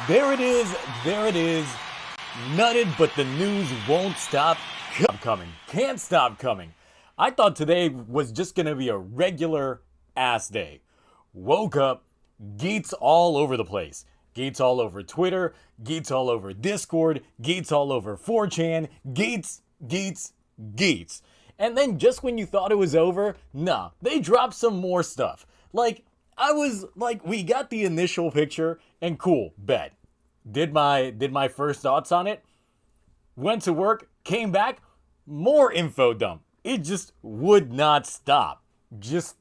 There it is, there it is. Nutted, but the news won't stop coming. Can't stop coming. I thought today was just gonna be a regular ass day. Woke up, Geats all over the place. Geats all over Twitter, Geats all over Discord, Geats all over 4chan, Geats, Geats, Geats. And then just when you thought it was over, nah, they dropped some more stuff. We got the initial picture and cool, bet. Did my first thoughts on it. Went to work, came back, more info dump. It just would not stop. Just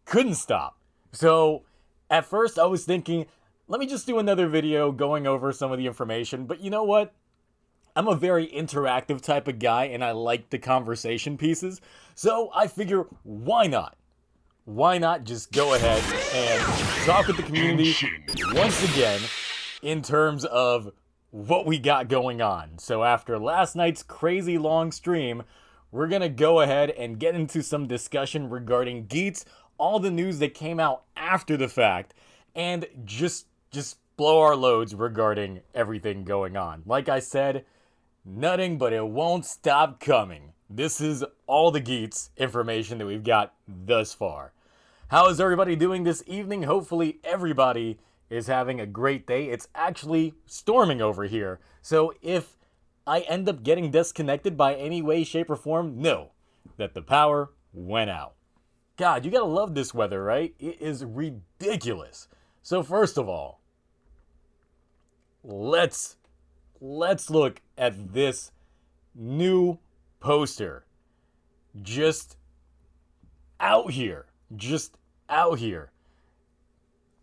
couldn't stop. So at first I was thinking, let me just do another video going over some of the information. But you know what? I'm a very interactive type of guy and I like the conversation pieces. So I figure, why not? Why not just go ahead and talk with the community once again in terms of what we got going on. So after last night's crazy long stream, we're gonna go ahead and get into some discussion regarding Geats, all the news that came out after the fact, and just blow our loads regarding everything going on. Like I said, nutting, but it won't stop coming. This is all the Geats information that we've got thus far. How is everybody doing this evening? Hopefully everybody is having a great day. It's actually storming over here. So if I end up getting disconnected by any way, shape, or form, know that the power went out. God, you gotta love this weather, right? It is ridiculous. So first of all, let's look at this new poster. Just out here.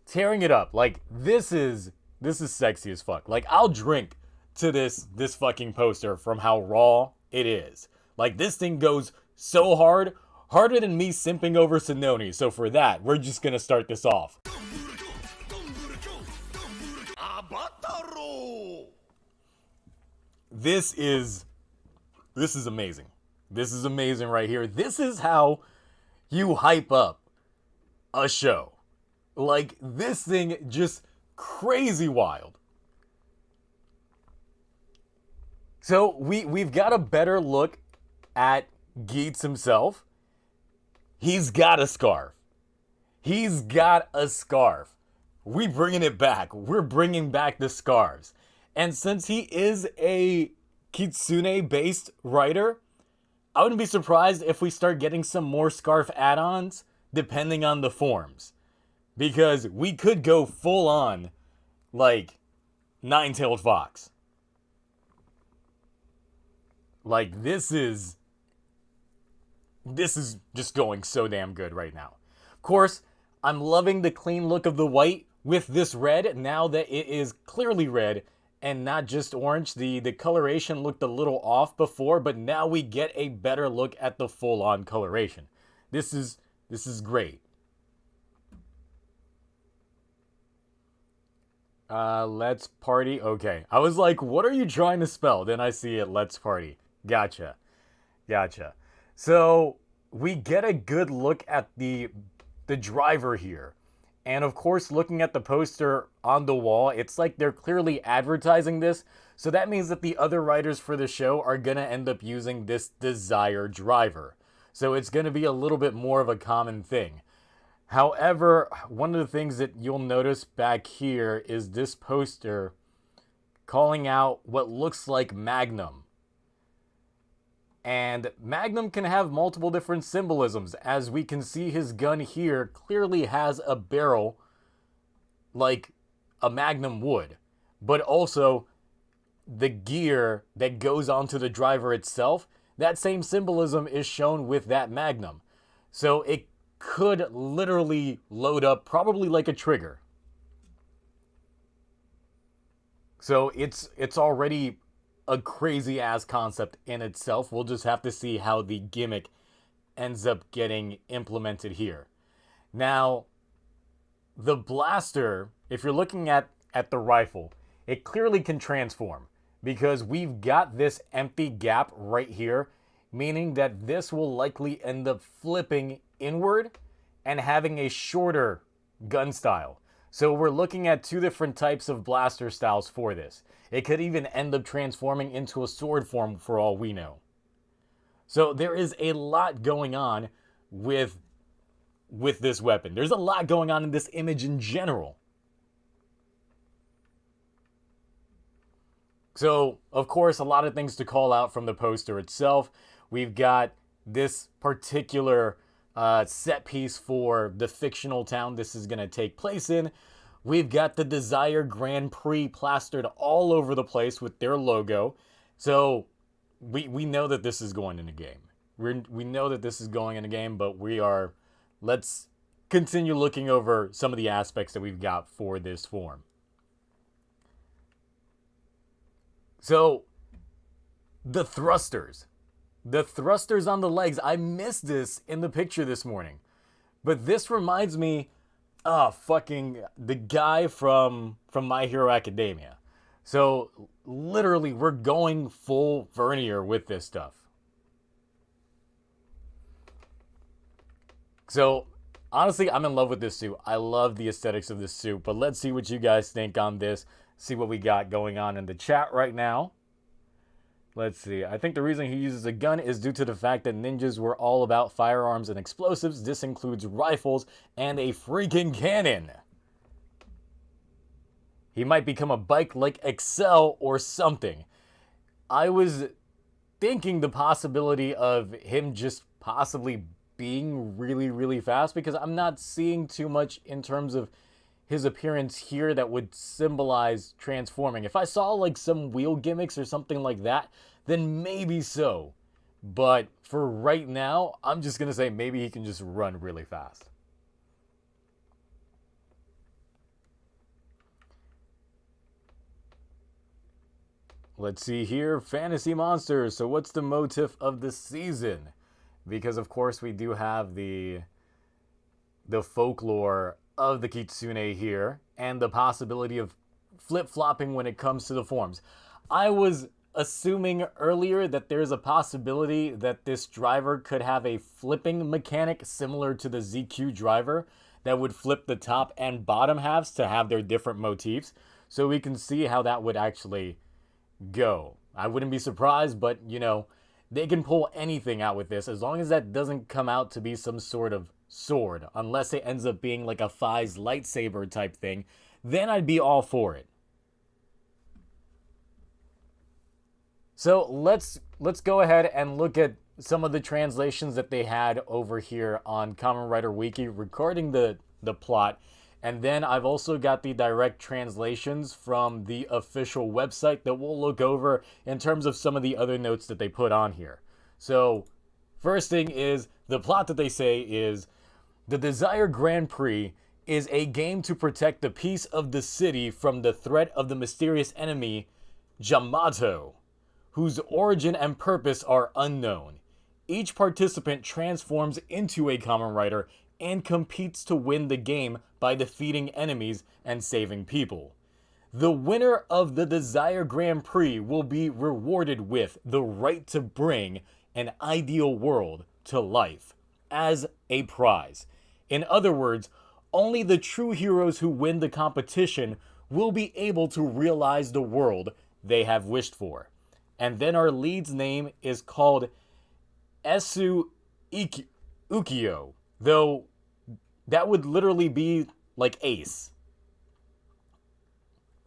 Tearing it up. Like, this is sexy as fuck. Like, I'll drink to this fucking poster from how raw it is. Like, this thing goes so hard, harder than me simping over Sononi. So for that, we're just gonna start this off. This is amazing. This is amazing right here. This is how you hype up a show. Like, this thing just crazy wild. So we've got a better look at Geats himself. He's got a scarf. We bringing it back. We're bringing back the scarves. And since he is a Kitsune-based writer, I wouldn't be surprised if we start getting some more scarf add-ons depending on the forms. Because we could go full on, like, Nine-Tailed Fox. Like, this is just going so damn good right now. Of course, I'm loving the clean look of the white with this red, now that it is clearly red and not just orange. The coloration looked a little off before, but now we get a better look at the full-on coloration. This is great. Let's party. Okay. I was like, what are you trying to spell? Then I see it, let's party. Gotcha. So we get a good look at the driver here. And of course, looking at the poster on the wall, it's like they're clearly advertising this. So that means that the other writers for the show are going to end up using this desired driver. So it's going to be a little bit more of a common thing. However, one of the things that you'll notice back here is this poster calling out what looks like Magnum. And Magnum can have multiple different symbolisms. As we can see, his gun here clearly has a barrel like a Magnum would. But also, the gear that goes onto the driver itself, that same symbolism is shown with that Magnum. So it could literally load up probably like a trigger. So it's already a crazy ass concept in itself. We'll just have to see how the gimmick ends up getting implemented here. Now, the blaster, if you're looking at the rifle, it clearly can transform because we've got this empty gap right here, meaning that this will likely end up flipping inward and having a shorter gun style. So we're looking at two different types of blaster styles for this. It could even end up transforming into a sword form for all we know. So there is a lot going on with this weapon. There's a lot going on in this image in general. So, of course, a lot of things to call out from the poster itself. We've got this particular set piece for the fictional town this is going to take place in. We've got the Desire Grand Prix plastered all over the place with their logo. So, we know that this is going in a game. We know that this is going in a game, but let's continue looking over some of the aspects that we've got for this form. So, the thrusters. The thrusters on the legs. I missed this in the picture this morning. But this reminds me of fucking the guy from My Hero Academia. So, literally, we're going full Vernier with this stuff. So, honestly, I'm in love with this suit. I love the aesthetics of this suit. But let's see what you guys think on this. See what we got going on in the chat right now. Let's see. I think the reason he uses a gun is due to the fact that ninjas were all about firearms and explosives. This includes rifles and a freaking cannon. He might become a bike like Excel or something. I was thinking the possibility of him just possibly being really, really fast, because I'm not seeing too much in terms of his appearance here that would symbolize transforming. If I saw like some wheel gimmicks or something like that, then maybe so. But for right now, I'm just going to say maybe he can just run really fast. Let's see here, fantasy monsters. So what's the motif of the season? Because of course we do have the folklore of the Kitsune here, and the possibility of flip-flopping when it comes to the forms. I was assuming earlier that there's a possibility that this driver could have a flipping mechanic similar to the ZQ driver that would flip the top and bottom halves to have their different motifs, so we can see how that would actually go. I wouldn't be surprised, but you know, they can pull anything out with this as long as that doesn't come out to be some sort of sword, unless it ends up being like a Fai's lightsaber type thing, then I'd be all for it. So let's go ahead and look at some of the translations that they had over here on Kamen Rider Wiki regarding the plot, and then I've also got the direct translations from the official website that we'll look over in terms of some of the other notes that they put on here. So first thing is, the plot that they say is, the Desire Grand Prix is a game to protect the peace of the city from the threat of the mysterious enemy, Yamato, whose origin and purpose are unknown. Each participant transforms into a Kamen Rider and competes to win the game by defeating enemies and saving people. The winner of the Desire Grand Prix will be rewarded with the right to bring an ideal world to life as a prize. In other words, only the true heroes who win the competition will be able to realize the world they have wished for. And then our lead's name is called Esu Ukio, though that would literally be like Ace.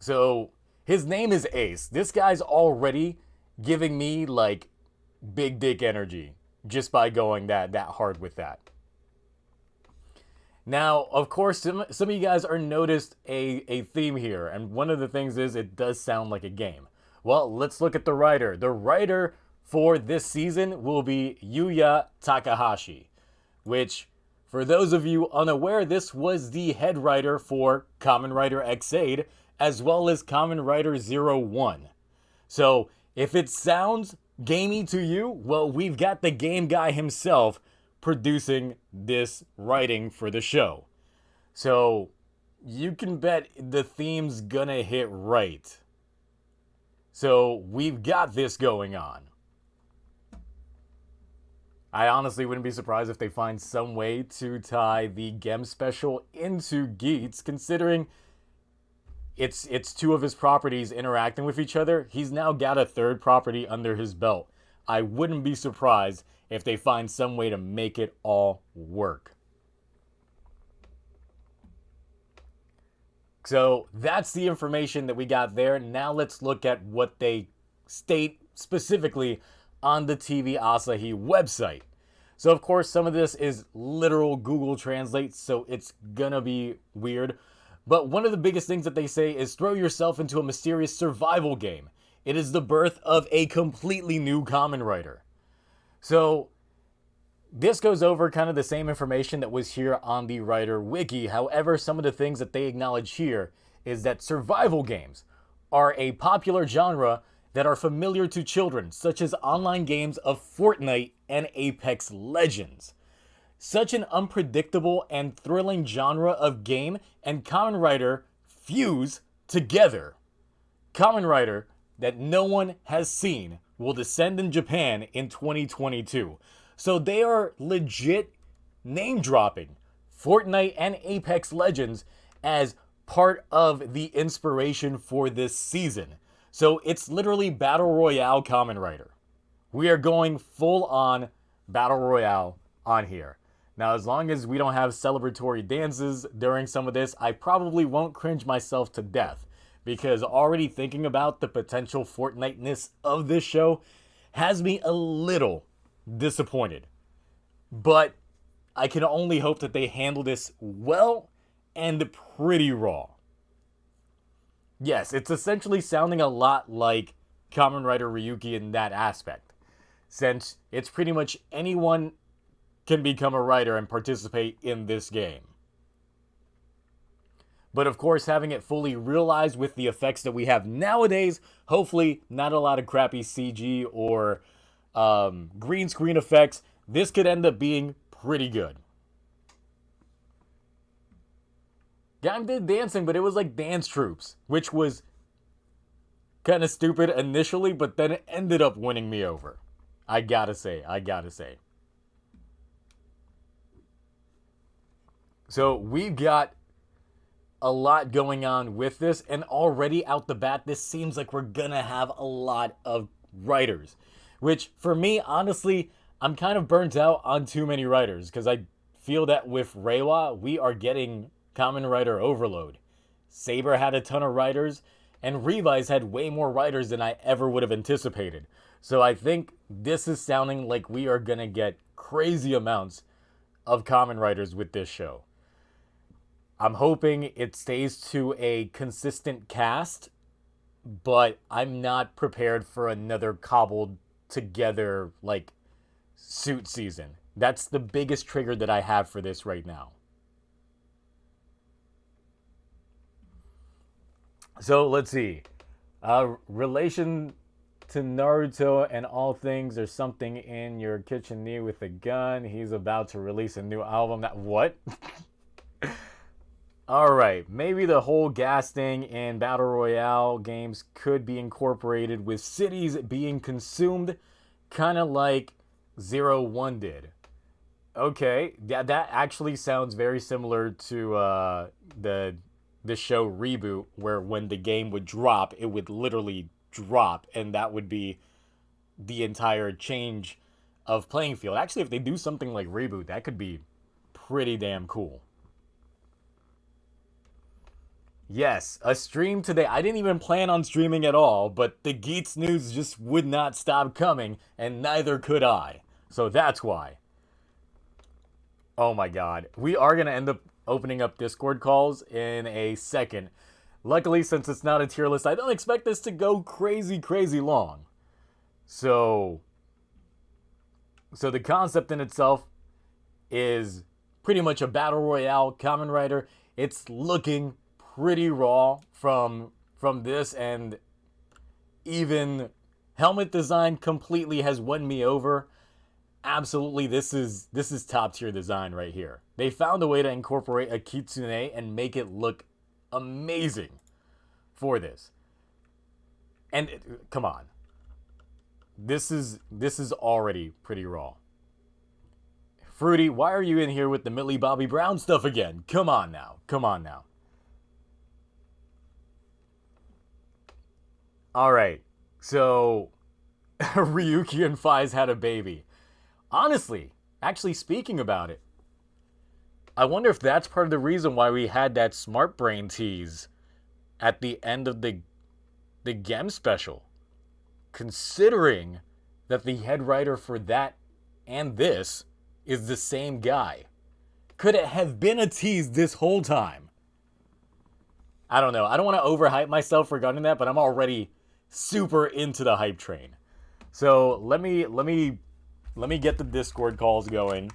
So his name is Ace. This guy's already giving me like big dick energy just by going that hard with that. Now, of course, some of you guys are noticed a theme here, and one of the things is it does sound like a game. Well, let's look at the writer. The writer for this season will be Yuya Takahashi, which, for those of you unaware, this was the head writer for Kamen Rider X8, as well as Kamen Rider 01. So, if it sounds gamey to you, well, we've got the game guy himself producing this writing for the show. So, you can bet the theme's gonna hit right. So, we've got this going on. I honestly wouldn't be surprised if they find some way to tie the Gem special into Geats, considering it's two of his properties interacting with each other. He's now got a third property under his belt. I wouldn't be surprised if they find some way to make it all work. So that's the information that we got there. Now let's look at what they state specifically on the TV Asahi website. So of course some of this is literal Google Translate, so it's gonna be weird. But one of the biggest things that they say is throw yourself into a mysterious survival game. It is the birth of a completely new Kamen Rider. So this goes over kind of the same information that was here on the writer wiki. However, some of the things that they acknowledge here is that survival games are a popular genre that are familiar to children, such as online games of Fortnite and Apex Legends. Such an unpredictable and thrilling genre of game and Kamen Rider fuse together. Kamen Rider that no one has seen will descend in Japan in 2022. So they are legit name dropping Fortnite and Apex Legends as part of the inspiration for this season. So it's literally Battle Royale Kamen Rider. We are going full on Battle Royale on here. Now, as long as we don't have celebratory dances during some of this, I probably won't cringe myself to death, because already thinking about the potential Fortnite-ness of this show has me a little disappointed. But I can only hope that they handle this well and pretty raw. Yes, it's essentially sounding a lot like Kamen Rider Ryuki in that aspect, since it's pretty much anyone can become a writer and participate in this game. But of course, having it fully realized with the effects that we have nowadays, hopefully not a lot of crappy CG or green screen effects, this could end up being pretty good. Gang did dancing, but it was like dance troops, which was kind of stupid initially, but then it ended up winning me over. I gotta say. So we've got a lot going on with this, and already out the bat, this seems like we're gonna have a lot of writers. Which, for me, honestly, I'm kind of burnt out on too many writers, because I feel that with Reiwa, we are getting Kamen Rider overload. Saber had a ton of writers, and Revi's had way more writers than I ever would have anticipated. So I think this is sounding like we are gonna get crazy amounts of Kamen Riders with this show. I'm hoping it stays to a consistent cast, but I'm not prepared for another cobbled together, like, suit season. That's the biggest trigger that I have for this right now. So, let's see. Relation to Naruto and all things, there's something in your kitchen near with a gun. He's about to release a new album. What? Alright, maybe the whole gas thing in Battle Royale games could be incorporated with cities being consumed, kind of like 01 did. Okay, that actually sounds very similar to the show Reboot, where when the game would drop, it would literally drop, and that would be the entire change of playing field. Actually, if they do something like Reboot, that could be pretty damn cool. Yes, a stream today. I didn't even plan on streaming at all, but the Geats news just would not stop coming, and neither could I. So that's why. Oh my god. We are going to end up opening up Discord calls in a second. Luckily, since it's not a tier list, I don't expect this to go crazy long. So the concept in itself is pretty much a Battle Royale Kamen Rider. It's looking pretty raw from this, and even helmet design completely has won me over. Absolutely, this is top tier design right here. They found a way to incorporate a kitsune and make it look amazing for this. And come on, this is already pretty raw. Fruity, why are you in here with the Millie Bobby Brown stuff again? Come on now. All right. So Ryuki and Faiz had a baby. Honestly, actually speaking about it, I wonder if that's part of the reason why we had that smart brain tease at the end of the Gem special. Considering that the head writer for that and this is the same guy. Could it have been a tease this whole time? I don't know. I don't want to overhype myself regarding that, but I'm already super into the hype train. So let me get the Discord calls going.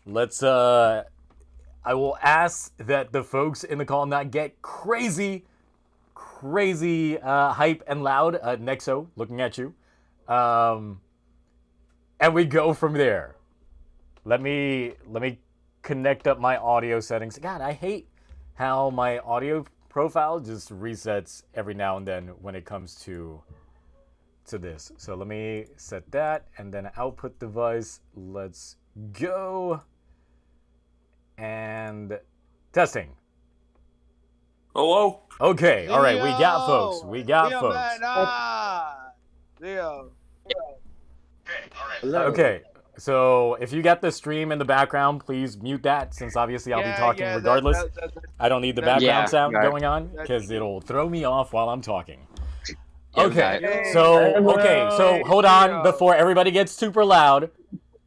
Let's I will ask that the folks in the call not get crazy hype and loud. Nexo, looking at you. And we go from there. Let me connect up my audio settings. God, I hate how my audio profile just resets every now and then when it comes to this. So let me set that, and then output device. Let's go. And testing. Hello? Okay, all right, we got folks. We got Leo, folks. Man, Leo. Okay, so if you got the stream in the background, please mute that, since obviously I'll be talking regardless. I don't need the background sound going on, because it'll throw me off while I'm talking. Okay, so hold on before everybody gets super loud.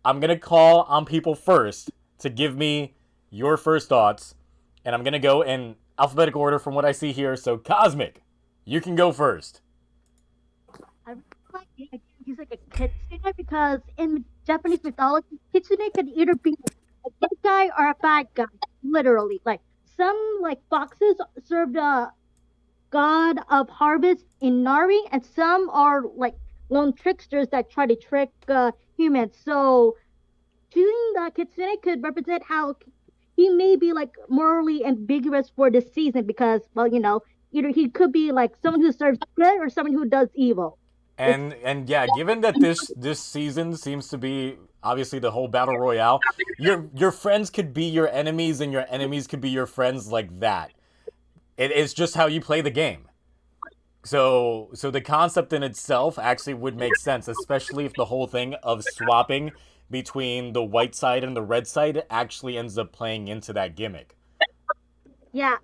I'm going to call on people first to give me your first thoughts, and I'm going to go in alphabetical order from what I see here. So Cosmic, you can go first. I really like the idea he's like a kitsune because in Japanese mythology, kitsune can either be a good guy or a bad guy, literally. Like some like foxes serve the god of harvest Inari, and some are like lone tricksters that try to trick humans. So choosing the kitsune could represent how he may be like morally ambiguous for this season because, well, you know, either he could be like someone who serves good or someone who does evil. And yeah, given that this season seems to be obviously the whole battle royale, your friends could be your enemies and your enemies could be your friends, like that. It's just how you play the game. So the concept in itself actually would make sense, especially if the whole thing of swapping between the white side and the red side actually ends up playing into that gimmick. Yeah, red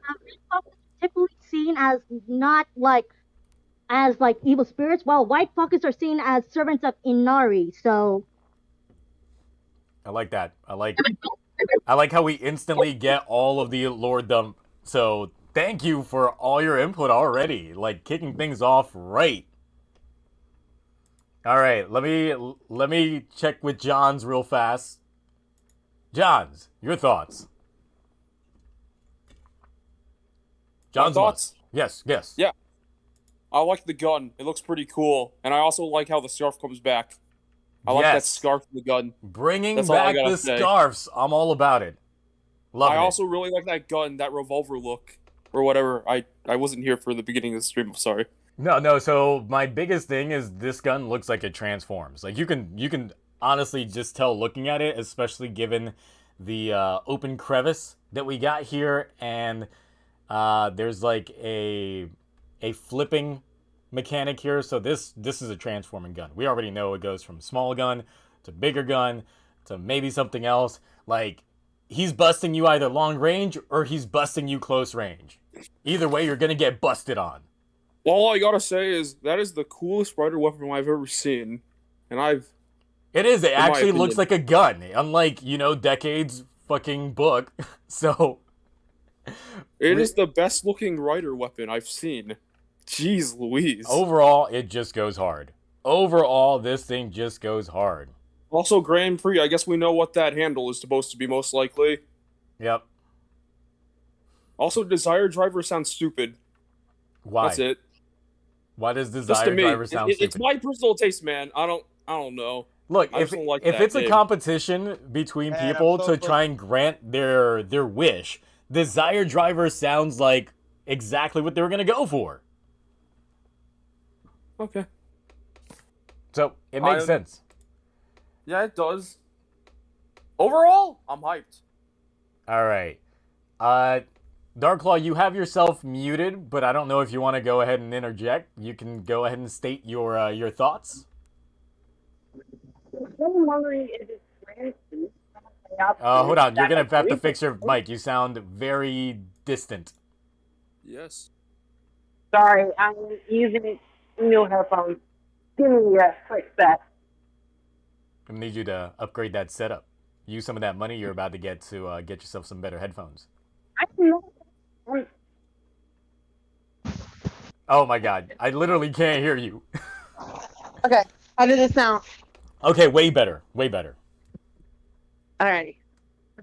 foxes are typically seen as not like as like evil spirits, while white foxes are seen as servants of Inari. So I like that. I like how we instantly get all of the lorddom. So thank you for all your input already. Like kicking things off right. All right, let me check with Johns real fast. Johns, your thoughts. John's thoughts? Yes. Yeah. I like the gun. It looks pretty cool. And I also like how the scarf comes back. I like that scarf in the gun. Bringing back the scarves. I'm all about it. Love it. I also really like that gun, that revolver look. Or whatever. I wasn't here for the beginning of the stream. I'm sorry. No, so my biggest thing is this gun looks like it transforms. Like you can honestly just tell looking at it, especially given the open crevice that we got here, and there's like a flipping mechanic here. So this is a transforming gun. We already know it goes from small gun to bigger gun to maybe something else. Like he's busting you either long range or he's busting you close range. Either way, you're gonna get busted on. All I gotta say is that is the coolest spider weapon I've ever seen, and It is. It actually looks like a gun, unlike Decade's fucking book. So it is the best looking rider weapon I've seen. Jeez Louise. Overall, it just goes hard. Overall, this thing just goes hard. Also, Grand Prix. I guess we know what that handle is supposed to be most likely. Yep. Also, Desire Driver sounds stupid. Why? That's it. Why does Desire Driver sound stupid? It's my personal taste, man. I don't know. Look, if it's a competition between people to try and grant their wish, Desire Driver sounds like exactly what they were gonna go for. Okay. So it makes sense. Yeah, it does. Overall, I'm hyped. All right. Darkclaw, you have yourself muted, but I don't know if you want to go ahead and interject. You can go ahead and state your thoughts. I'm wondering if it's rare to Hold on. You're going to have to fix your mic. You sound very distant. Yes. Sorry, I'm using new headphones. Give me a quick sec. I need you to upgrade that setup. Use some of that money you're about to get yourself some better headphones. I know. Oh my god. I literally can't hear you. Okay, how did it sound? Okay, way better. Way better. Alrighty.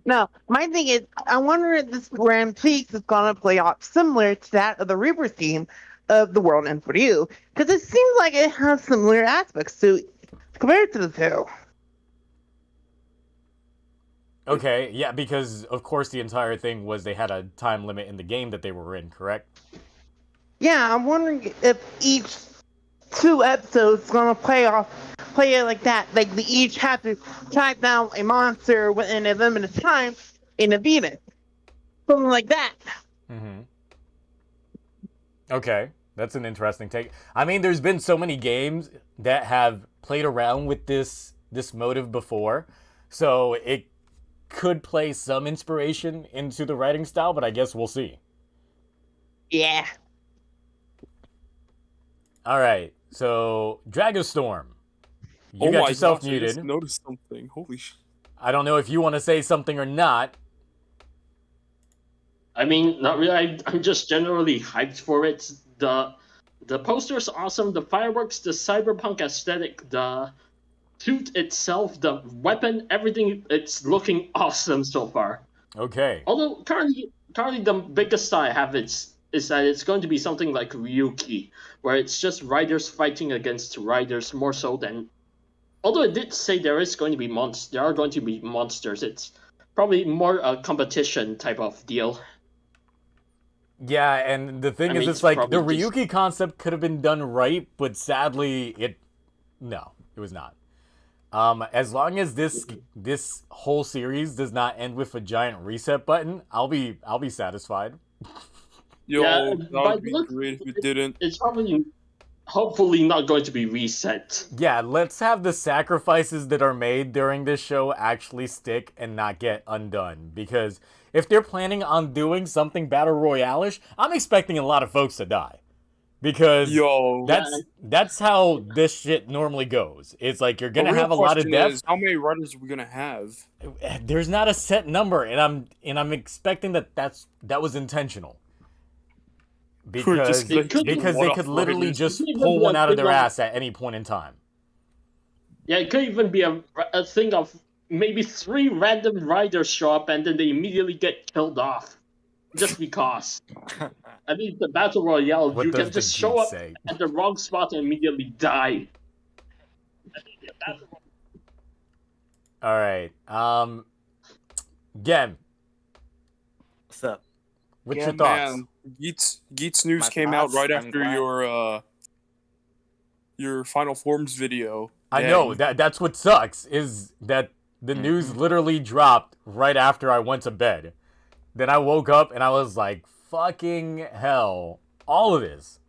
No, my thing is, I wonder if this Grand Prix is gonna play out similar to that of the Reaper theme of the World Ends For You, because it seems like it has similar aspects to compared to the two. Okay, yeah, because of course the entire thing was they had a time limit in the game that they were in, correct? Yeah, I'm wondering if each 2 episodes gonna play it like that. Like they each have to track down a monster within a limited time and defeat it. Something like that. Mm-hmm. Okay, that's an interesting take. I mean, there's been so many games that have played around with this motive before, so it could play some inspiration into the writing style, but I guess we'll see. Yeah. All right, so Dragostorm, you Oh got my yourself gosh, I muted. just noticed something. Holy shit. I don't know if you want to say something or not. I mean, not really. I'm just generally hyped for it. The poster's awesome. The fireworks, the cyberpunk aesthetic, the suit itself, the weapon, everything. It's looking awesome so far. Okay. Although currently the biggest thought I have is that it's going to be something like Ryuki, where it's just riders fighting against riders more so than. Although it did say there are going to be monsters. It's probably more a competition type of deal. Yeah, and the thing I is, mean, it's like the probably just- Ryuki concept could have been done right, but sadly, it was not. As long as this whole series does not end with a giant reset button, I'll be satisfied. Yo, Yeah, that but would be look, great if it didn't. It's probably, hopefully, not going to be reset. Yeah, let's have the sacrifices that are made during this show actually stick and not get undone. Because if they're planning on doing something Battle Royale-ish, I'm expecting a lot of folks to die. Because Yo, that's how this shit normally goes. It's like you're gonna the real have a lot of question deaths. is, how many riders are we gonna have? There's not a set number, and I'm expecting that was intentional. Because just like, because they could literally riders. just It could pull even be one a out of their thing of- ass at any point in time. Yeah, it could even be a thing of maybe 3 random riders show up and then they immediately get killed off. Just because. I mean, the Battle Royale, What you does can the just show Geats up say? at the wrong spot and immediately die. I mean, the Battle All right. Gem, What's up? what's Yeah, your thoughts? Man, Geats news My came out thoughts? right I'm after glad. your Final Forms video. I Dang. know that's what sucks is that the news literally dropped right after I went to bed. Then I woke up and I was like, "Fucking hell! All of this."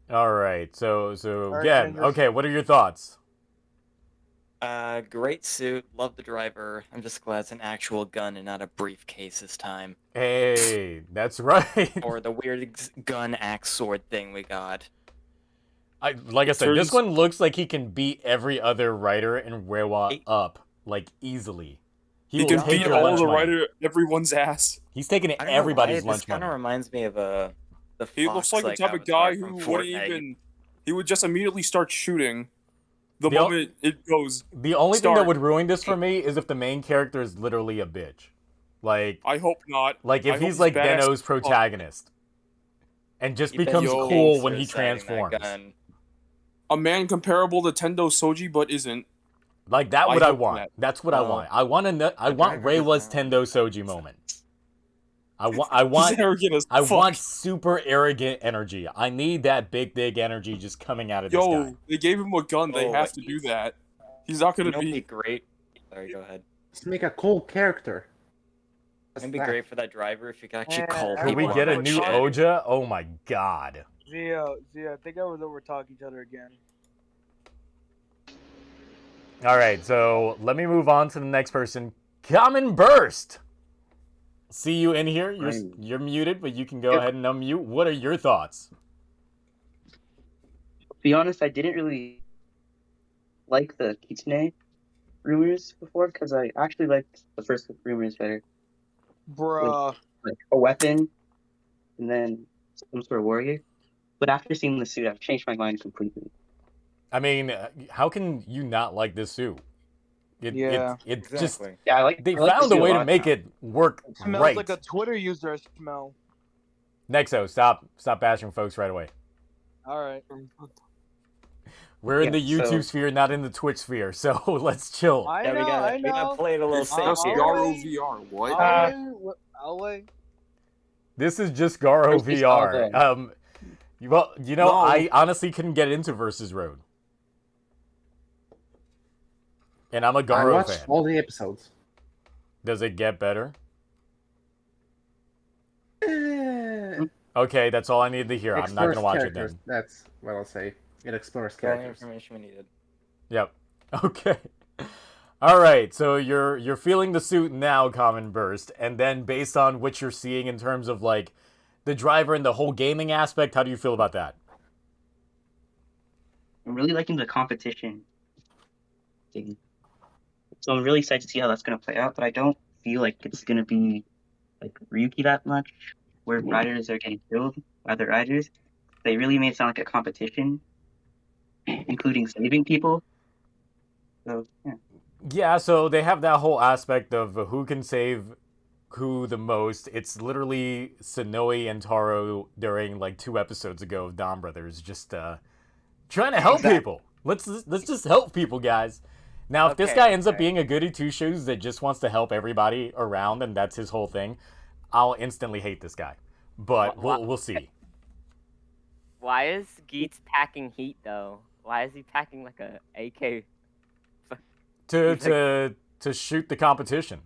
All right, so right, Gem, Fingers. okay, what are your thoughts? Great suit. Love the driver. I'm just glad it's an actual gun and not a briefcase this time. Hey, that's right. Or the weird gun axe sword thing we got. Like I said, this turns- one looks like he can beat every other writer in Reiwa He- up like easily. He will can take beat your all lunch the money. everyone's ass. He's taking I don't know everybody's why, lunch This kind of money. reminds me of the He fox, looks like the type of avatar guy from who wouldn't Fortnite. even. He would just immediately start shooting the The o- moment it goes. The only thing that Start. would ruin this for me is if the main character is literally a bitch. Like I hope not. I if hope he's like badass Deno's as fuck. protagonist. And just He bet becomes Yo. cool when he gangsters hiding that transforms. gun. A man comparable to Tendo Soji, but isn't. Like that I what I hope want. that. That's what I want. I want Reiwa's Tendo Soji moment. I He's want arrogant as I fuck. want super arrogant energy. I need that big energy just coming out of this guy. Yo, they gave him a gun. They Oh, have like to do he's- that. He's not You gonna know what'd be be. great? Sorry, go ahead. Just make a cool character. It'd be great for that driver if you could actually call Can Can we people get on a that new shit. Oja? Oh my god. Zio, I think I was over talking each other again. Alright, so let me move on to the next person. Common Burst! See you in here. You're muted, but you can go ahead and unmute. What are your thoughts? To be honest, I didn't really like the Kitsune rumors before because I actually liked the first rumors better. Bruh. Like a weapon and then some sort of warrior. But after seeing the suit, I've changed my mind completely. I mean, how can you not like this suit? Yeah. It's Exactly. just Yeah, I like. they I like the found a suit way to lot make now. it work It smells right. like a Twitter user smell. Nexo, stop bashing folks right away. Alright. We're in the Yeah, YouTube so- sphere, not in the Twitch sphere, so let's chill. I Yeah, know, I we gotta know. play it a little It's safe just I'll here. Garo wait. VR. What? I'll wait. This is just Garo Versus VR. all Well, you know, No. I honestly couldn't get into Versus Road. And I'm a I Garo watched fan. all the episodes. Does it get better? Eh, Okay, that's all I needed to hear. I'm not explores gonna watch it characters, then. That's what I'll say. It explores All the characters. information we needed. Yep. Okay. All right. So you're feeling the suit now, Common Burst, and then based on what you're seeing in terms of like the driver and the whole gaming aspect, how do you feel about that? I'm really liking the competition thing. So I'm really excited to see how that's gonna play out, but I don't feel like it's gonna be like Ryuki that much, where riders are getting killed by other riders. They really made it sound like a competition, including saving people. So yeah. Yeah. So they have that whole aspect of who can save who the most. It's literally Sonoe and Taro during like 2 episodes ago of Dawn Brothers, just trying to help Exactly. people. Let's just help people, guys. Now, if this Okay, guy ends up okay. being a goody two shoes that just wants to help everybody around and that's his whole thing, I'll instantly hate this guy. But we'll see. Why is Geats packing heat though? Why is he packing like a AK? To shoot the competition.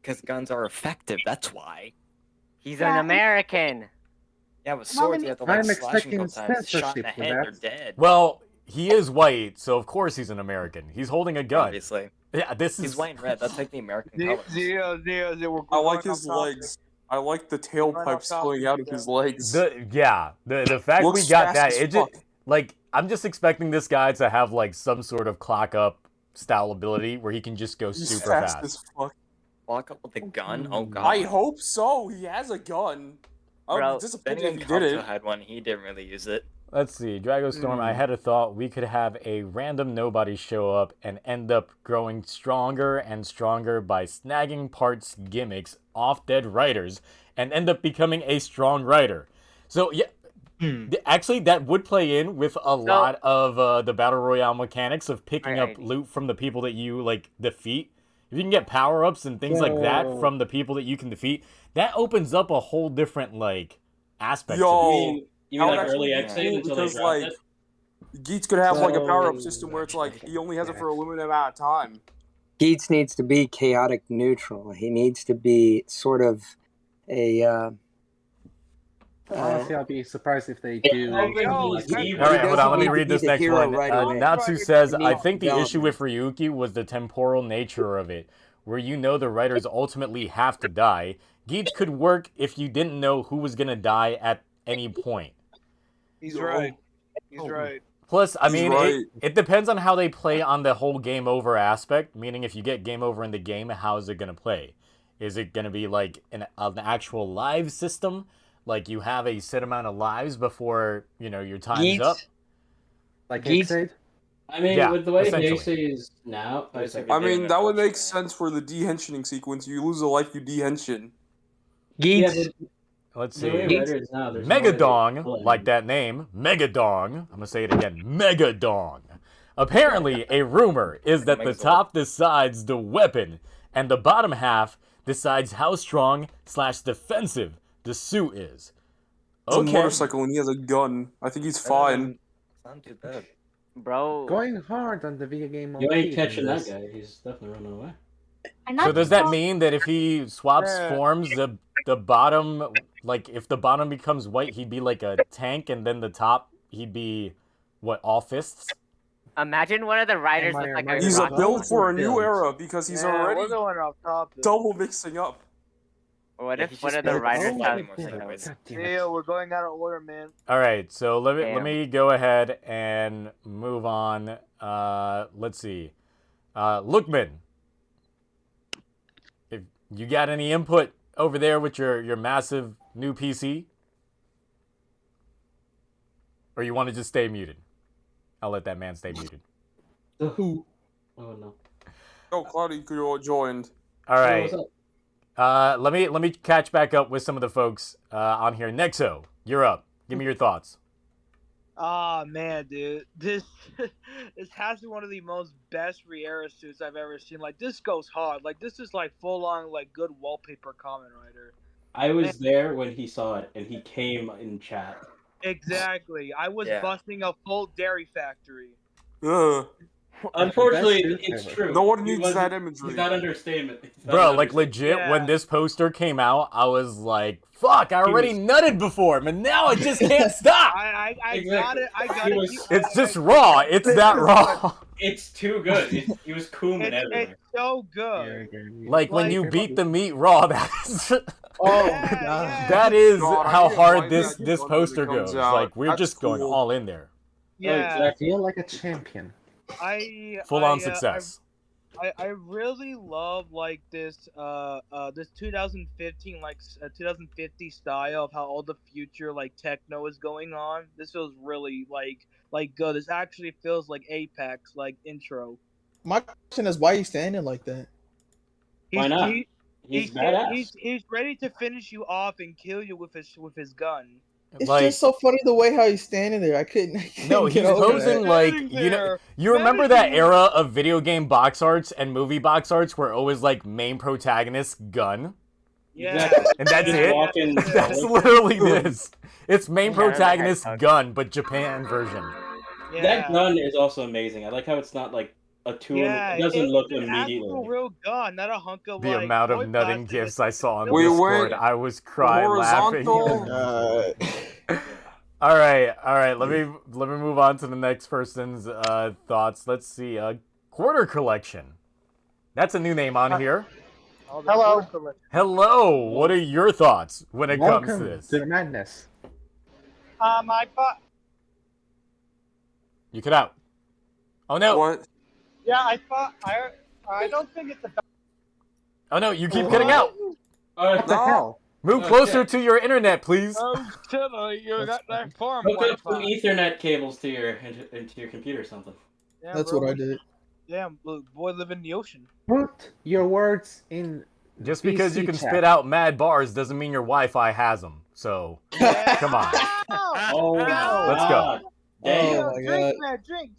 Because guns are effective, that's why. He's Yeah. an American. Yeah, with swords you have to like I'm slash them a expecting couple times. Shot in the censorship for head, they're that. dead. Well, he is white, so of course he's an American. He's holding a gun. Obviously. Yeah, this He's is white and red, that's like the American colors. Zio, we're I like going his off topic. legs. I like the Right tailpipe off spilling topic, out of yeah. his legs. the fact Looks we got fast that as it just fuck. like I'm just expecting this guy to have like some sort of clock up style ability where he can just go He's super fast fast. as fuck. Walk up with a gun? Oh god. I hope so. He has a gun. I Bro, would be disappointed Benny if and he didn't. Kanto had one, he didn't really use it. Let's see, Dragostorm, I had a thought we could have a random nobody show up and end up growing stronger and stronger by snagging parts gimmicks off dead writers and end up becoming a strong writer. So yeah, actually that would play in with a lot of the battle royale mechanics of picking up Alrighty. loot from the people that you like defeat. If you can get power-ups and things like that Yo. from the people that you can defeat, that opens up a whole different like aspect to Yo, this. You that mean would like early actually be exit cool until they because, dropped like, it? Geats could have like a power-up So- system where it's like he only has it for a limited amount of time. Geats needs to be chaotic neutral. He needs to be sort of a. Honestly, I'll be surprised if they do. Yo, something like he- that. All right, hold on. Let me doesn't read need to this be the next hero one. right away. Natsu says, He I needs think the issue with development. Ryuki was the temporal nature of it, where you know the writers ultimately have to die. Geats could work if you didn't know who was going to die at any point. He's right. He's right. Plus, I He's mean, right. it depends on how they play on the whole game over aspect, meaning if you get game over in the game, how is it going to play? Is it going to be like an actual live system? Like you have a set amount of lives before, you know, your time's Geats, up? Like Geats- Xaid? I mean, Yeah, with the way essentially. Heisei is now, It's like I They're mean, doing that would it make for- sense for the de-hensioning sequence. You lose a life, you de-hension. yeah, Geats, but Let's the way see. writers now, there's no way Megadong, to play. like that name, Megadong. I'm gonna say it again, Megadong. Apparently, a rumor is that the Megazord. top decides the weapon, and the bottom half decides how strong / defensive the suit is. It's a Okay. motorcycle and he has a gun. I think he's fine. It's not too bad. Bro, Going hard on the video game. You motif ain't catching in that this. guy. He's definitely running away. And So that's does that all- mean that if he swaps Yeah. forms, the bottom, like if the bottom becomes white, he'd be like a tank, and then the top he'd be what, all fists? Imagine one of the riders with like a He's a rocket build launcher. for a new era because he's Yeah, already we're going off topic. double mixing up. What Yeah, if he's one just of the built riders for has more sideways. Yeah, we're going out of order, man. All right, so let Damn. me go ahead and move on. Let's see, Lookman, if you got any input over there with your massive new PC, or you want to just stay muted? I'll let that man stay muted. The who? Oh no. Oh, Cloudy joined. All Hey, right. what's up? Let me catch back up with some of the folks on here. Nexo, you're up. Give me your thoughts. Ah man, dude, this this has to be one of the most best Riera suits I've ever seen. Like this goes hard. Like this is like full on like good wallpaper Kamen Rider. I was there when he saw it, and he came in chat. Exactly. I was Yeah. busting a full dairy factory. Ugh. Unfortunately, Best suit it's ever. true. No one He needs wasn't- that imagery. He's not understatement. He's not Bro, an like understatement. legit, Yeah. when this poster came out, I was like, fuck, I already nutted before him, and now I just can't stop. I got Exactly. it. I got He it. was- It's just raw. It's that raw. It's too good. He was cool and everywhere. It's so good. Like when you beat the meat raw, that is, Oh Yeah, my god. yeah. that is God, I how can't hard find this that this gun poster when it comes goes. out. Like we're That's just going cool. all in there. Yeah. exactly. Feel like a champion. Full on success. I really love like this 2015 like 2050 style of how all the future like techno is going on. This feels really like good. This actually feels like Apex like intro. My question is, why are you standing like that? Why not? He's He's badass. he's ready to finish you off and kill you with his gun. It's Like just so funny the way how he's standing there. I couldn't no, get he's over posing that. like Standing you know. there, You remember that finishing- era of video game box arts and movie box arts where it was like main protagonist gun, Yeah. Exactly. and that's Just it. walking- That's literally this. It's main Yeah, I remember protagonist that. gun, but Japan version. Yeah. That gun is also amazing. I like how it's not like a tool. Yeah, it doesn't look it's an immediately. actual real gun, not a hunk of The like amount of toy nutting plastic. gifs I saw on Wait, Discord, wait. I was crying Horizontal. laughing. All right. Let me move on to the next person's thoughts. Let's see. Quarter collection. That's a new name on here. Oh, the Hello. toy collection. Hello. What are your thoughts when it comes Welcome to this? to the madness. I thought. You cut out. Oh no. What? Yeah, I thought. I don't think it's a. Oh no. You keep cutting out. What the No. hell? Move Okay. closer to your internet, please. Oh, silly! You got that farm Hook up some Wi-Fi. Ethernet cables to into your computer or something. Yeah, That's bro. what I did. Damn, boy, live in the ocean. Put your words in. Just because you VC can chat. spit out mad bars doesn't mean your Wi-Fi has them. So come on. Oh, Let's go. God. Damn. Oh my drink, god. man, drink.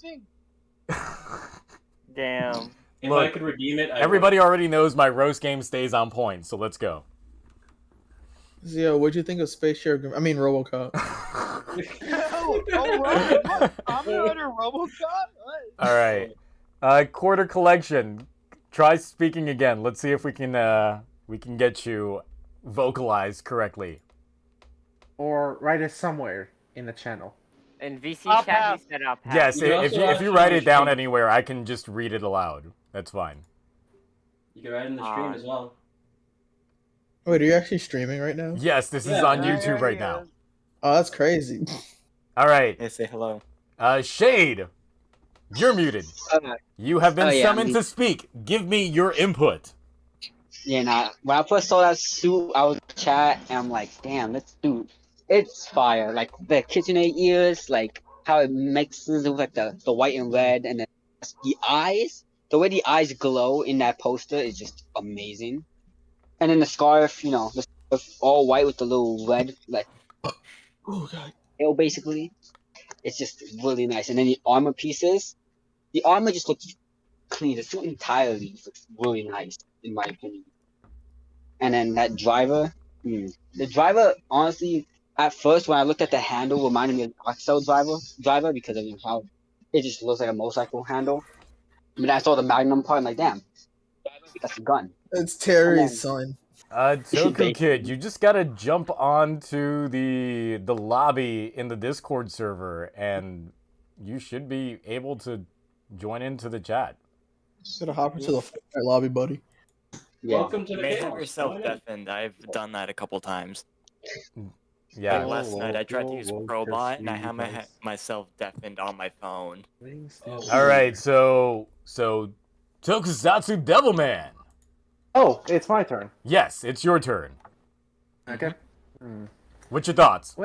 Damn. If Look, I could redeem it, I Everybody already knows my roast game stays on point, so let's go. So, yo, what'd you think of Space Sheriff? I mean, RoboCop. Oh, RoboCop. I'm under RoboCop. What? All right. Quarter collection. Try speaking again. Let's see if we can get you vocalized correctly. Or write it somewhere in the channel. In VC I'll chat, pass. he said I'll pass. Yes, You can if also you actually write it down stream. anywhere, I can just read it aloud. That's fine. You can write in the stream as well. Wait, are you actually streaming right now? Yes, this is Yeah, on yeah, YouTube yeah, right yeah. now. Oh, that's crazy. All right. Hey, say hello. Shade, you're muted. You have been Oh, yeah, summoned to speak. Give me your input. Yeah, nah. When I first saw that suit, I was chat, and I'm like, damn, this dude, it's fire. Like the KitchenAid ears, like how it mixes with like the white and red, and then the eyes. The way the eyes glow in that poster is just amazing. And then the scarf, you know, the scarf all white with the little red, like, Oh god. tail basically. It's just really nice. And then the armor pieces, the armor just looks clean. The suit entirely looks really nice, in my opinion. And then that driver, the driver, honestly, at first when I looked at the handle, reminded me of the Nexo driver because of how it just looks like a motorcycle handle. But then I saw the Magnum part, I'm like, damn, That's a gun. It's Terry's And son. Toku Kid, you just gotta jump onto the lobby in the Discord server, and you should be able to join into the chat. Just gotta hop into the Fortnite lobby, buddy. Welcome to You the may have chaos. yourself deafened. I've done that a couple times. Yeah. Like last night, I tried to use Probot, and I had myself deafened on my phone. All right, so Tokusatsu Devilman. Oh, it's my turn. Yes, it's your turn. Okay. What's your thoughts?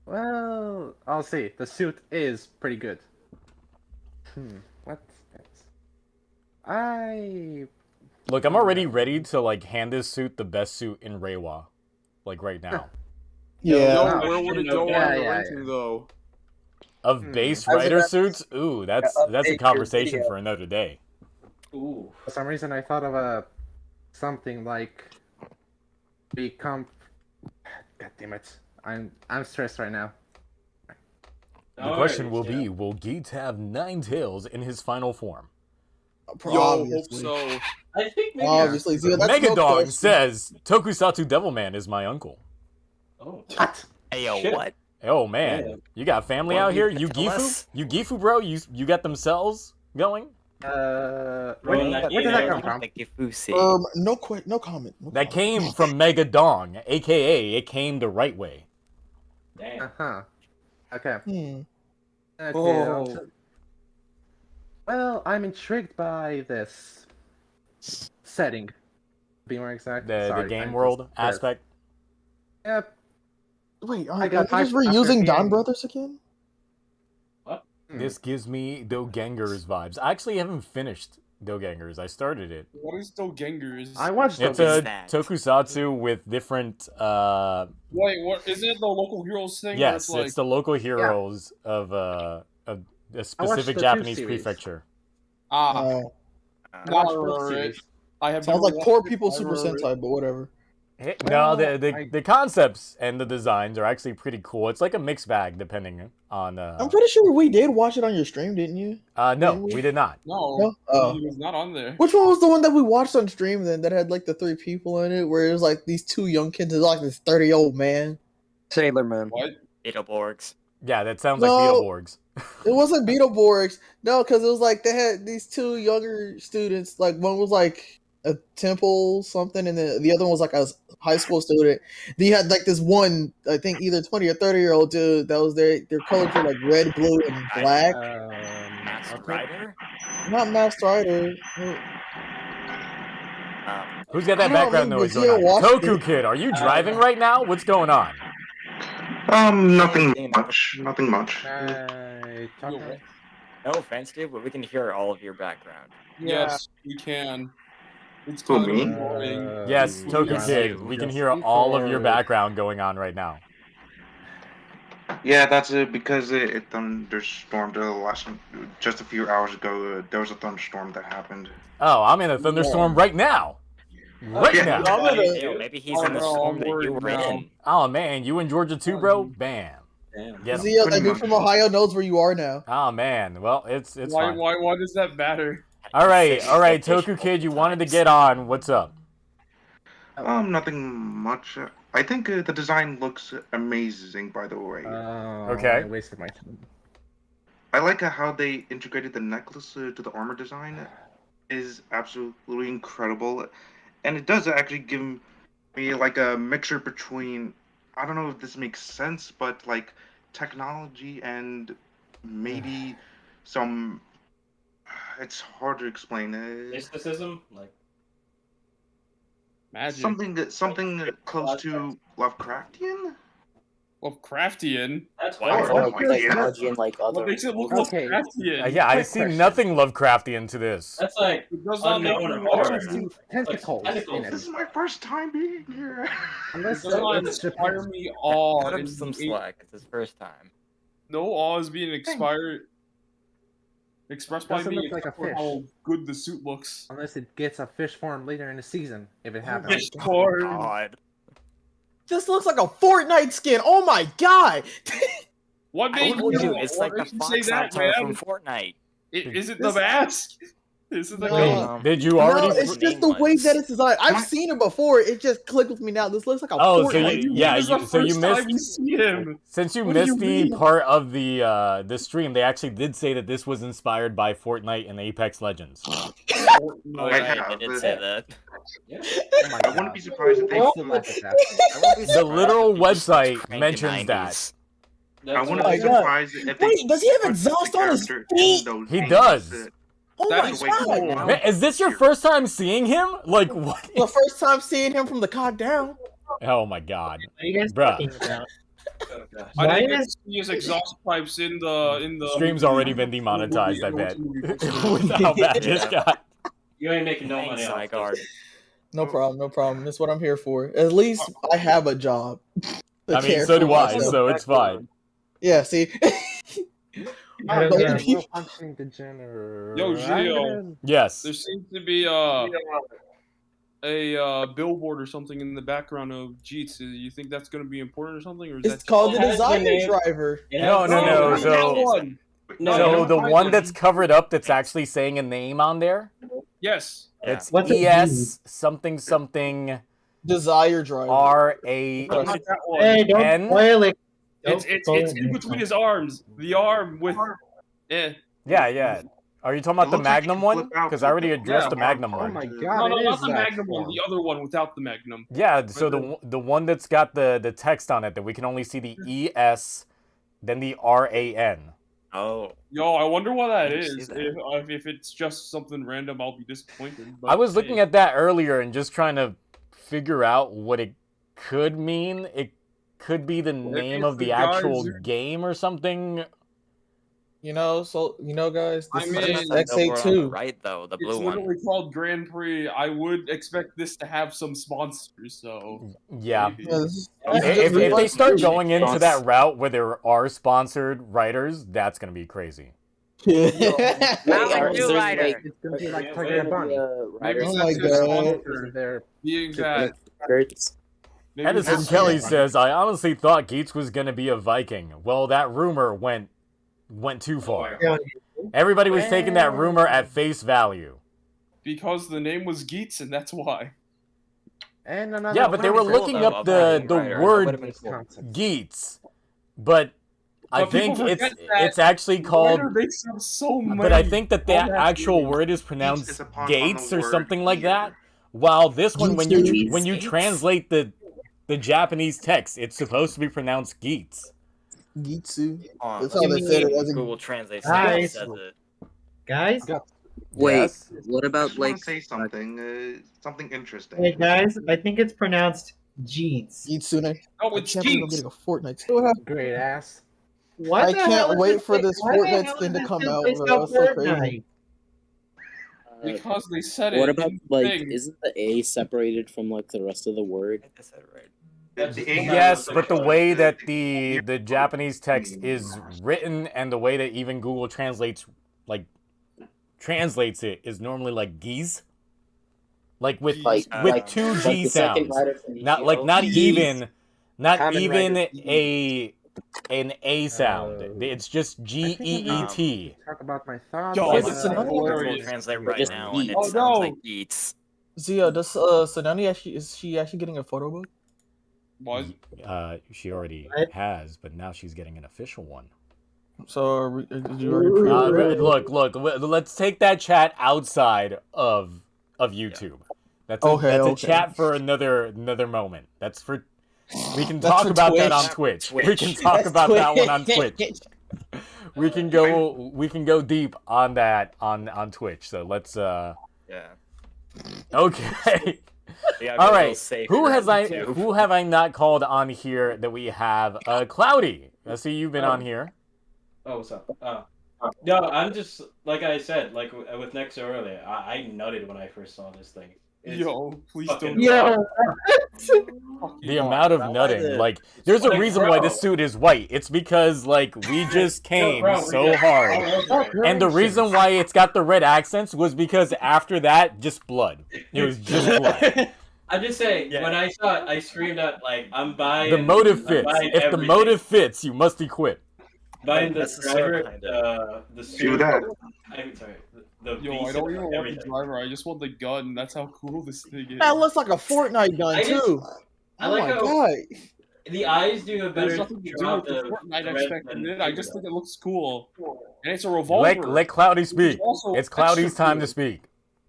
Well, I'll see. The suit is pretty good. What's next? Look, I'm already ready to like hand this suit the best suit in Reiwa, like right now. Yo, where would it go on the ranking though? Of base I was rider about to- suits? Ooh, that's a update your conversation video. for another day. Ooh. For some reason, I thought of something like become. God damn it! I'm stressed right now. The question will be, will Geats have 9 tails in his final form? Yo, hope so. I think maybe. Obviously, Zio, that's no Megadog question. says, Tokusatsu Devilman is my uncle. Oh. What? Hey, yo, Shit. what? Oh man, Yeah. you got family Well, out here? you You can tell us. Gifu, bro? You got them cells going? Where Rolling did that that in come there. from? Like Gifusi. No comment. No comment. That came from Megadong, aka it came the right way. Damn. Okay. Hmm. Okay. Oh. Well, I'm intrigued by this setting. To be more exact. The Sorry, game I'm world just- aspect. Yep. Wait, I are got you just hyped after reusing Don hearing- Brothers again? This gives me Dogangers vibes. I actually haven't finished Dogangers. I started it. What is Dogangers? I watched It's those. a tokusatsu with different Wait, what is it? The local heroes thing? where yes, it's like it's the local heroes of a specific the Japanese 2 series. prefecture. I watched both right. series. I have Sounds never like poor watched it, people I Super remember it. Sentai, but whatever. Hey, Well, no, the concepts and the designs are actually pretty cool. It's like a mixed bag depending on. I'm pretty sure we did watch it on your stream, didn't you? No, didn't we? we did not. No, No? Oh. he was not on there. Which one was the one that we watched on stream then that had like the 3 people in it, where it was like these 2 young kids and like this 30-year-old man? Sailor Moon. What? Beetleborgs. Yeah, that sounds No. like Beetleborgs. It wasn't Beetleborgs. No, because it was like they had these 2 younger students. Like one was like a temple something, and then the other one was like a high school student. Then you had like this one, I think either 20 or 30-year-old dude that was their colors were like red, blue, and black. Masked Rider? Not Masked Rider. Who's got that I don't background remember. noise going on? Zio watched Toku it. Kid, are you driving right now? What's going on? Nothing much. Nothing much. No offense, dude, but we can hear all of your background. Yes, we can. It's Who, kind of me? annoying. Yes, Toku yes, Kid, you. we can hear all of your background going on right now. Yeah, that's because it thunderstormed just a few hours ago. There was a thunderstorm that happened. Oh, I'm in a thunderstorm right now. Right Yeah. now. Yo, maybe he's in the storm that you were in. Oh man, you in Georgia too, bro? Bam. Get 'em. Zio, that dude from Ohio knows where you are now. Oh man, well it's Why fine. why does that matter? All right, Toku Kid, you wanted to get on. What's up? Nothing much. I think the design looks amazing, by the way. Okay. I wasted my time. I like how they integrated the necklace to the armor design. Is absolutely incredible, and it does actually give me like a mixture between, I don't know if this makes sense, but like technology and maybe some. It's hard to explain. Mysticism, like Magic. Something close to Lovecraftian. Lovecraftian. that's Or hard. like technology and like What other. makes it look Okay. Lovecraftian? Yeah, I Quick see question. nothing Lovecraftian to this. That's like It does not make unknown me or want hard. to. Tentacles in tentacles. it. This is my first time being here. It Unless does not it's inspire Japan. me awe. Cut him and some it- slack. It's his first time. No awe is being expressed by Doesn't me look like a except for fish. how good the suit looks. Unless it gets a fish form later in the season, if it happens. Fish form. God. This looks like a Fortnite skin. Oh my god! What I made told you? you, it's like the What makes you say Fox that, avatar man? from Fortnite. Is it the mask? This is No. Did you already? No, it's just the way that it's designed. I've seen it before. It just clicked with me now. This looks like a Oh, so Fortnite. you missed. him. Since you What do missed you the mean? part of the stream, they actually did say that this was inspired by Fortnite and Apex Legends. Oh, I right, have, I did but- say that. I wouldn't be surprised if they The literal website Crank in mentions 90s. that. I wouldn't Oh be my God. surprised if they Wait, does he have put exhaust the on his character in feet? those He games does. that- Oh That my is god! Man, is this your first time seeing him? Like what? The first time seeing him from the cock down. Oh my god, What are you guys bruh. talking about? I Why didn't get to is see his exhaust pipes in the Stream's already been demonetized, I bet. With With how bad this Yeah. got. You ain't making no money Thanks, off my this. guard. No problem, no problem. That's what I'm here for. At least I have a job. to I mean, care so for do I, myself. so it's fine. Yeah, see. I don't But know. he- No punching the general. Yo, Gio. Yes. There seems to be a billboard or something in the background of Geats. You think that's going to be important or something, or is It's that called the It has the Desire name. Driver. No, no, no. not that So, one. No, so no, the no, one no. that's covered up that's actually saying a name on there, Yes. Yeah. it's What's it ES something something Desire Driver. RA Not that one. Hey, don't N? spoil it. It's in between his arms. The arm with. Eh. Yeah, yeah. Are you talking about It the looks like Magnum you one? flip out Because I already the- addressed Yeah. the Magnum Oh one. my No, god! no, it not is the that Magnum one. form. The other one without the Magnum. Yeah, so the one that's got the text on it that we can only see the ES, then the RAN. Oh. Yo, I wonder what that Didn't see is. that. If it's just something random, I'll be disappointed. But I was looking hey. at that earlier and just trying to figure out what it could mean. It could be the Well, name it's of the the guys actual who- game or something. You know, so guys, I this mean, is That's just the billboard on the X82. right, though, the blue It's one. literally called Grand Prix. I would expect this to have some sponsors, so Yeah. maybe. Yeah, this is, If they start going into Yes. that route where there are sponsored writers, that's gonna be crazy. Mountain Dew Rider. It's gonna be like Tiger Bunny. Maybe Oh it's my just God. sponsor They're being that. Maybe Edison it's- Kelly says, "I honestly thought Geats was gonna be a Viking. Well, that rumor went too far. Everybody was taking that rumor at face value. because the name was Geats, and that's why. and another. Yeah, but they were cool, looking though, up a Viking the rider. That word would've been cool. Geats, but I But people think it's forget that it's actually called. Wonder makes up so many. But I think that the all that actual meaning. word is is pronounced a pun on Gates the or word something like ear. that. While this one, when you Gates? translate the Japanese text, it's supposed to be pronounced Geats. Gitsu. Hold That's on, how let they me said it. see As a, Google Translate Guys. says it. Guys, Wait, Yes? what I about just want like to say something interesting. hey guys, I think it's pronounced Geats. Gitsune. Oh, I it's can't believe I'm Geats. getting a Fortnite skin. great ass. What I the can't hell is wait for this why the Fortnite hell skin is to this come still out, based bro. off That's so crazy. Fortnite? Because they said it. what about in the like thing. isn't the A separated from like the rest of the word? I said it right. Yes, but the way that the Japanese text is written and the way that even Google translates it is normally like geese, like with two like G the second sounds, writer from not ETO? not Geese. not Kamen even Rider. an A sound. It's just GEET. Talk about my thoughts. Yo, Wait, this it's is another- Google hilarious. Translate right Just now, and it Oh, sounds no. like Geats. Zia, does Sanani actually is she actually getting a photo book? What? She already has, but now she's getting an official one. So did you already pre-order it? Look, let's take that chat outside of YouTube. That's a chat for another moment. That's for we can That's talk for about that on Twitch. Twitch. We can talk That's about that one on Twitch. Twitch. We can go deep on that on Twitch. So let's Yeah. okay. Yeah, All a little right. safer Who on YouTube. who have I not called on here that we have? Cloudy. I see you've been on here. Oh, what's up? No, I'm just like I said, like with Nexo earlier. I nutted when I first saw this thing. It's Yo, please fucking- don't. Yo, The amount of nutting, like, there's a Like, reason why bro. this suit is white. It's because, like, we just came bro, so yeah, hard. all over it. And the reason why it's got the red accents was because after that, just blood. It was just blood. I'm just saying, when I saw it, I screamed out like, "I'm buying." The motive I'm fits. buying If the everything. motive fits, you must equip. Buying the That's the driver, sword behind it. the suit. Do that. I'm sorry. the Yo, I beast don't and even want the everything. driver. I just want the gun. That's how cool this thing is. That looks like a Fortnite gun I just- too. I Oh like my how god. the eyes do a There's better nothing to do job with the of Fortnite red aspect than in it. I Figure just think does. it looks cool. And it's a revolver. Let Cloudy speak. also It's Cloudy's extra time to cool. speak.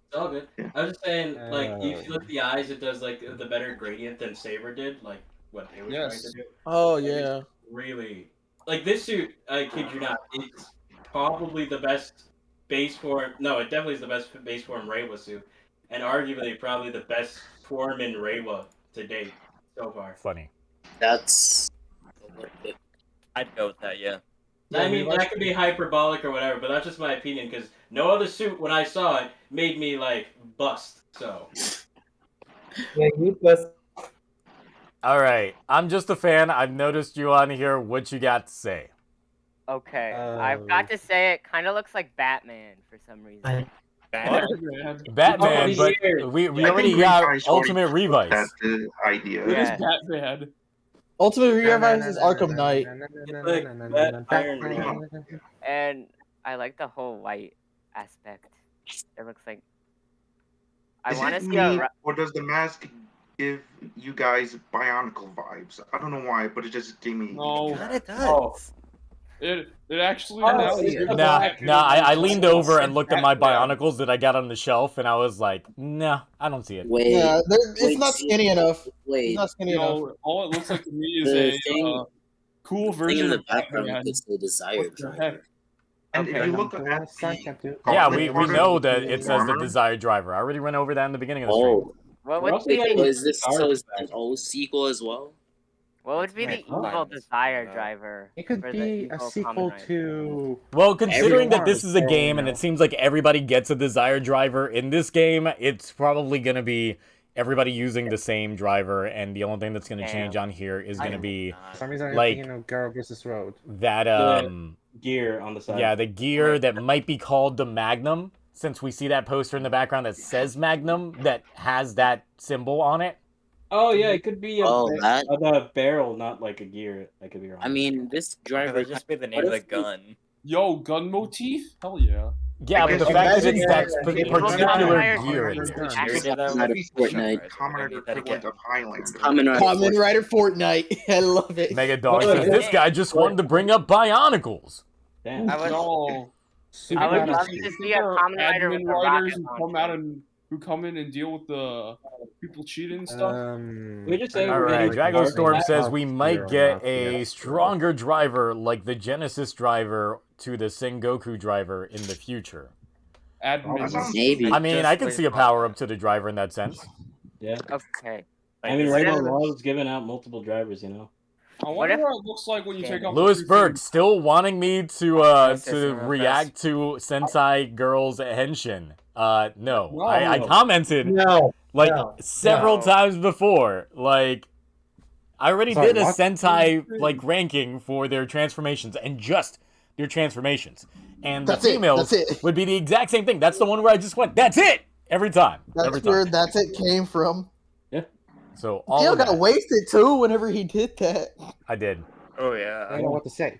It's all good. I was just saying, like, if you look at the eyes, it does like the better gradient than Saber did, like what it was trying Yes. to do. Oh And it's yeah. really like this suit. I kid you not, it's probably the best base form. No, it definitely is the best base form Reiwa suit, and arguably probably the best form in Reiwa to date so far. Funny. That's. I'd go with that, yeah. I mean, that could be hyperbolic or whatever, but that's just my opinion because no other suit when I saw it made me like bust. So. Yeah, you plus. All right, I'm just a fan. I've noticed you on here. What you got to say? Okay, I've got to say it kind of looks like Batman for some reason. Batman, but we already got Ultimate Revice. That's the idea. It is Batman. Ultimate Revice is Arkham Knight. And I like the whole white aspect. It looks like I Is want to it see me, a. or does the mask give you guys Bionicle vibes? I don't know why, but it just gave me. No. God, it does. Oh. It actually now is I leaned over and looked at my Bionicles that I got on the shelf, and I was like, nah, I don't see it. Wait. Yeah, it's not skinny enough. Wait. It's not skinny enough. All it looks like to me is The a thing- cool thing in version the of background Batman. is the desire What the driver. heck? And if you look at Yeah, we know that it says the Desire Driver. I already went over that in the beginning of the stream. Oh. What would be So the, is this an old sequel as well? what would be the evil desire driver? It could for the be a evil sequel Kamen Rider? to. Well, considering that this is a Everyone. game and it seems like everybody gets a Desire Driver in this game, it's probably going to be everybody using the same driver, and the only thing that's going to change on here is going to be For some reason, I'm like thinking of Girl vs. Road. that gear on the side. Yeah, the gear that might be called the Magnum, since we see that poster in the background that says Magnum that has that symbol on it. Oh yeah, it could be that? a barrel, not like a gear. I could be wrong. I mean, this driver That just be the name of the gun. Yo, gun motif? Hell yeah. Yeah, but the fact that it's that particular gear. It's Fortnite. Commoner equivalent of Highlander. Kamen Rider Fortnite. I love it. Mega Dog says this guy just wanted to bring up Bionicles. Damn. I would, No. I would love to see a Kamen Rider with Admin a writers rocket who come launcher. out and who come in and deal with the people cheating and stuff. We just say All we're right, getting Drago Storm Marvel. says we might get a stronger driver like the Genesis driver to the Sengoku driver in the future. Admin. Maybe. I mean, I can see a power up to the driver in that sense. Yeah. Okay. I mean, Rainbow Law is giving out multiple drivers, you know. I wonder what it looks like when you take off Lewis the Burke still wanting me to Yes, react to Sentai Girls Henshin. No. No. I commented several times before. Like, I already Sorry, did a what? Sentai ranking for their transformations and just their transformations. And That's the it, females that's it. would be the exact same thing. That's the one where I just went, that's it! Every time. That's Every time. where that's it came from. So all Gil of got that, wasted too whenever he did that. I did. Oh I yeah. don't know what to say.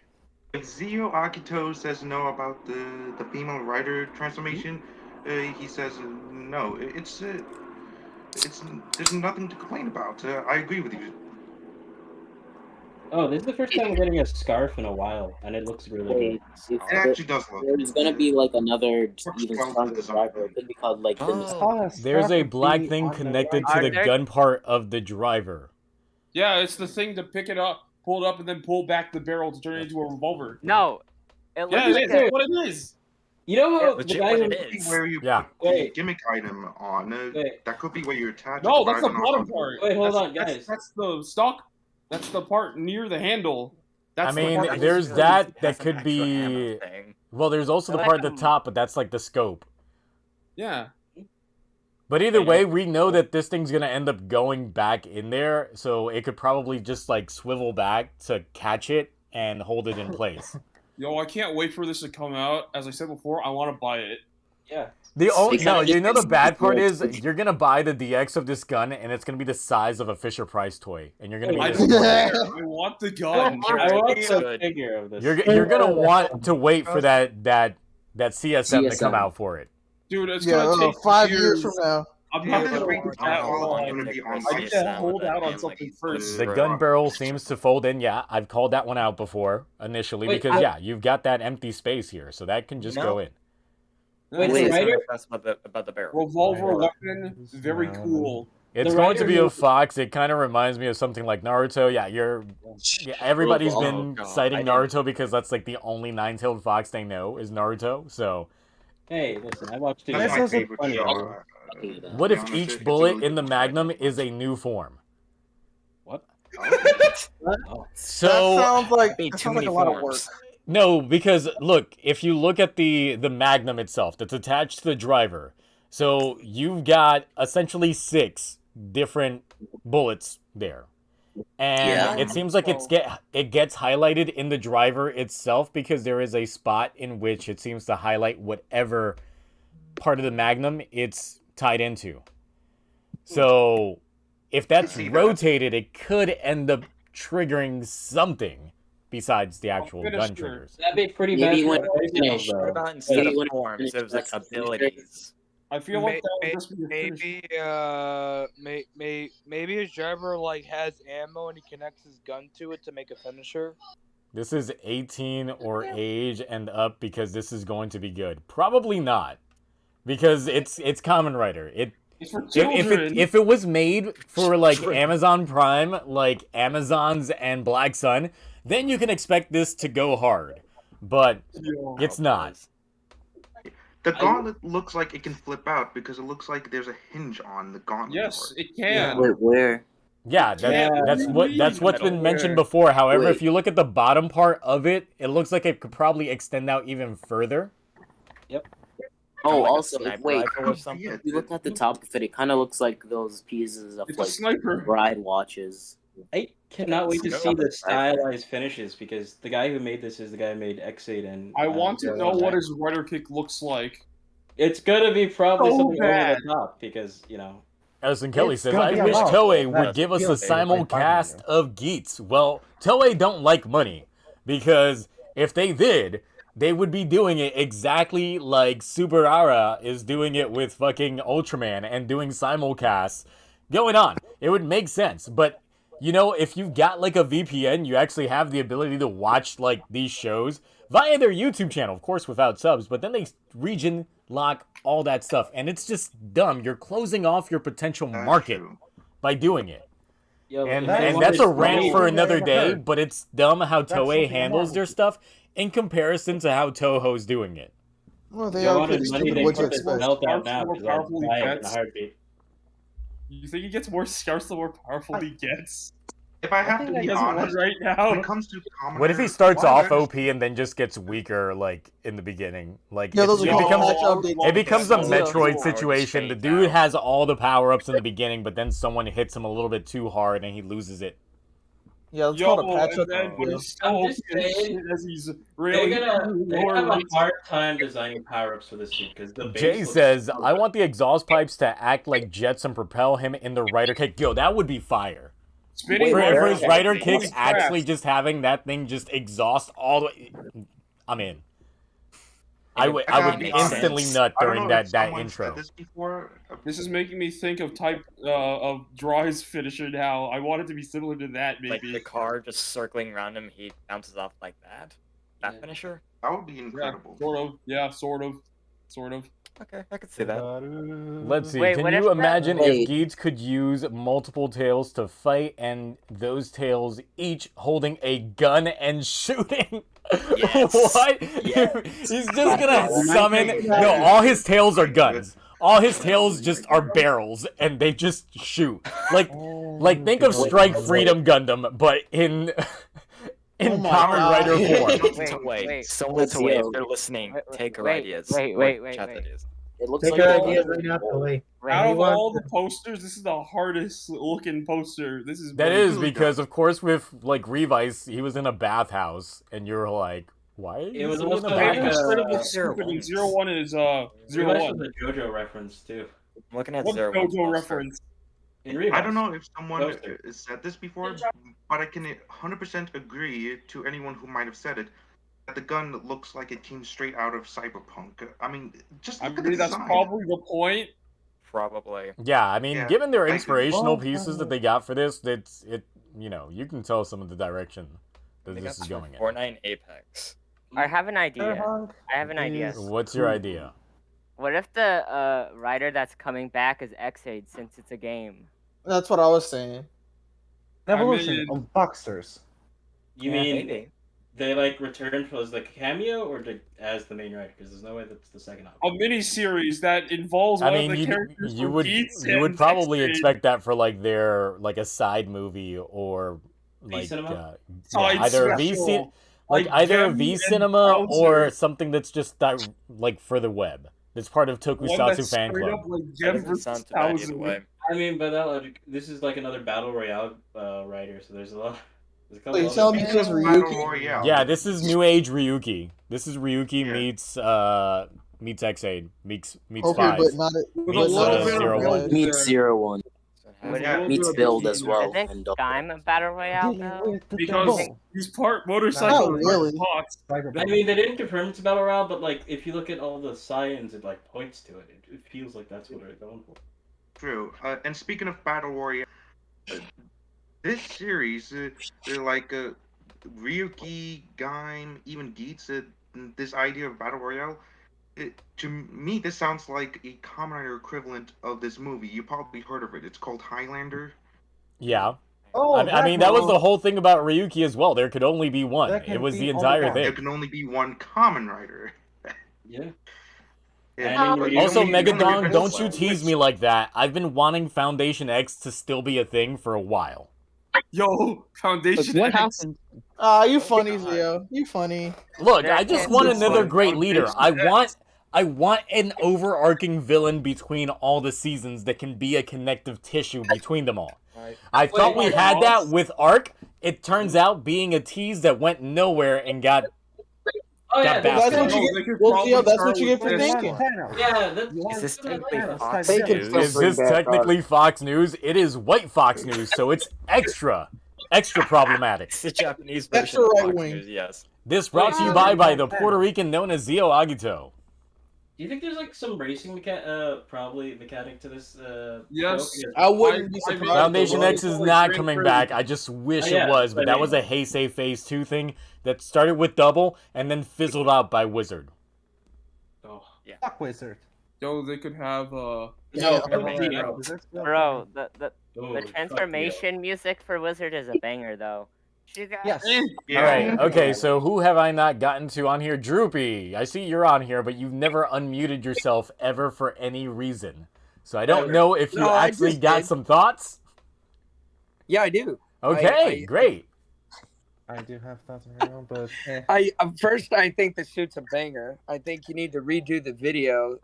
If Zio Akito says no about the female rider transformation, he says no. It's there's nothing to complain about. I agree with you. Oh, this is the first time I'm getting a scarf in a while, and it looks really good. It actually does look. There's gonna be like another Works even well with stronger the design. driver. It could be called like the There's a black thing connected to the gun part of the driver. Yeah, it's the thing to pick it up, pull it up, and then pull back the barrel to turn it into a revolver. No. It looks Yeah, like that's what it is. You know how the legit guy what who it is. Where you Yeah. put the Wait. gimmick item on, Wait. that could be where you attach No, it. that's but the I don't know bottom how- part. Wait, hold That's- on, guys. That's the stock. That's the part near the handle. That's I mean, the part there's that's- that Has an could extra be. ammo thing. Well, there's also the I part like at the top, but that's like the scope. Yeah. But either way, we know that this thing's gonna end up going back in there, so it could probably just like swivel back to catch it and hold it in place. Yo, I can't wait for this to come out. As I said before, I want to buy it. Yeah. The only They kinda no, you know the just- bad part is you're gonna buy the DX of this gun, and it's gonna be the size of a Fisher Price toy, and you're gonna be I don't disappointed. care. I want the gun. I want It's the good. figure of this. You're gonna want to wait for that CSM to come CSM. out for it. Dude, it's Yeah, gonna take 5 years from now. I'm Yeah, not this gonna rate wait is that probably long. going to be on I can't hold out on something for The gun barrel seems to fold in. Yeah, I've called that one out before initially because yeah, you've got that empty space here, so that can just go in. Wait, the writer about the barrel. Revolver weapon, very cool. It's going to be a fox. It kind of reminds me of something like Naruto. Yeah, everybody's been citing Naruto because that's like the only nine-tailed fox they know is Naruto. So, Hey, listen, I watched it. That's my favorite show. what if each bullet in the Magnum is a new form? What? So that sounds like a lot of work. No, because look, if you look at the Magnum itself that's attached to the driver, so you've got essentially 6 different bullets there. And it seems like it gets highlighted in the driver itself because there is a spot in which it seems to highlight whatever part of the Magnum it's tied into. So if that's rotated, it could end up triggering something besides the actual gun triggers. That'd be pretty Maybe bad. when for it's finished. What about instead of forms, it was like abilities? I feel like that would just be maybe his driver like has ammo and he connects his gun to it to make a finisher. This is 18 or age and up because this is going to be good. Probably not, because it's Kamen Rider. If it was made for like Amazon Prime, like Amazon's and Black Sun, then you can expect this to go hard. But it's not. The gauntlet looks like it can flip out because it looks like there's a hinge on the gauntlet. Yes, it can. Wait, where? Yeah, that's what's been mentioned before. However, if you look at the bottom part of it, it looks like it could probably extend out even further. Yep. Oh, like a also, sniper wait. rifle or something? If you look at the top of it, it kind of looks like those pieces of It's a like sniper. bride watches. I cannot wait to It's see the not- stylized finishes because the guy who made this is the guy who made X8 and. I want to know Zero what Nine. his rider kick looks like. It's gonna be probably So something bad. over the top because Edison Kelly says, gonna I be a wish lot. Toei Yeah, would give us a it's gonna be like simulcast of Geats. Well, Toei don't like money because if they did, they would be doing it exactly like Subarara is doing it with fucking Ultraman and doing simulcasts going on. It would make sense, but if you've got like a VPN, you actually have the ability to watch like these shows via their YouTube channel, of course without subs, but then they region lock all that stuff, and it's just dumb. You're closing off your potential market by doing it. And that's a rant for another day, but it's dumb how Toei handles their stuff in comparison to how Toho's doing it. Well, they are pretty stupid. What'd you expect? meltdown now More because I'll powerful he buy it in a gets. heartbeat. You think he gets more scars the more powerful he gets? If I have to think be he has one honest, right now. when it comes to Kamen What if he Rider, starts while off there's- OP and then just gets weaker, like, in the beginning? Like, Yeah, those are called patch updates. it becomes a Yeah. Metroid situation. The dude has all the power-ups in the beginning, but then someone hits him a little bit too hard and he loses it. Yeah, it's called a patch and then update. when Yeah. he's so I'm OP just as saying, shit as he's They're really gonna have a rates. hard time designing power-ups for this suit because the base Jay looks says, so I want the exhaust pipes to act like jets and propel him in the rider kick. Yo, that would be fire. Spinning For rider his kick. rider Holy kick, crap. actually just having that thing just exhaust all the way. I'm in. I would instantly nut during that intro. This is making me think of of Dry's finisher now. I want it to be similar to that, maybe. Like the car just circling around him, he bounces off like that. That finisher? That would be incredible. Sort of. Yeah, sort of. Okay, I could see that. Let's see. Wait, Can what you if that- imagine Wait. if Geats could use multiple tails to fight and those tails each holding a gun and shooting? Yes. What? He's just gonna summon. No, all his tails are guns. All his tails just are barrels, and they just shoot. Like think of Strike Freedom Gundam, but in Kamen Rider form. Someone to wait. If they're listening, take our ideas. Wait. Chat ideas. It looks Take like our a- ideas right now, Toei. Out of all the posters, this is the hardest looking poster. This is That really is good. because, of course, with like Revice, he was in a bathhouse, and you're like, why? It was is he also in a like bathhouse? Incredible stupid, and 01 is 01. Revice was a JoJo reference too. I'm looking at What Zero JoJo reference? In Revice. I don't know if someone Poster. said this before, but I can 100% agree to anyone who might have said it. The gun looks like it came straight out of Cyberpunk. I mean, just I look at the mean, that's design. probably the point. Probably. Yeah, I mean, Yeah, given their like- inspirational Oh, pieces that they got for this, you know, you can tell some of the direction that They this got is going in. Fortnite and Apex. I have an idea. I have an idea. What's your idea? What if the writer that's coming back is Xade since it's a game? That's what I was saying. Evolution mean- of Boxsters. You Yeah, mean maybe. they like return as like a cameo or as the main writer? Because there's no way that's the second option. A mini-series that involves I one mean, of the characters you from would Geats you would and probably X-Men. expect that for like their like a side movie or like cinema? Side either a special, like like either a them V and cinema or Bowser. something that's just like for the web. That's part of One Tokusatsu that's fan straight club. up like That Gem doesn't versus sound too bad either Thousand. way. I mean, but this is like another battle royale writer, so there's a lot. There's a couple Wait, other tell me things. this was Battle Ryuki? Royale. Yeah, this is New Age Ryuki. This is Ryuki Yeah. meets X8 meets Okay, Five. but not it. With a Meets, little uh, bit of Zero build One. Meets there. 0-1. Yeah. Meets Build as well. Isn't And Skyrim a battle royale though? Because he's part motorcycle Not and really. part Fox. I mean, they didn't confirm it's a battle royale, but like if you look at all the signs, it like points to it. It feels like that's what they're going for. True. And speaking of Battle Royale, this series, like Ryuki, Gaim, even Geats, this idea of Battle Royale, to me, this sounds like a Kamen Rider equivalent of this movie. You probably heard of it. It's called Highlander. Yeah. Oh, I mean, that was the whole thing about Ryuki as well. There could only be one. That can It was be the only entire one. There thing. can only be one Kamen Rider. Yeah. Yeah, And but you Also, don't need- Megadon, need- don't you tease me like that. I've been wanting Foundation X to still be a thing for a while. Yo, Foundation What X. happened? You funny, Zio. You funny. Look, There I just can't want be another one great leader. Foundation I want an overarching villain between all the seasons that can be a connective tissue between them all. I thought we had that with Arc. It turns out being a tease that went nowhere and got Oh Got yeah, That's bastard. what you They get. could Well, probably Zio, that's start what you get with for this thinking. yeah. Is this technically Fox They can News? still Is bring this back technically Fox News? It is White Fox News, so it's extra problematic. It's the Japanese That's version of the Fox right wing. News, yes. This brought to you by the Puerto Rican known as Zio Agito. Do you think there's like some racing probably mechanic to this? Yes. show? I wouldn't be surprised. Foundation Well, X is it's not like coming Grand back. Prix. I just wish Yeah, it was, but I that mean- was a Heisei Phase 2 thing that started with Double and then fizzled out by Wizard. Oh, Fuck Wizard. yo, they could have Yeah, Bro, the Oh, the fuck transformation music for Wizard is a banger though. Yes. Yeah. All right, okay, so who have I not gotten to on here? Droopy, I see you're on here, but you've never unmuted yourself ever for any reason. So I don't know if you No, I actually just got did. some thoughts. Yeah, I do. Okay, great. I do have thoughts right now, but First, I think the suit's a banger. I think you need to redo the video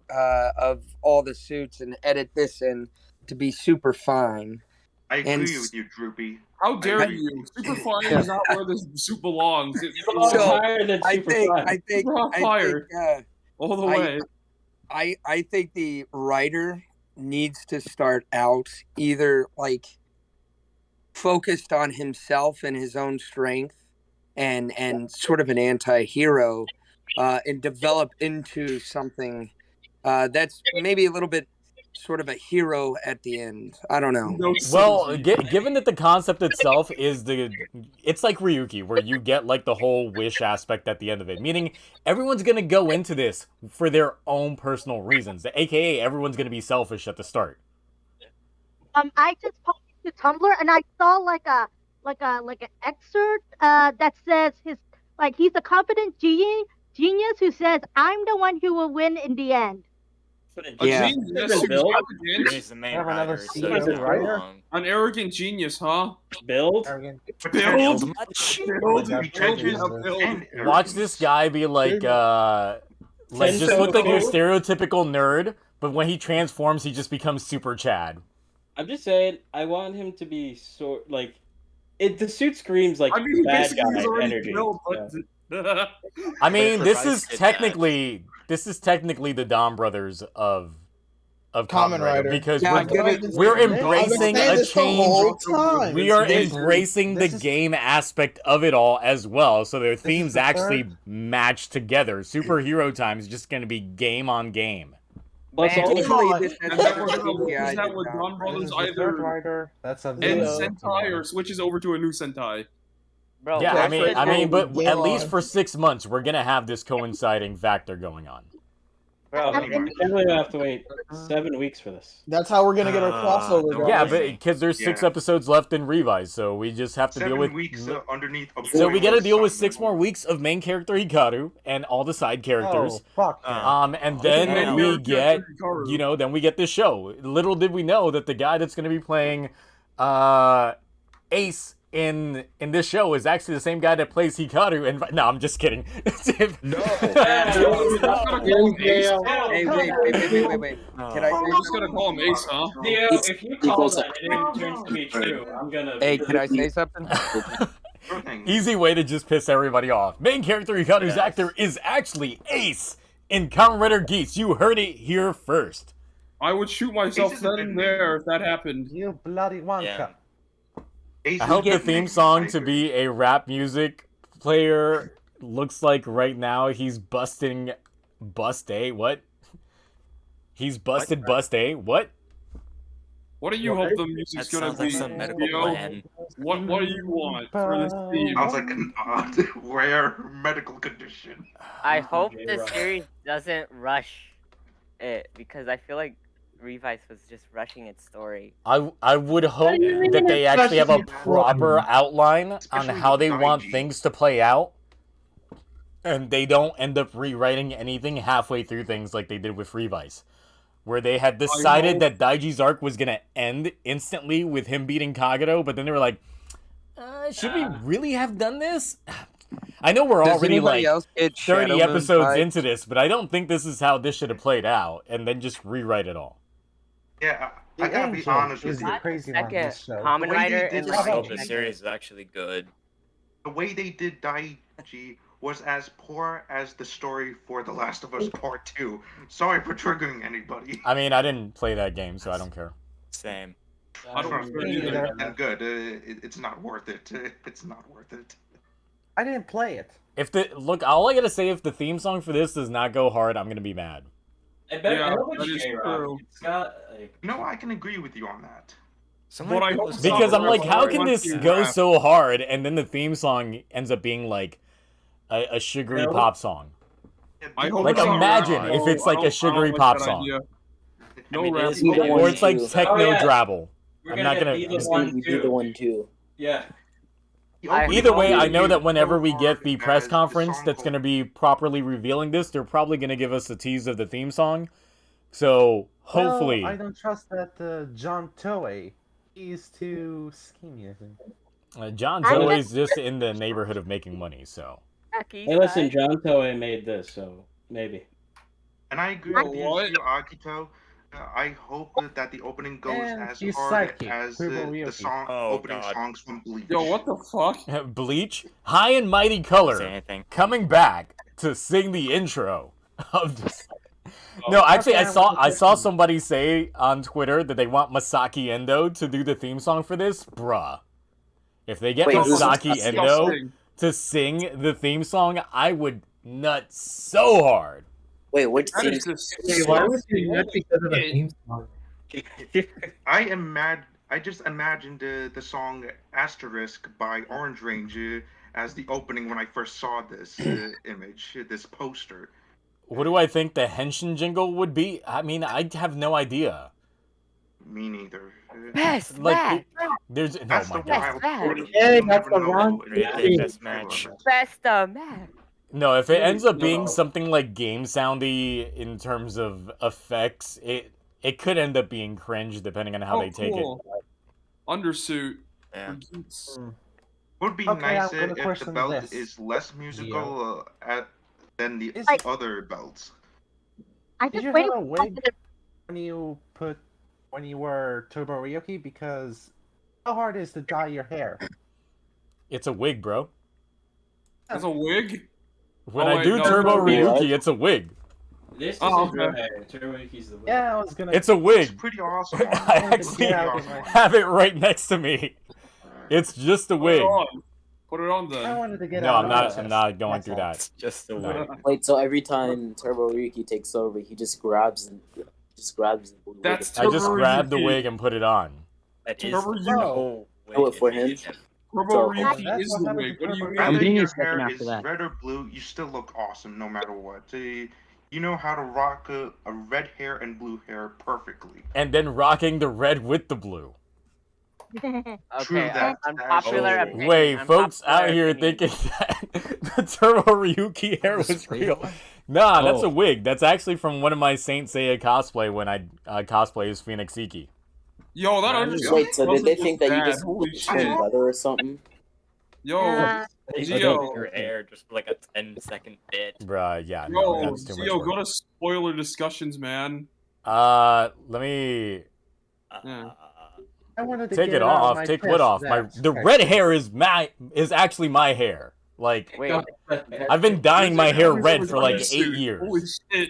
of all the suits and edit this in to be super fine. I agree And with you, Droopy. How dare I- you? Superfire is not where this suit belongs. It So, belongs higher than I Super think, Fly. I think, Super I fire. think, all the I- way. I think the writer needs to start out either like focused on himself and his own strength and sort of an anti-hero and develop into something that's maybe a little bit sort of a hero at the end. I don't know. No Well, sympathy. given that the concept itself is it's like Ryuki, where you get like the whole wish aspect at the end of it, meaning everyone's gonna go into this for their own personal reasons, aka everyone's gonna be selfish at the start. I just popped into Tumblr and I saw like an excerpt that says he's a competent genius who says I'm the one who will win in the end. A Yeah. genius who's Build? arrogant. He's the main Have another writer, so CEO he's not writer? wrong. An arrogant genius, huh? Build? arrogant. Build. Much. Build. Like Children of that. build. And Watch this guy be like just Tenso look like your Code? stereotypical nerd, but when he transforms, he just becomes super Chad. I'm just saying, I want him to be the suit screams like I mean, he bad basically is guy already energy. built, Yeah. I mean, But this provides is good technically the Dom brothers of of Kamen Kamen Rider Rider. because Yeah, I'm gonna- we're I've been embracing saying a this the change. whole time. We are This is- embracing the this is- game aspect of it all as well, so their is themes the actually third- match together. Superhero Time is just going to be game on game. Let's Man, also hopefully this and has that some was CGI that what design. Don This Brothers is the third either rider. That's a ends video. Sentai or switches over to a new Sentai. Bro, Yeah, what's the new- but Game at least on. for 6 months, we're going to have this coinciding factor going on. Bro, we definitely have to wait 7 weeks for this. That's how we're gonna get our crossover. don't Yeah, guys. but because there's 6 Yeah. episodes left in Revise, so we just have to deal 7 with. weeks underneath. A So we got to boiler deal with sun. 6 more weeks of main character Hikaru and all the side characters. Oh, fuck. And then main we character get, Hikaru. then we get this show. Little did we know that the guy that's going to be playing Ace in this show is actually the same guy that plays Hikaru. And no, I'm just kidding. No. Hey, Hey, wait. Can I I'm just gonna call him Ace, huh? Theo, if you call that and it turns to be true, I'm gonna. Hey, can I say something? Easy way to just piss everybody off. Main character Hikaru's actor is actually Ace in Kamen Rider Geats. You heard it here first. I would shoot myself Ace is a then and big there if that happened. You bloody Wonka. Yeah. Ace I is hope the getting theme a song to tiger. be a rap music player looks like right now he's busting Bust A. What? He's busted Bust A. What? What do you hope the music's That gonna sounds like be? some medical Theo? plan. What do you want for this theme? Sounds like an odd, rare medical condition. I hope the series doesn't rush it because I feel like Revise was just rushing its story. I would hope that they actually have a proper outline on how they want things to play out. And they don't end up rewriting anything halfway through things like they did with Revise. Where they had decided that Daiji's arc was going to end instantly with him beating Kagero, but then they were like, should we really have done this? I know we're Does already anybody like else get 30 Shadow Moon episodes vibes? into this, but I don't think this is how this should have played out, and then just rewrite it all. Yeah, I The gotta be Angel honest is with the you. crazy one. Second, This show. Kamen The way Rider they and did I like hope the Daichi- series is actually good. The way they did Daichi was as poor as the story for The Last of Us Part 2. Sorry for triggering anybody. I mean, I didn't play that game, so I don't care. Same. I don't Trust care me, either. and good. It's not worth it. It's not worth it. I didn't play it. All I gotta say, if the theme song for this does not go hard, I'm gonna be mad. I bet Yeah, I hope that it's is J-Rock. true. It's got like. No, I can agree with you on that. What I hope Because I'm like, how Sorry, can this Monkey go Rap. so hard, and then the theme song ends up being like a sugary No. pop song? I hope Like, it's not imagine rap. if it's No, like I a don't sugary like pop that song. idea. No I mean, rap. it's either Or one Or it's like too. techno Oh, yeah. drabble. We're I'm gonna not get gonna. either It's one gonna be too. either one too. Yeah. Either way, I know that whenever so we get hard the press as the conference song that's going to be properly revealing this, they're probably going to give us a tease of the theme song. So hopefully, Well, I don't trust that John Toei. He's too schemy, I think. John's I'm always just in the neighborhood of making money. So Hecky Hey, listen, side. John Toei made this, so maybe. And I agree with you, What? Akito. I hope that the opening goes And as he's hard psychic, as Turbo the Ryuki. song Oh, opening God. songs from Bleach. Yo, what the fuck? Bleach, High and Mighty Say Color, anything. coming back to sing the intro of this. No, actually, Okay, I saw somebody say on Twitter that they want Masaki Endo to do the theme song for this. Bruh, if they get Wait, who's Masaki Masaki? Endo Disgusting. to sing the theme song, I would nut so hard. Wait, which That scene? is just Wait, why was he disgusting. nut because of the theme song? I am mad. I just imagined the song Asterisk by Orange Range as the opening when I first saw this image, this poster. What do I think the Henshin jingle would be? I mean, I have no idea. Me neither. Best Like, match. there's oh That's my the god. wild Best part. match. Hey, You'll that's never the know wrong if it's thing. a Best trailer or match. not. Best match. No, if it ends up being No. something like game soundy in terms of effects, it could end up being cringe depending on how Oh, they take cool. Undersuit. Yeah. for Geats. Would be Okay, nice I'm gonna if the question belt this. is less musical than the Is Like- other belts. I Did just you waited have a for wig when you were Turbo Ryuki? Because how hard is to dye your hair? it. It's a wig, bro. As a wig? When Oh, I wait, do no, Turbo no, Ryuki, what? it's a wig. This is Oh, his real okay. hair. Turboiki's the wig. Yeah, I was gonna. It's a wig. Pretty awesome. I actually get out of my- have it right next to me. It's just a wig. Put it on I then. wanted to get No, out. I'm not going through that. It's just a No. wig. Wait, so every time Turbo Ryuki takes over, he just grabs and That's I just Turbo grabbed the Ryuki. wig and put it on. That is Turbo no do it for him. Turbo So- Ryuki That's is what the happened wig. to What do you Turbo mean? I'm Whether getting your a second hair after is that. red or blue, you still look awesome no matter what. You know how to rock a red hair and blue hair perfectly. And then rocking the red with the blue. True that. I'm popular Oh. opinion. Wait, I'm folks popular out here opinion. thinking that the Turbo Ryuki hair was real. Nah, that's a wig. That's actually from one of my Saint Seiya cosplay when I cosplay as Phoenix Iki. Yo, that understood. Wait, so did they think that you just Holy turned shit. leather or something? Yo, Zio. Zio. Your hair just for like a 10-second bit. Bruh, yeah, no, Yo, that's too much Zio, work. go to spoiler discussions, man. Let me Yeah. I wanted to take get it out of off. my Take chest what off? that The red hair is actually my hair. Like, Wait, I've been dyeing my hair red for like 8 Holy years. shit.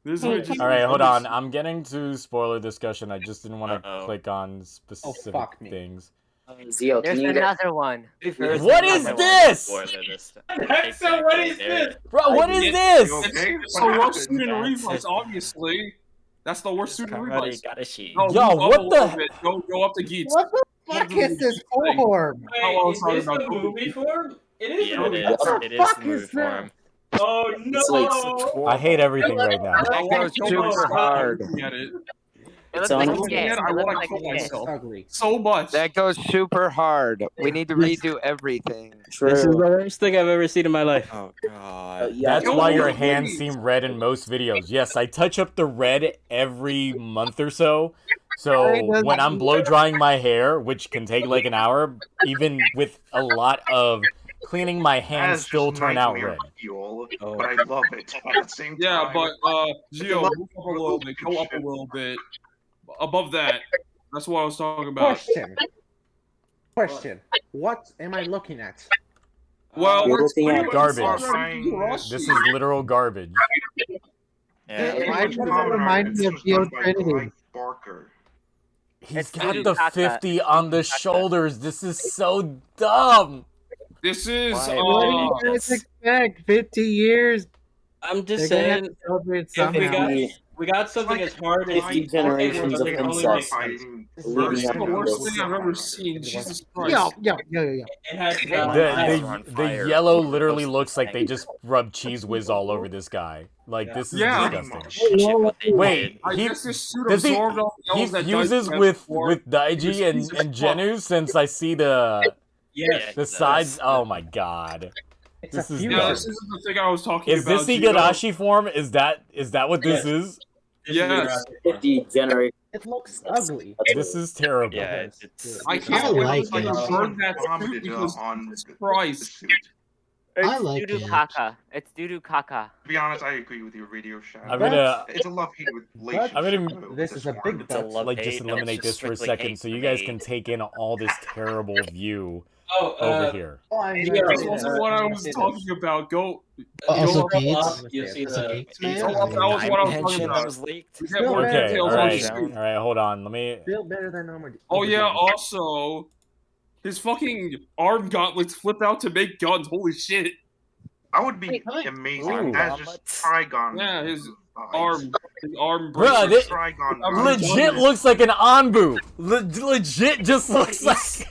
This is what it just- All right, hold on. I'm getting to spoiler discussion. I just didn't want to click on specific fuck me. things. Zio, there's can you another one. What is this? So what is this? Bro, what is this? You okay? It's What the worst happened? suit in Revice, obviously. That's the worst suit in Somebody Revice. got a sheet. No, Yo, move up what a the- little bit. Go up to Geats. What the fuck is this form? Oh, Wait, is sorry this about the that. movie form? It is Yeah, the movie it is. form. It is fuck the movie is that? form. Oh no! I hate everything right now. That goes super hard. Get it. It looks So like I'm a looking shit. at it, I It looks wanna like kill a shit. myself. Ugly. So much. That goes super hard. We need to redo everything. True. This is the worst thing I've ever seen in my life. Oh god. That's Yo, why yo, your yo, hands please. seem red in most videos. Yes, I touch up the red every month or so. So when I'm blow drying my hair, which can take like an hour, even with a lot of cleaning, my hands That's still just turn out nightmare red. fuel, Oh. but I love it at the same Yeah, time. but Gio, move up a little bit. Go up a little bit. Above that. That's what I was talking about. Question. What am I looking at? Well, You're we're looking at Garbage. This is literal garbage. Yeah. Why does it remind me of Geo Trinity? Barker. He's It's got Dudu the Kaka. 50 on the shoulders. This is so dumb. This is Why? What do you guys expect? 50 years? I'm They're just gonna have saying, to celebrate if we somehow. got something as hard as 50 generations of incest leading This up is the to worst this. thing I've ever seen. Jesus Christ. Yeah. It had The, eyes are on the fire. yellow literally looks like they just rubbed cheese whiz all over this guy. Like, this is Yeah. disgusting. Shit, what they Wait, I he, guess this suit does he, absorbed all the he yells that fuses Daiji with, had before. with Daiji and, Jesus and fuck. Genu since I see the yes. the sides. Oh my god. It's This a is fusion. Yeah, dumb. this isn't the thing I was talking Is about. this the Gio. Gadashi form? Is that what this Yes. is? This Yes. is 50 generations. It looks ugly. This is terrible. Yeah, it's I can't I believe like I it. burned that suit Vomited because on Jesus the Christ. suit. It's I like Dudu it. Kaka. It's Dudu Kaka. To be honest, I agree with your Radio Shadow. I'm gonna It's a love-hate relationship. I'm gonna with This is a one. big It's a bet. love like hate. just No, eliminate it's just this for a strictly second hate so you for guys me. can take in all this terrible view Oh, over here. Oh, I Yeah, know. That's also what I was talking about. Go. Also, go Geats. You'll see Also, the. Geats, Go man. up, that was what I was talking Pension that about. was leaked. We get more Okay, Okay, details all on right, the all suit. right. Hold on. Let me. Feel better than normal. Oh yeah, also, his fucking arm gauntlets flip out to make guns. Holy shit. I would be Wait, amazing Arm as gauntlets? just Trigon. Yeah, his eyes. arm Bruh, bracer. they- Trigon. Legit looks like an Anbu. Legit just looks like.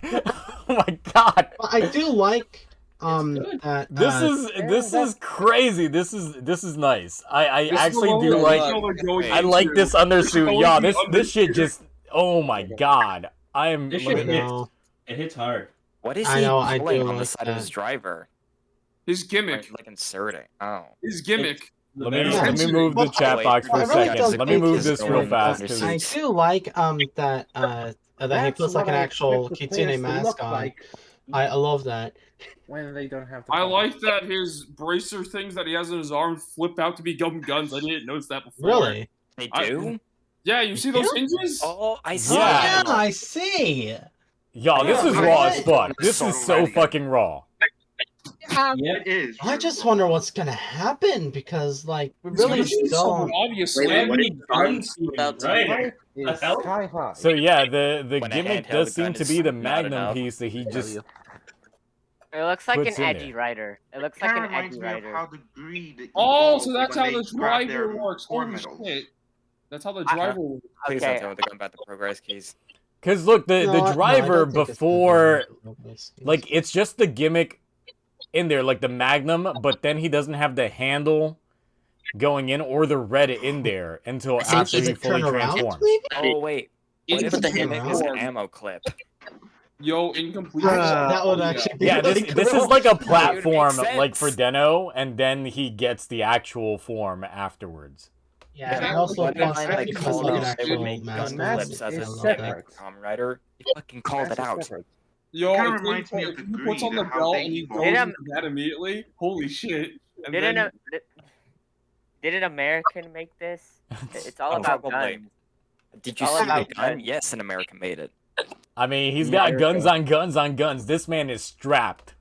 Oh my god. I do like that. This is crazy. This is nice. I This actually is do what like. we're going I like into. this undersuit. We're Y'all, going this shit undersuit. just. Oh my god. I am. This let shit me- hits. know. It hits hard. What is I he know, I do pulling on the like side of his that. driver? His gimmick. Like inserting. Oh. His gimmick. Let me Yeah. move the chat Wait, box for a I really second. don't Let me think move his this real going fast. under 'cause I suits. do like that that he That's puts like what an I actual expect the Kitsune players to mask look on. like I love that. when they don't have to. I like that his bracer things that he has in his arm flip out to be guns. I didn't notice that before. Really? They I- do? Yeah, you see those hinges? Oh, I see. Yeah. I see. Y'all, this is Yeah, raw I- as fuck. This is so fucking raw. It is. I just wonder what's gonna happen because, like, we really don't. Obviously, right? Is hell? sky high. So yeah, the When a gimmick handheld does seem gun to is be the not Magnum enough. piece that he just. It looks like an puts in edgy there. rider. It looks Kind like of an reminds edgy me of rider. how the greed. Oh, evolved so that's when how they the grabbed driver their works. core Holy medals. shit. That's how the driver works. Please Okay. don't tell me they're going back to progress keys. Because look, No, the I driver don't think it's before, progress. like, it's just the gimmick in there, like the Magnum, but then he doesn't have the handle going in or the red in there until So after does he it fully turn around, transforms. maybe? Oh wait, what if Incomplete the gimmick is an form. ammo clip? Yo, incomplete. That would Yeah. actually be Yeah, really this cool. is like a It would make platform, like for sense. Deno, and then he gets the actual form afterwards. Yeah, Yeah, and also What plus if like they it has called like an out they would actual make mask. gun clips as is a I love gimmick, that. Kamen Rider? You fucking called it out. Yo, Kinda if he reminds me of if the he puts on greed the of how belt they and he evolved. goes Did, into that immediately, holy shit. And Did then, an American make this? It's all Oh, about probably. guns. Did you all see the about gun? guns. Yes, an American made it. I mean, he's got guns on guns on guns. This man is strapped.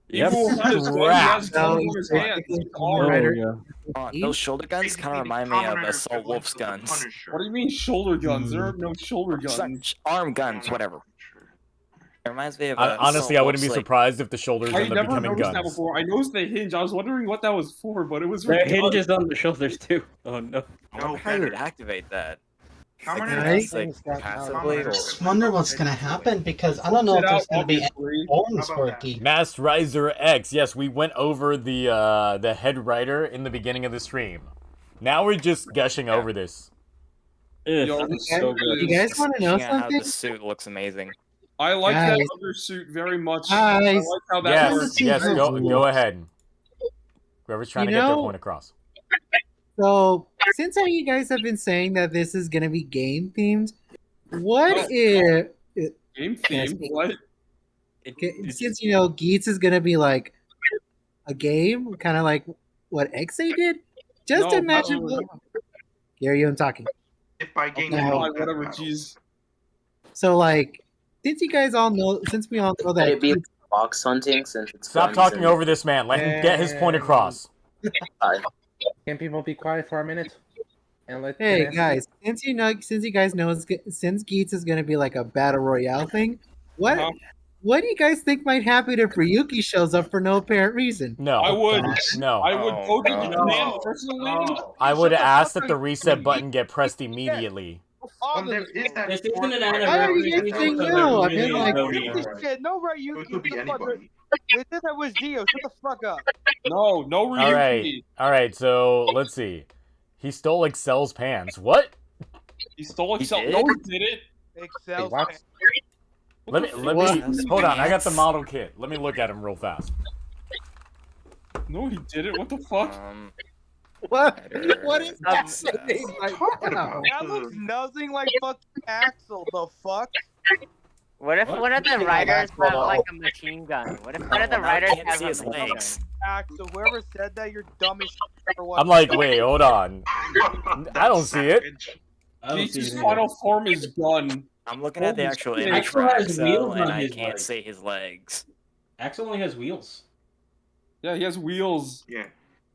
even without his gun, he has Strapped. guns on his hands. His arm. Those shoulder guns kind of remind me of Assault Wolf's guns. What do you mean shoulder guns? There are no shoulder guns. Arm guns, whatever. It reminds me of Honestly, I wouldn't be surprised if the shoulders I end up never becoming noticed that guns. before. I noticed the hinge. I was wondering what that was for, but it was There for are hinges on the shoulders too. Oh no. I wonder how you would activate that. Guys, Like, passively, or... just wonder what's gonna happen because I don't know if there's gonna be any forms for Geats. Masked Riser X. Yes, we went over the head writer in the beginning of the stream. Now we're just gushing over this. Yo, this is so good. You guys want to know How something? the suit looks amazing. I like Guys. that undersuit very much. I Guys. like how that works. Yes, go ahead. Whoever's trying to get their point across. So, since you guys have been saying that this is going to be game themed, what if game themed? What? Since you know Geats is going to be like a game, kind of like what XA did. Just No, imagine. no, Gary, I'm talking. If by game, Okay. Whatever, jeez. So, like, since you guys all know, since we all know that Could it be Geats- box hunting since it's Stop guns talking and- over this man. Let him get his point across. Can people be quiet for a minute? And let Hey Vanessa- guys, since you guys know, since Geats is gonna be like a battle royale thing, what do you guys think might happen if Ryuki shows up for no apparent reason? No. I would. No. I would vote in the command personally. I would ask that the reset button get pressed immediately. There is that This isn't an Fortnite- Why are you guys saying no? I mean, like, no need for it. Shit, no Ryuki. It could be anybody. They said that was Dio. Shut the fuck up. No Ryuki. All right. So let's see. He stole Excel's pants. What? He stole Excel. did? No, he didn't. Excel. What? Let me hold on. I got the model kit. Let me look at him real fast. No, he didn't. What the fuck? What? What is that saying right now? That looks nothing like fucking Axel. The fuck? What if one of the riders have like a machine gun? What if one of the riders can't has see a his machine legs. Axel, whoever said that, you're dumb as shit or what? I'm like, wait, hold on. I don't see it. Geats' final form is gun. I'm looking at the Holy actual shit. image Axel for has Axel, wheels and on I his can't legs. see his legs. Axel only has wheels. Yeah, he has wheels. Yeah.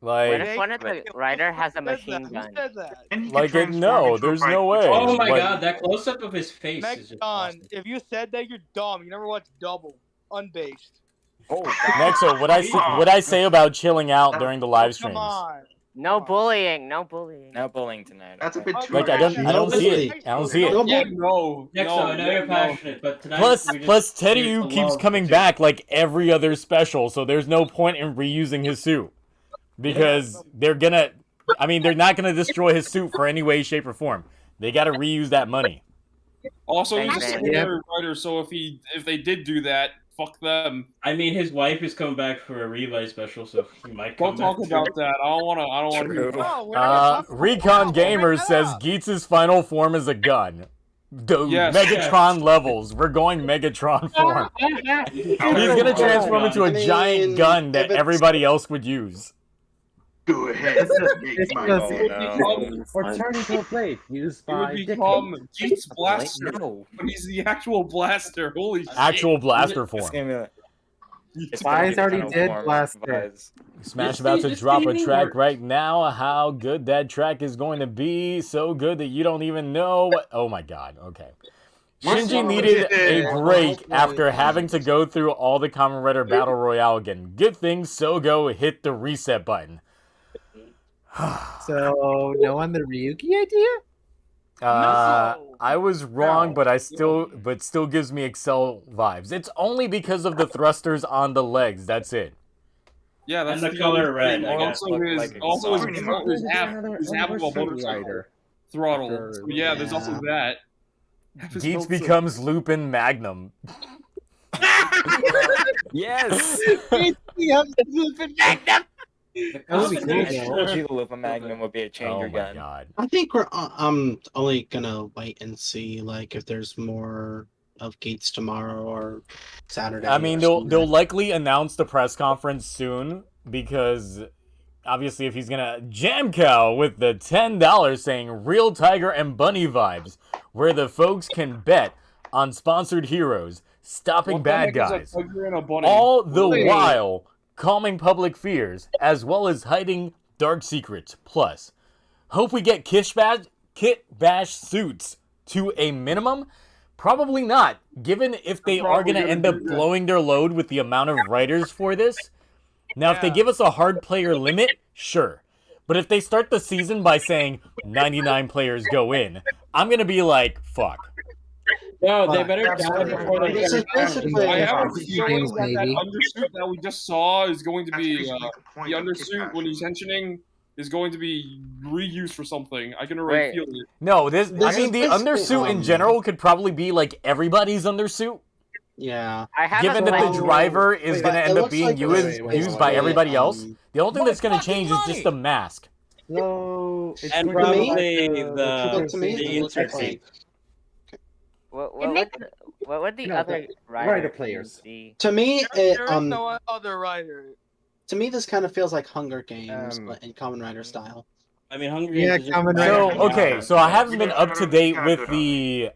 What Like, if one of the rider has a Who said machine that? gun? Who said that? And he can Like it? transform No, into a there's bike, no which way. is Oh my But- god, that close up of his face is just Megatron, awesome. if you said that, you're dumb. You never watched Double. Unbased. Oh, Nexo, what I say about chilling out during the live streams? Come on. No bullying. No bullying. no bullying tonight. That's a okay? bit too Like I don't see it. I don't see it. Yeah, no. Nexo, I know you're passionate, but tonight Plus, we just Teddy need U to keeps love coming the back like every other special, so there's no point in reusing his suit because they're not gonna destroy his suit for any way, shape, or form. They gotta reuse that money. Also, he's a Thanks, man. secondary writer, so if they did do that, fuck them. I mean, his wife is coming back for a Revi special, so he might come Don't talk back about that. I don't want to hear True. that. No, we're not gonna talk Recon about Gamer that. says Geats' final form is a gun. Dude, Yes. Megatron levels. We're going Megatron form. He's gonna transform into a giant gun that everybody else would use. Go ahead. Make my Or own. turn into a blade used He would by become Geats Blaster, No. but he's the actual blaster. Holy shit. Actual blaster It's form. gonna be like, Spies already did blast it. Smash about to drop a track right now. How good that track is going to be. So good that you don't even know what... Oh my god, okay. Shinji needed a break after having to go through all the Kamen Rider Battle Royale again. Good thing Sogo hit the reset button. So, no on the Ryuki idea? I was wrong, but still gives me Excel vibes. It's only because of the thrusters on the legs. That's it. Yeah, that's And the color red, I guess, Also, looked his like also his exhaust. his half of a motorcycle throttle. So yeah, there's also that. Geats becomes Lupin Magnum. Yes. Lupin Magnum. That would be cool. The Lupin Magnum would be a changer gun. God. I think we're only gonna wait and see like if there's more of Geats tomorrow or Saturday. I mean, they'll likely announce the press conference soon because obviously if he's gonna jam cow with the $10 saying real tiger and bunny vibes, where the folks can bet on sponsored heroes stopping bad guys, all the while calming public fears as well as hiding dark secrets. Plus, hope we get kit bash suits to a minimum. Probably not, given if they are going to end up blowing their load with the amount of writers for this. Now, if they give us a hard player limit, sure. But if they start the season by saying 99 players go in, I'm going to be like, fuck. No, they better die before they I have a feeling that maybe. undersuit that we just saw is going to be the undersuit when he's henching is going to be reused for something. I can already feel it. No, the undersuit in general could probably be like everybody's undersuit. Yeah. Given that the driver is going to end up being used by everybody else, the only thing that's going to change is just the mask. No, and probably the insert seat. What would the other rider players be? To me, There is no other writer. To me, this kind of feels like Hunger Games, but in Kamen Rider style. I mean, Hunger Yeah, Games. Kamen So Rider. okay, so I haven't been up to date with the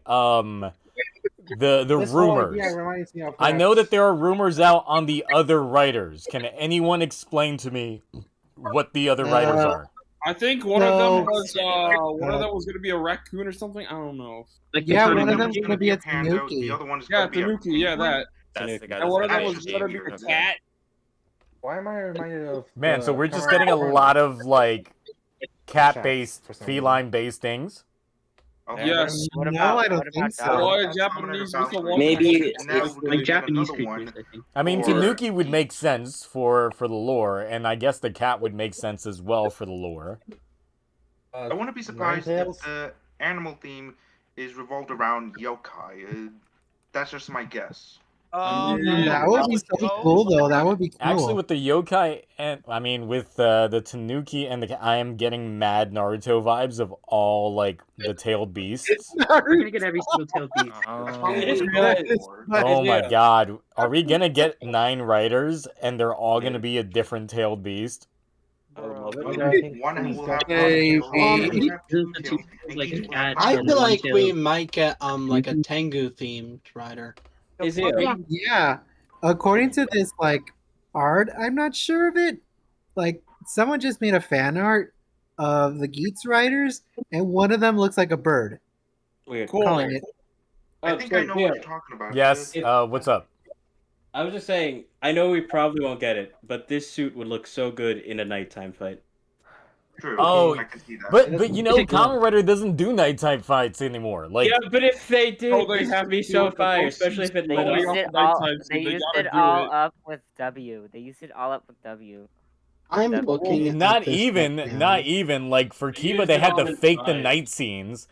rumors. I know that there are rumors out on the other writers. Can anyone explain to me what the other writers are? I think one of them was going to be a raccoon or something. I don't know. Yeah, one of them's gonna be a Tanuki. The other one is Yeah, going to be Tanuki. Yeah, that. That's the guy And one of them that's was going to be a cat. Why am I reminded of? Man, so we're just getting a lot of like cat-based, feline-based things. Yes. No, I don't think so. Well, Japanese was the one. Maybe Now it's we're gonna like get Japanese another creatures, one. I think. I mean, Or- Tanuki would make sense for the lore, and I guess the cat would make sense as well for the lore. I wouldn't be surprised if the animal theme is revolved around yokai. That's just my guess. That would be so cool, though. That would be cool. Actually, with the yokai and I mean with the Tanuki and the I am getting mad Naruto vibes of all like the tailed beasts. We're gonna get every single tailed beast. Oh my god, are we gonna get 9 writers and they're all gonna be a different tailed beast? I feel like we might get like a Tengu themed rider. Is it? Yeah. According to this like art, I'm not sure of it. Like someone just made a fan art of the Geats riders, and one of them looks like a bird. Weird. Calling it. I think I know what you're talking about. Yes. What's up? I was just saying, I know we probably won't get it, but this suit would look so good in a nighttime fight. True. Oh, I can see that. but you know, Kamen Rider doesn't do nighttime fights anymore. Like, yeah, but if they do, Oh, they this have would be to so do it fire, for especially if it They lit used up. it all. nighttime, so They they used gotta it do all it. up with W. They used it all up with W. I'm Well, looking at not this even, right now. not even. Like for Kiba, used they it had all to in fake the fight. night scenes,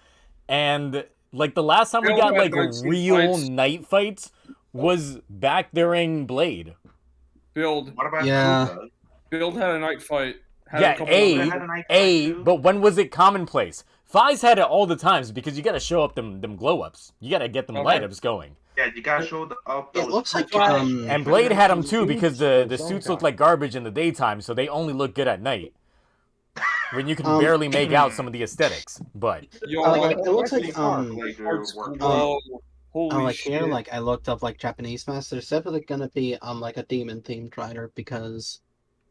and like the last time we Bill got had like night scene real fights. night fights was back during Blade. Build. What about Yeah. Kuka? Build had a night fight. Had Yeah, a couple of Had a night fight too? but when was it commonplace? Fi's had it all the times because you got to show up them glow ups. You got to get them Okay. light ups going. Yeah, you gotta show up those. It looks like And Blade had them too because the suits look like garbage in the daytime, so they only look good at night. When you can barely make out some of the aesthetics, but Yo, it looks like Laser work. Holy like shit! here, like I looked up like Japanese masks. There's definitely gonna be like a demon themed rider because,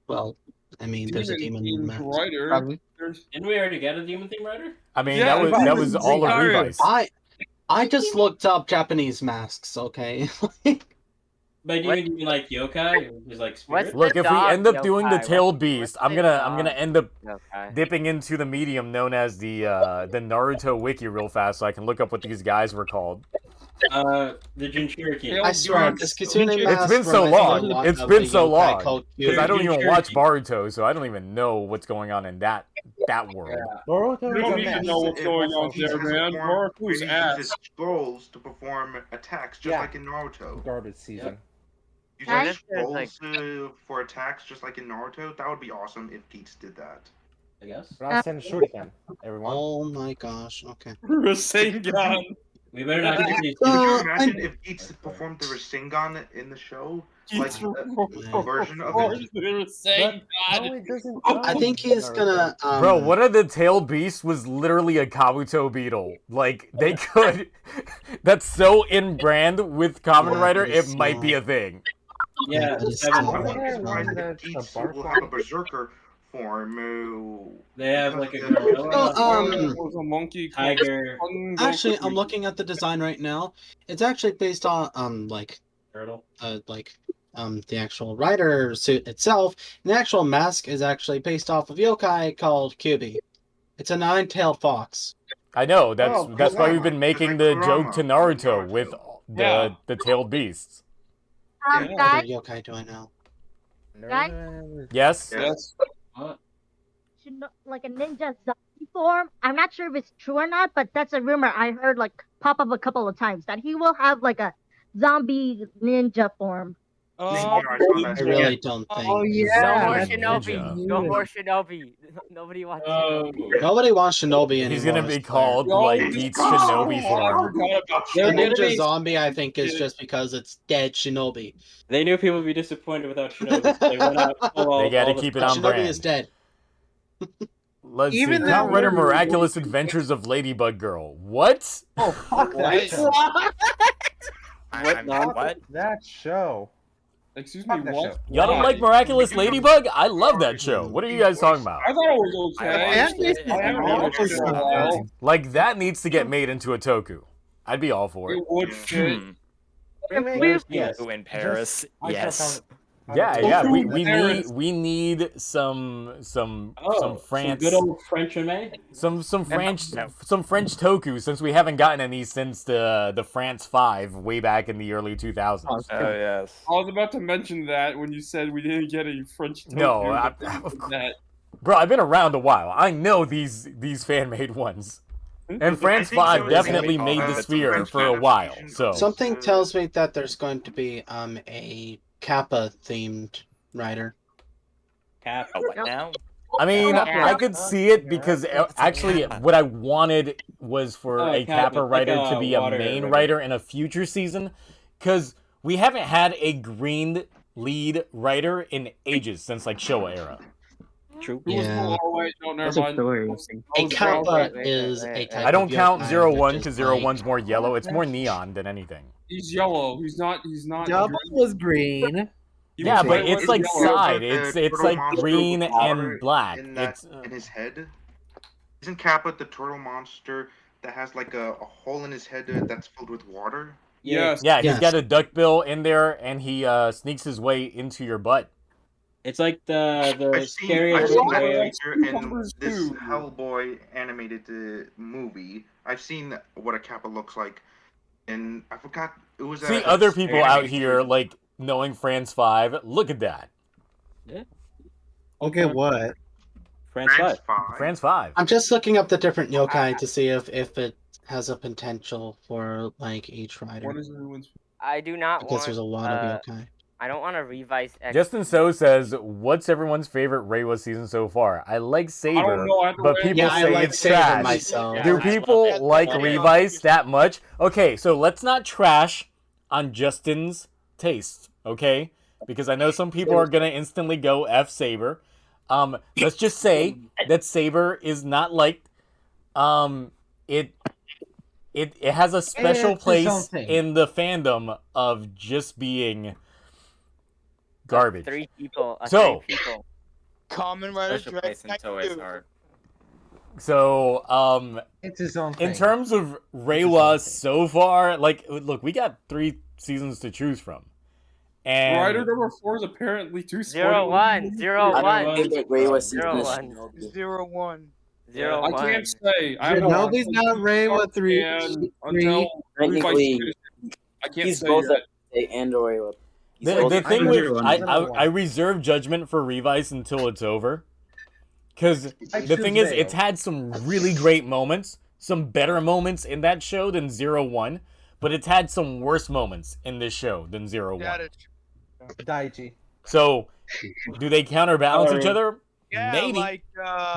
well, I mean, there's a demon themed mask. rider. Didn't we already get a demon theme rider? I mean, Yeah, that was all of Revice. I just looked up Japanese masks. Okay. By demon, you mean like yokai, which is like spirit? Look, if we end up doing the tailed beast, I'm gonna dog end up yokai? dipping into the medium known as the Naruto wiki real fast, so I can look up what these guys were called. The Jinchuriki. I swear, this Kitsune It's mask been so reminds me a long. lot It's of been the so yokai long called because I don't even Jinchuriki. watch Baruto, so I don't even know what's going on in that world. You don't need to know what's going on Geats there, has a man. form Boruto's where he ass. uses scrolls to perform attacks, just like in Naruto. Garbage season. Use Guys, there's, scrolls for attacks, just like in Naruto. That would be awesome if Geats did that. I guess. Rasen Shuriken, everyone. Oh my gosh. Okay. Rasengan. We better not get these. Could you imagine if Geats performed the Rasengan in the show? Like Geats a version of it? Rasengan. I think he's gonna. Bro, one of the tailed beasts was literally a Kabuto beetle. Like, they could... That's so in brand with Kamen Yeah, Rider, but it it's might be not. a thing. Yeah, That is I still wouldn't be like, surprised if Geats will have a berserker form. They have like a because of the- gorilla, Was a monkey. tiger, Actually, I'm looking at the design right now. It's actually based on turtle. the actual rider suit itself. And the actual mask is actually based off of yokai called Kyubi. It's a 9-tailed fox. I know, that's Oh, why we've Kurama. been making Just the like joke to Kurama in Naruto with Yeah. the tailed beasts. What other Guys, yokai do I know? guys, Yes? Yes. should know, like a ninja zombie form. I'm not sure if it's true or not, but that's a rumor I heard like pop up a couple of times that he will have like a zombie ninja form. I really don't think. Oh No yeah. more that's Shinobi. ninja. No more Shinobi. Nobody wants Oh, Shinobi. Nobody wants Shinobi anymore. He's gonna be it's called, Yo, like, this- Geats Shinobi I form. forgot about The They're gonna Ninja be- Zombie, I think, is just because it's dead Shinobi. They knew people would be disappointed without Shinobi. They went out. They gotta keep it But on Shinobi brand. is dead. Let's Even see. that Kamen Rider weird- Miraculous Adventures of Ladybug Girl. What? Oh fuck that show. What? That show. Excuse Fuck me, that what? show. Y'all don't like Miraculous Ladybug? I love that show. What are you guys talking about? I thought it was okay. I haven't watched it in a while. Like, that needs to get made into a toku. I'd be all for it. It would fit. Yes. Who in Paris? Yes. Yeah, Paris. we need some France, Some good old French anime. some French toku, since we haven't gotten any since the France 5 way back in the early 2000s. Oh yes. I was about to mention that when you said we didn't get any French. No, Tokyo, of course. that. Bro, I've been around a while. I know these fan made ones. And France think 5 so. definitely made the It's a sphere French for a while. adaptation So Something tells me that there's going to be a Kappa themed rider. Cap. Oh, what now? I mean, Yeah. I could see it because actually what I wanted was for Oh, a Kappa, Kappa writer like to a be a water main rider. writer in a future season, because we haven't had a green lead writer in ages since like Showa era. True. Who was Yeah. oh wait, no, never That's a mind. story. A Kappa wait, is wait, a wait. type I don't of count yokai, 01 which because is like- 01's more yellow. It's more neon than anything. He's yellow. He's not. He's not. Double green. was green. He Yeah, was but yellow. it's like Yellow. side. The It's turtle like monster green with water and black. In, that, It's in his head. Isn't Kappa the turtle monster that has like a hole in his head that's filled with water? Yes. yeah, he's Yes. got a duck bill in there, and he sneaks his way into your butt. It's like the I've scariest seen way. that picture in Numbers this too. Hellboy animated movie. I've seen what a Kappa looks like, and I forgot it was. See other people out here like knowing France 5. Look at that. Okay, what? France 5. France 5. I'm just looking up the different yokai to see if it has a potential for like each rider. What is everyone's? I do not Because want. there's a lot of yokai. I don't want to revise. Justin So says, "What's everyone's favorite Reiwa season so far? I like Saber, know, I have to but wait. people Yeah, I say like it's Saber trash. myself. Do Yeah, people like Revice that much? Okay, so let's not trash on Justin's taste, okay? Because I know some people are gonna instantly go F Saber. Let's just say that Saber is not liked. It it has a special It's its own place thing. in the fandom of just being garbage. Three people. So, Three people. Common Rider Special place in Toei's heart. So, It's his own in thing. terms of Reiwa so far, like, look, we got 3 seasons to choose from. And Rider number 4 is apparently too Zero one. Zero I one. don't think that Ray was Zero season one. Shinobi. 0-1. Zero I one. can't say. I don't know. Shinobi's not Reiwa 3. And until Technically, I can't he's say both yet. a and or Reiwa. He's the both thing a- with I reserve judgment for Revice until it's over, because the thing is, it's had some really great moments, some better moments in that show than 0-1, but it's had some worse moments in this show than 0-1. Daichi. So, do they counterbalance each other? Yeah, Maybe. like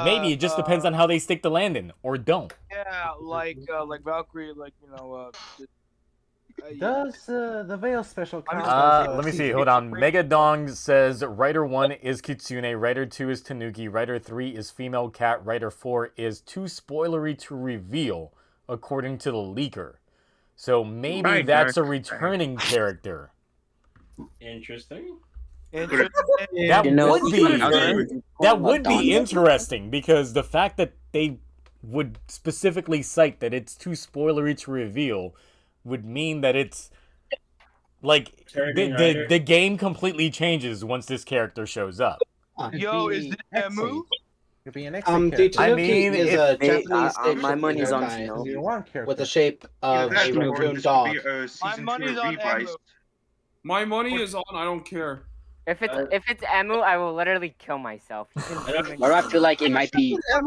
Maybe it just depends on how they stick the landing, or don't. Yeah, like Valkyrie, like Does the Veil special count? Let me see. Hold on. Mega Dong says Writer 1 is Kitsune, Writer 2 is Tanuki, Writer 3 is Female Cat, Writer 4 is too spoilery to reveal, according to the leaker. So maybe Right, that's a Dark. returning character. Interesting. That You know, would be okay. that would be interesting, because the fact that they would specifically cite that it's too spoilery to reveal would mean that it's like the game completely changes once this character shows up. Yo, is it Emu? Could be an The character. Tanuki is a Japanese my money's on yokai Shinobi. with the shape of a raccoon dog. My money's on Emu. My money is on. I don't care. If it's Emu, I will literally kill myself. Or I feel like it might be. I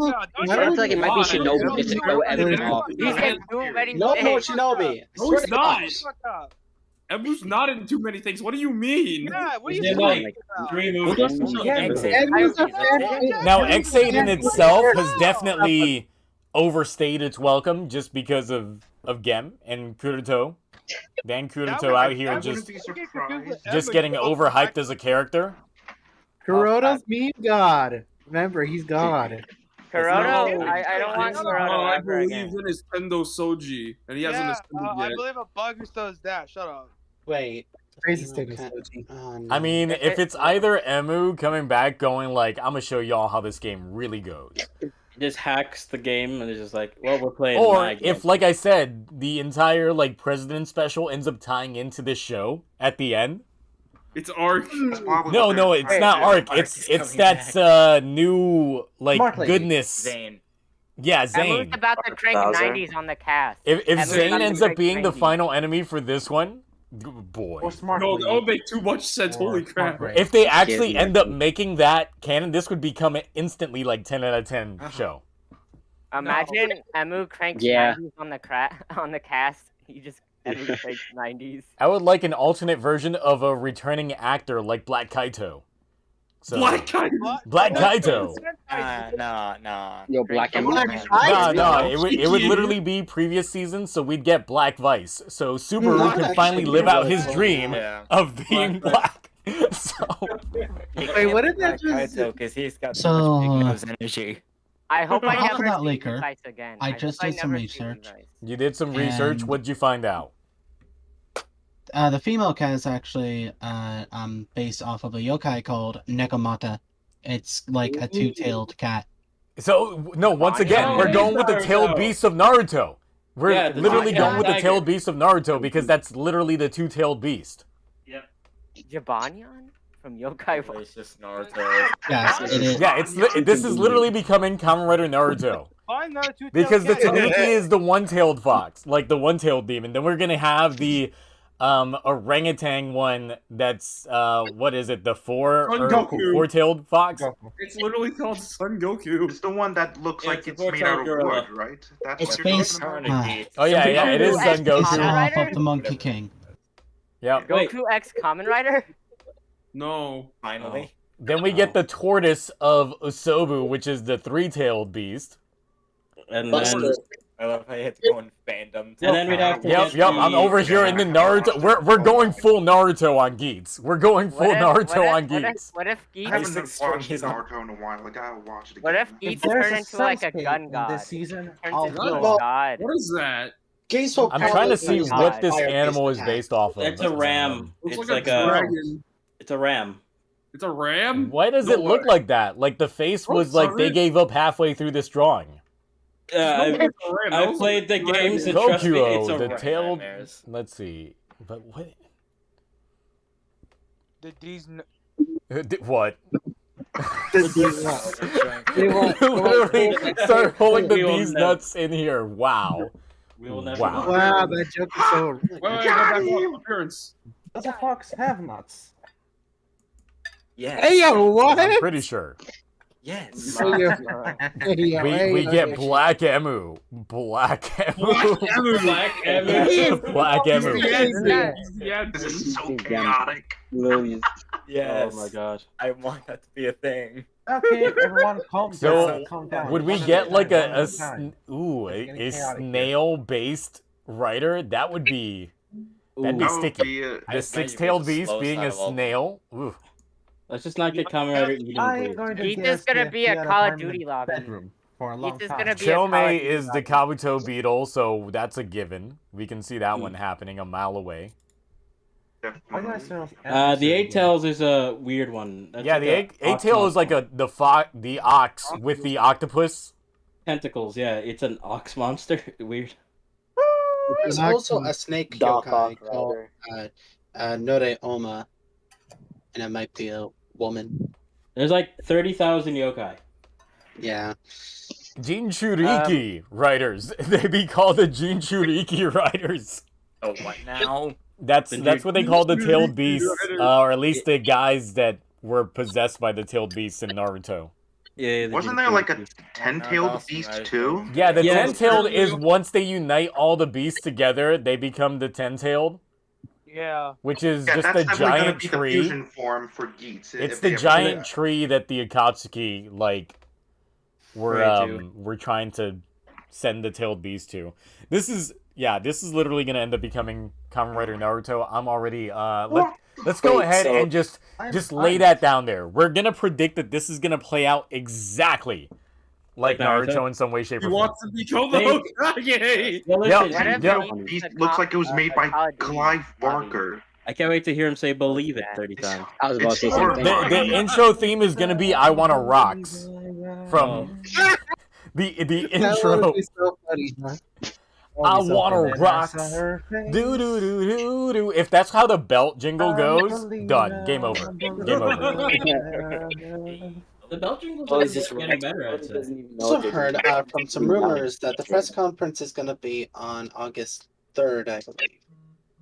feel like it might be Shinobi just to throw Evan off. You said too many No, things. Shinobi. No, he's not. Emu's not in too many things. What do you mean? Yeah, what are They're you like talking about? 3 movies. Now, X8 in itself has definitely overstayed its welcome just because of Gem and Kuruto. Dan Kuruto out here just getting overhyped as a character. Kuroto's meme god. Remember, he's god. Kuroto, I don't want Kuroto I ever believe again. in his Tendo Soji, and he hasn't ascended I yet. believe a bugger still is that. Shut up. Wait. Crazy statement, Soji. I mean, if it's either Emu coming back going like, I'm gonna show y'all how this game really goes. He just hacks the game and it's just like, well, we're playing Or my game. if, like I said, the entire like President special ends up tying into this show at the end. It's Arc. No, it's not Arc. It's that new like Smart lady. goodness. Zane. Yeah, Zane. Emu's about to crank Bowser. 90s on the cast. If Emu's Zane about to ends up crank being the 90s. final enemy for this one, boy. No, that would make too much sense. Holy crap. If they actually end up making that canon, this would become instantly like 10 out of 10 show. Imagine Emu cranks Yeah. 90s on the cast. He just Emu cranks 90s. I would like an alternate version of a returning actor like Black Kaito. So, Black Kaito. Black Kaito. No. Yo, Black and No, it would literally be previous seasons, so we'd get Black Vice. So Subaru can finally live out his dream of being black. So, Wait, what did that just? Because he's got So, so much big nose energy. I hope I Off of never that see leaker, Levi's again. I hope just I did some never see research. Levi's. you did some research. And- What'd you find out? The female cat is actually based off of a yokai called Nekomata. It's like a two-tailed cat. So no, once again, we're going with the tailed beast of Naruto. We're Yeah, the literally two-tailed going with the tiger. tailed beast of Naruto because that's literally the two-tailed beast. Jibanyan from Yokai Watch. It's just Naruto. Yes, it is. Yeah, this is literally becoming Kamen Rider Naruto. Find another two-tailed Because the cat. Tanuki is the one-tailed fox, like the one-tailed demon. Then we're gonna have the orangutan one that's what is it? The four-tailed fox? It's literally called Son Goku. It's the one that looks like it's made four-tailed out of gorilla. wood, right? That's It's what you're based. talking about? Oh yeah, it is Son Based Goku. off of the Monkey King. Yep. Goku X Kamen Rider? No. Finally. Then we get the tortoise of Usobu, which is the three-tailed beast. And Buster. then, I love how you had to go in fandom. and then we'd have to Yep, get yep. I'm the- over here in the Naruto. We're going full Naruto on Geats. We're going full Naruto on Geats. What if I Geats haven't turns watched Naruto in a while. Like, I'll watch it again. What if If Geats there's turn a into like a subspace gun in god? this season, Turns I'll into go. a god. What is that? Geats will I'm trying to see use what this fire-based animal is attack. based off of. It's a ram. Looks It's like like a a. dragon. It's a ram. It's a ram? Why does No it look way. like that? Like the face Oh, was like they sorry. gave up halfway through this drawing. I've played the games and trust me, it's a Gokuo, the ram. tailed. Nightmares. Let's see, but what? Did these? What? They want- Literally start pulling the We will bees never- nuts in here. Wow. We will never Wow. know. Wow, that joke is so. Wait, go back to appearance. Does a fox have nuts? Yes. Hey yo, what? I'm pretty sure. Yes. Hey, yo. Hey, yo, We hey, get yo. Black Emu. Black Emu. Black Emu. Black Emu. This is so chaotic. Yes. Oh my god. I want that to be a thing. Okay, everyone calm down. So Calm down. would we One get at like time, a one at time. It's getting a chaotic here. snail-based writer? That would be that'd be That would sticky. be, The six-tailed beast being a snail. Ooh. Let's just not get Kamen Rider eating I'm blue. going to Geats guess is gonna that be he a had Call of permanent Duty lobby. bedroom for a long Geats is time. gonna be a Call of Chome Duty is the lobby. Kabuto beetle, so that's a given. We can see that one happening a mile away. Why do I still- The Eight Tails is a weird one. That's Yeah, like the a eight tail ox is like the ox with the octopus. tentacles. Yeah, it's an ox monster. Weird. There's also a snake Dark yokai Claw called Rider. Nore Oma, and it might be a woman. There's like 30,000 yokai. Yeah. Jinchuriki writers. They be called the Jinchuriki writers. Oh, what now? That's what they call the tailed beasts, or at least the guys that were possessed by the tailed beasts in Naruto. Yeah. Wasn't there like a 10-tailed beast too? Yeah, the Yeah, ten-tailed is once they unite all the beasts together, they become the ten-tailed, Yeah. which is Yeah, just that's a definitely gonna giant be the tree. fusion form for Geats. It's if the they ever do giant that. tree that the Akatsuki were Right, too. we're trying to send the tailed beast to. This is literally gonna end up becoming Kamen Rider Naruto. I'm already let's go Wait, ahead so- and just lay that down there. We're gonna predict that this is gonna play out exactly like Naruto in some way, shape, He or form. wants to become the Hokage! Yep. Beast looks like it was made by Clive Barker. I can't wait to hear him say "believe it" 30 times. I was about to say The, something. the intro theme is gonna be "I Wanna Rocks" from the That intro. would be so funny, huh? I so wanna funny. rocks. I saw her face. Do do do do do. If that's how the belt jingle goes, done. Game over. Game over. The belt jingle's Oh, is this getting right? better. I'd say. Doesn't even know Also what they're heard doing. from some rumors that the press conference is going to be on August 3rd, I believe.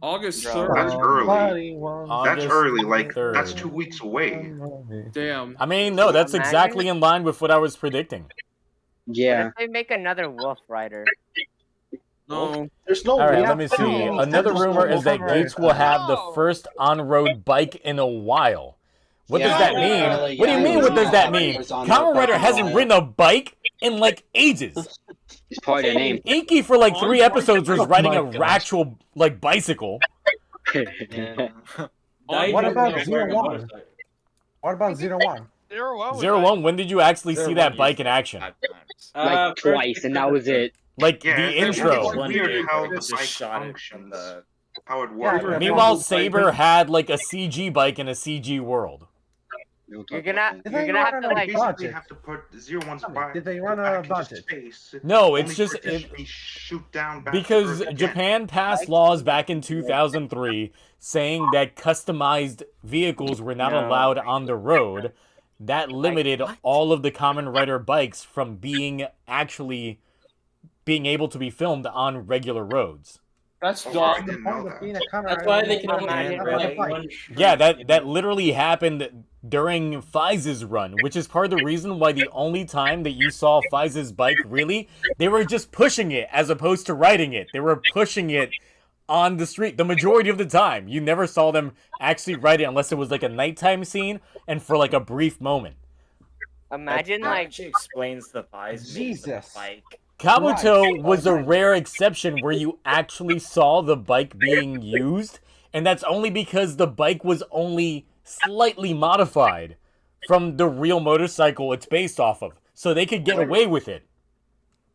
August That's 3rd. early. That's August early. Like 3rd. that's 2 weeks away. Damn. I mean, no, that's exactly in line with what I was predicting. Yeah. They make another Wolf Rider. No. There's no All right, way. let me see. Another rumor is that Geats will have the first on-road bike in a while. What does that mean? What do you mean? What does that mean? Kamen Rider hasn't ridden a bike in like ages. It's part of the name. Inky for like 3 episodes was riding a actual like bicycle. What about 01? What about 01? 01. When did you actually see that bike in action? Like twice, and that was it. Like Yeah, the it's intro. weird how the Just bike shot it functions. from the. How it works. Meanwhile, Saber had like a CG bike in a CG world. You're gonna Did they have run to on a like. budget? You have to put 01's bike Did they run on a back into budget? space. No, it's Only just for it to be shoot down back because to Earth again. Japan passed laws back in 2003 saying that customized vehicles were not allowed on the road. That limited all of the Kamen Rider bikes from being able to be filmed on regular roads. That's I dumb. didn't know that. That's why they can only Imagine, have really. like one. Yeah, that literally happened during Fize's run, which is part of the reason why the only time that you saw Fize's bike really, they were just pushing it as opposed to riding it. They were pushing it on the street the majority of the time. You never saw them actually ride it unless it was like a nighttime scene and for like a brief moment. Imagine That like. actually explains the Vise Jesus. bike. Kabuto was a rare exception where you actually saw the bike being used, and that's only because the bike was only slightly modified from the real motorcycle it's based off of, so they could get away with it.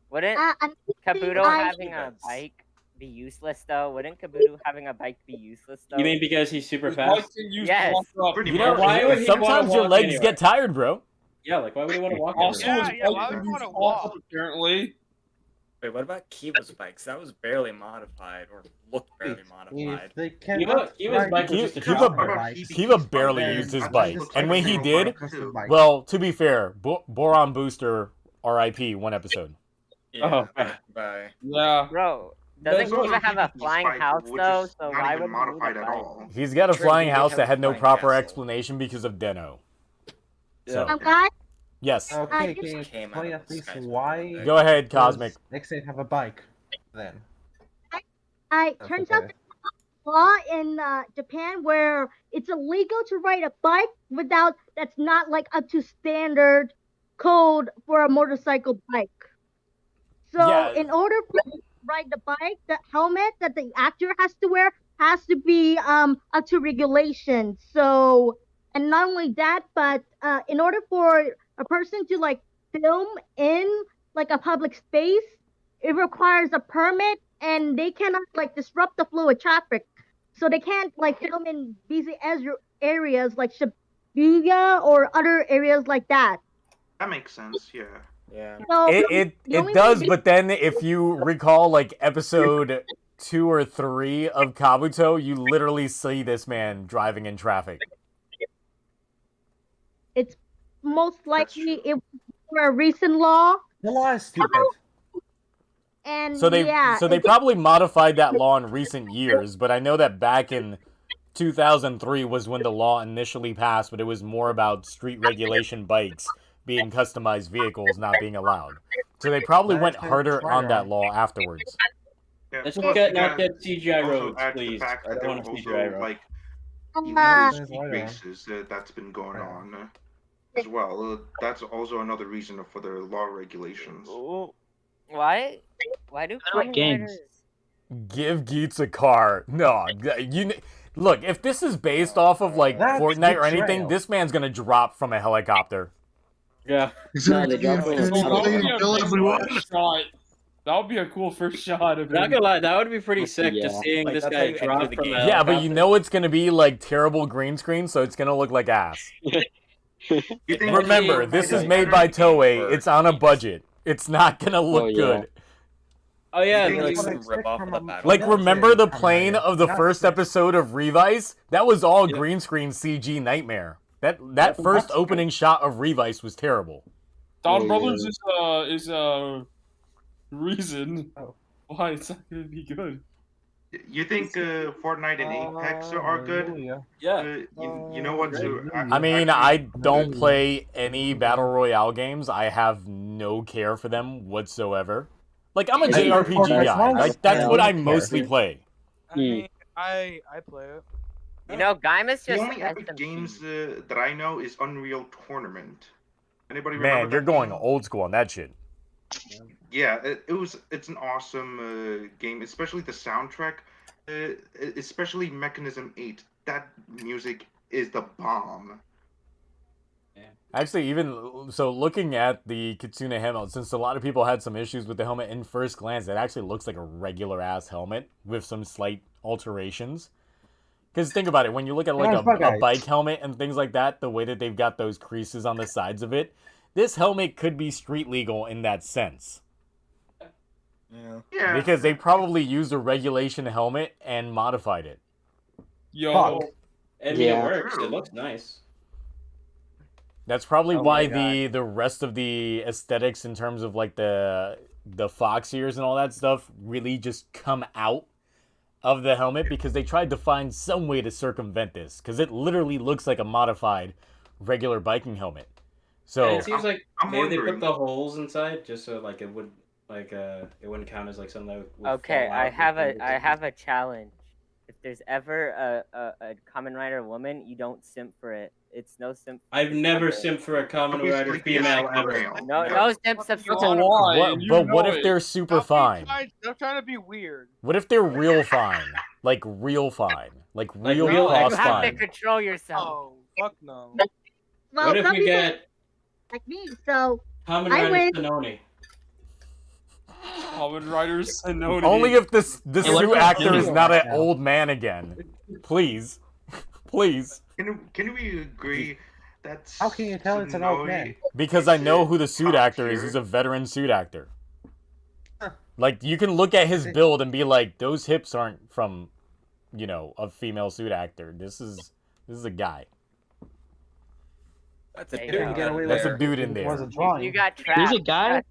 Wouldn't I'm Kabuto I- having a bike be useless though? Wouldn't Kabuto having a bike be useless though? You mean because he's super His bike fast? can use Yes. to walk up. You know, why would he sometimes wanna your walk legs anywhere? get tired, bro. Yeah, like why would he want to walk Also, everywhere? his Yeah, bike why can would you use want to to walk up, walk? apparently. Wait, what about Kiva's bikes? That was barely modified, or looked barely modified. If they Kiva, cannot Kiva's ride bike was the just a Kiva, chopper. bikes, Kiva barely then used his I bike, just and when he like did, custom bike. well, to be fair, Boron Booster, R.I.P. one episode. Yeah, Oh, bye. Yeah. Bro, doesn't There's Kiva have a PvP flying spike, house which though? is So not why even would he need a modified at bike? all. He's got a True, flying he did house have that a had no flying proper castle. explanation because of Deno. So, Guys, yes. Okay, just- can you Came explain out of at the least skies why? with Go ahead, does Cosmic. X8 have a bike then? turns out okay. law in Japan where it's illegal to ride a bike without that's not like up to standard code for a motorcycle bike. So Yeah. in order for you to ride the bike, the helmet that the actor has to wear has to be up to regulation. So and not only that, but in order for a person to like film in like a public space, it requires a permit and they cannot like disrupt the flow of traffic. So they can't like film in busy areas like Shibuya or other areas like that. That makes sense, yeah. Yeah. So It the only does, way they- but then if you recall, like episode 2 or 3 of Kabuto, you literally see this man driving in traffic. it's most likely it was for a recent law. The law is stupid. And So they yeah, so they probably modified that law in recent years, but I know that back in 2003 was when the law initially passed, but it was more about street regulation bikes being customized vehicles not being allowed. So they probably That went is kinda harder on smart. that law afterwards. Yeah, Let's plus just you not gotta get CGI also roads, add the please. fact I that don't there want were to also CGI roads. like illegal Uh, street Right on. races that's been going on as well. That's also another reason for the law regulations. Ooh, why? Why do Kamen games. Riders? Give Geats a car. No, look. If this is based off of like That's Fortnite or anything, betrayal. this man's gonna drop from a helicopter. Yeah. No, they dropped That from would be a Toku big first shot. That would be a cool first shot of Not him. gonna lie, that would be pretty sick. Yeah. Just seeing Like, this that's how guy you enter drop the from game. a Yeah, but you helicopter. know it's gonna be like terrible green screen, so it's gonna look like ass. You think Remember, this is made by Toei. It's on a budget. It's not gonna look yeah. good. Oh yeah, You Like think like, some rip off of the battle. Like, That's remember it. the Come plane on, of the not first this. episode of Revice? That was all Yeah. green screen CG nightmare. That first opening shot of Revice was terrible. Dawn Oh, Brothers is a reason Oh. why it's not gonna be good. You think Fortnite and Apex are good? Hallelujah. yeah. You know what? I mean, I don't play any Battle Royale games. I have no care for them whatsoever. Like, I'm a Hey, JRPG Fortnite's guy. nice. Like, that's Yeah, what I I don't mostly care. play. I mean, I play it. You know, Gaima's The just only Epic SMT. games that I know is Unreal Tournament. Anybody Man, remember you're that going game? old school on that shit. Yeah, it's an awesome game, especially the soundtrack, especially Mechanism 8. That music is the bomb. Actually, even so, looking at the Kitsune helmet, since a lot of people had some issues with the helmet in first glance, it actually looks like a regular ass helmet with some slight alterations. Because think about it, when you look at like a bike helmet and things like that, the way that they've got those creases on the sides of it, this helmet could be street legal in that sense. Yeah. Because they probably used a regulation helmet and modified it. Yo, I mean, Yeah. it works. It looks nice. That's probably Oh why my the rest of the aesthetics in terms of like the fox ears and all that stuff really just come out of the helmet because they tried to find some way to circumvent this because it literally looks like a modified regular biking helmet. So And it seems like I'm maybe they wondering- put the holes inside just so like it would it wouldn't count as like something that would Okay, fall I out have a challenge. If there's ever a Kamen Rider woman, you don't simp for it. It's no simp. I've never for it. simped for a Kamen Obviously, Rider it's female a ever. male. No, Yeah. no simp that's a subscription. lie. what, and you but what know if it. they're super fine? Stop trying to be weird. What if they're real fine? Like real fine? Like Like real real cost You have to fine? control yourself. Oh, fuck no. well, What if some we people get like me, so Kamen I Rider win. Sononi? Kamen Riders and no Only if the Hey, what suit about actor is Junior not right an now? old man again. Please. Please. Can we agree that How can you tell it's an old man? Because I know who the suit actor is. He's a veteran suit actor. Like, you can look at his build and be like, those hips aren't from, you know, a female suit actor. This is a guy. That's a Hey, dude. get away That's with a dude it in if it there. wasn't drawing. You got trapped. There's a guy.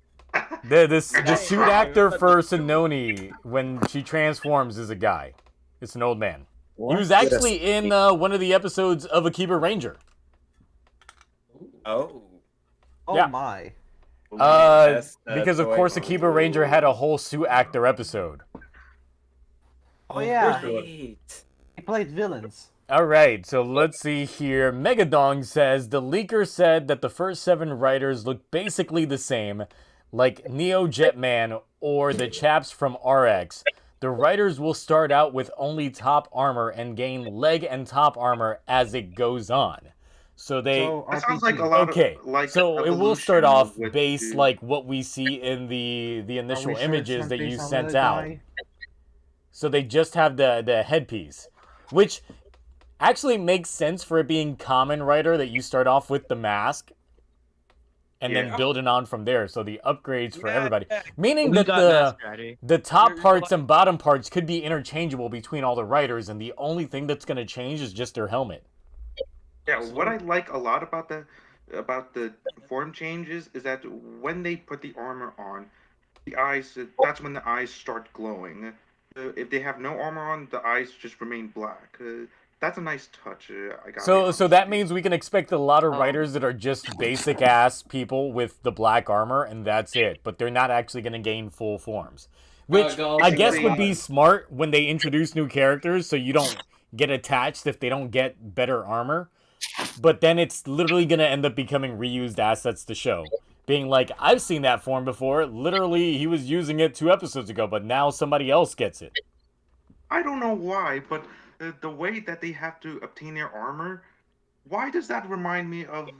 The suit actor for Sononi, when she transforms, is a guy. It's an old man. He was actually in one of the episodes of Akiba Ranger. Oh. Oh Yeah. my. That's Because of the way- course Akiba Ranger had a whole suit actor episode. Oh yeah. Right. He played villains. Alright, so let's see here. Megadong says, the leaker said that the first 7 writers look basically the same, like Neo Jetman or the chaps from RX. The writers will start out with only top armor and gain leg and top armor as it goes on. So they... That sounds like a lot okay, of like so it will evolution start off with based the- like what we see in the Are initial we sure it's images not that you based on sent the out. guy? So they just have the headpiece, which actually makes sense for it being Common Rider that you start off with the mask and then building on from there. So the upgrades for everybody, meaning We that got Mask Rider. the top parts and bottom parts could be interchangeable between all the riders, and the only thing that's going to change is just their helmet. Yeah, what I like a lot about the form changes is that when they put the armor on, the eyes that's when the eyes start glowing. If they have no armor on, the eyes just remain black. That's a nice touch. I got. So that means we can expect a lot of riders that are just basic ass people with the black armor, and that's it. But they're not actually going to gain full forms, which I guess would be smart when they introduce new characters, so you don't get attached if they don't get better armor. But then it's literally going to end up becoming reused assets to show. Being like, I've seen that form before. Literally, he was using it 2 episodes ago, but now somebody else gets it. I don't know why, but the way that they have to obtain their armor, why does that remind me of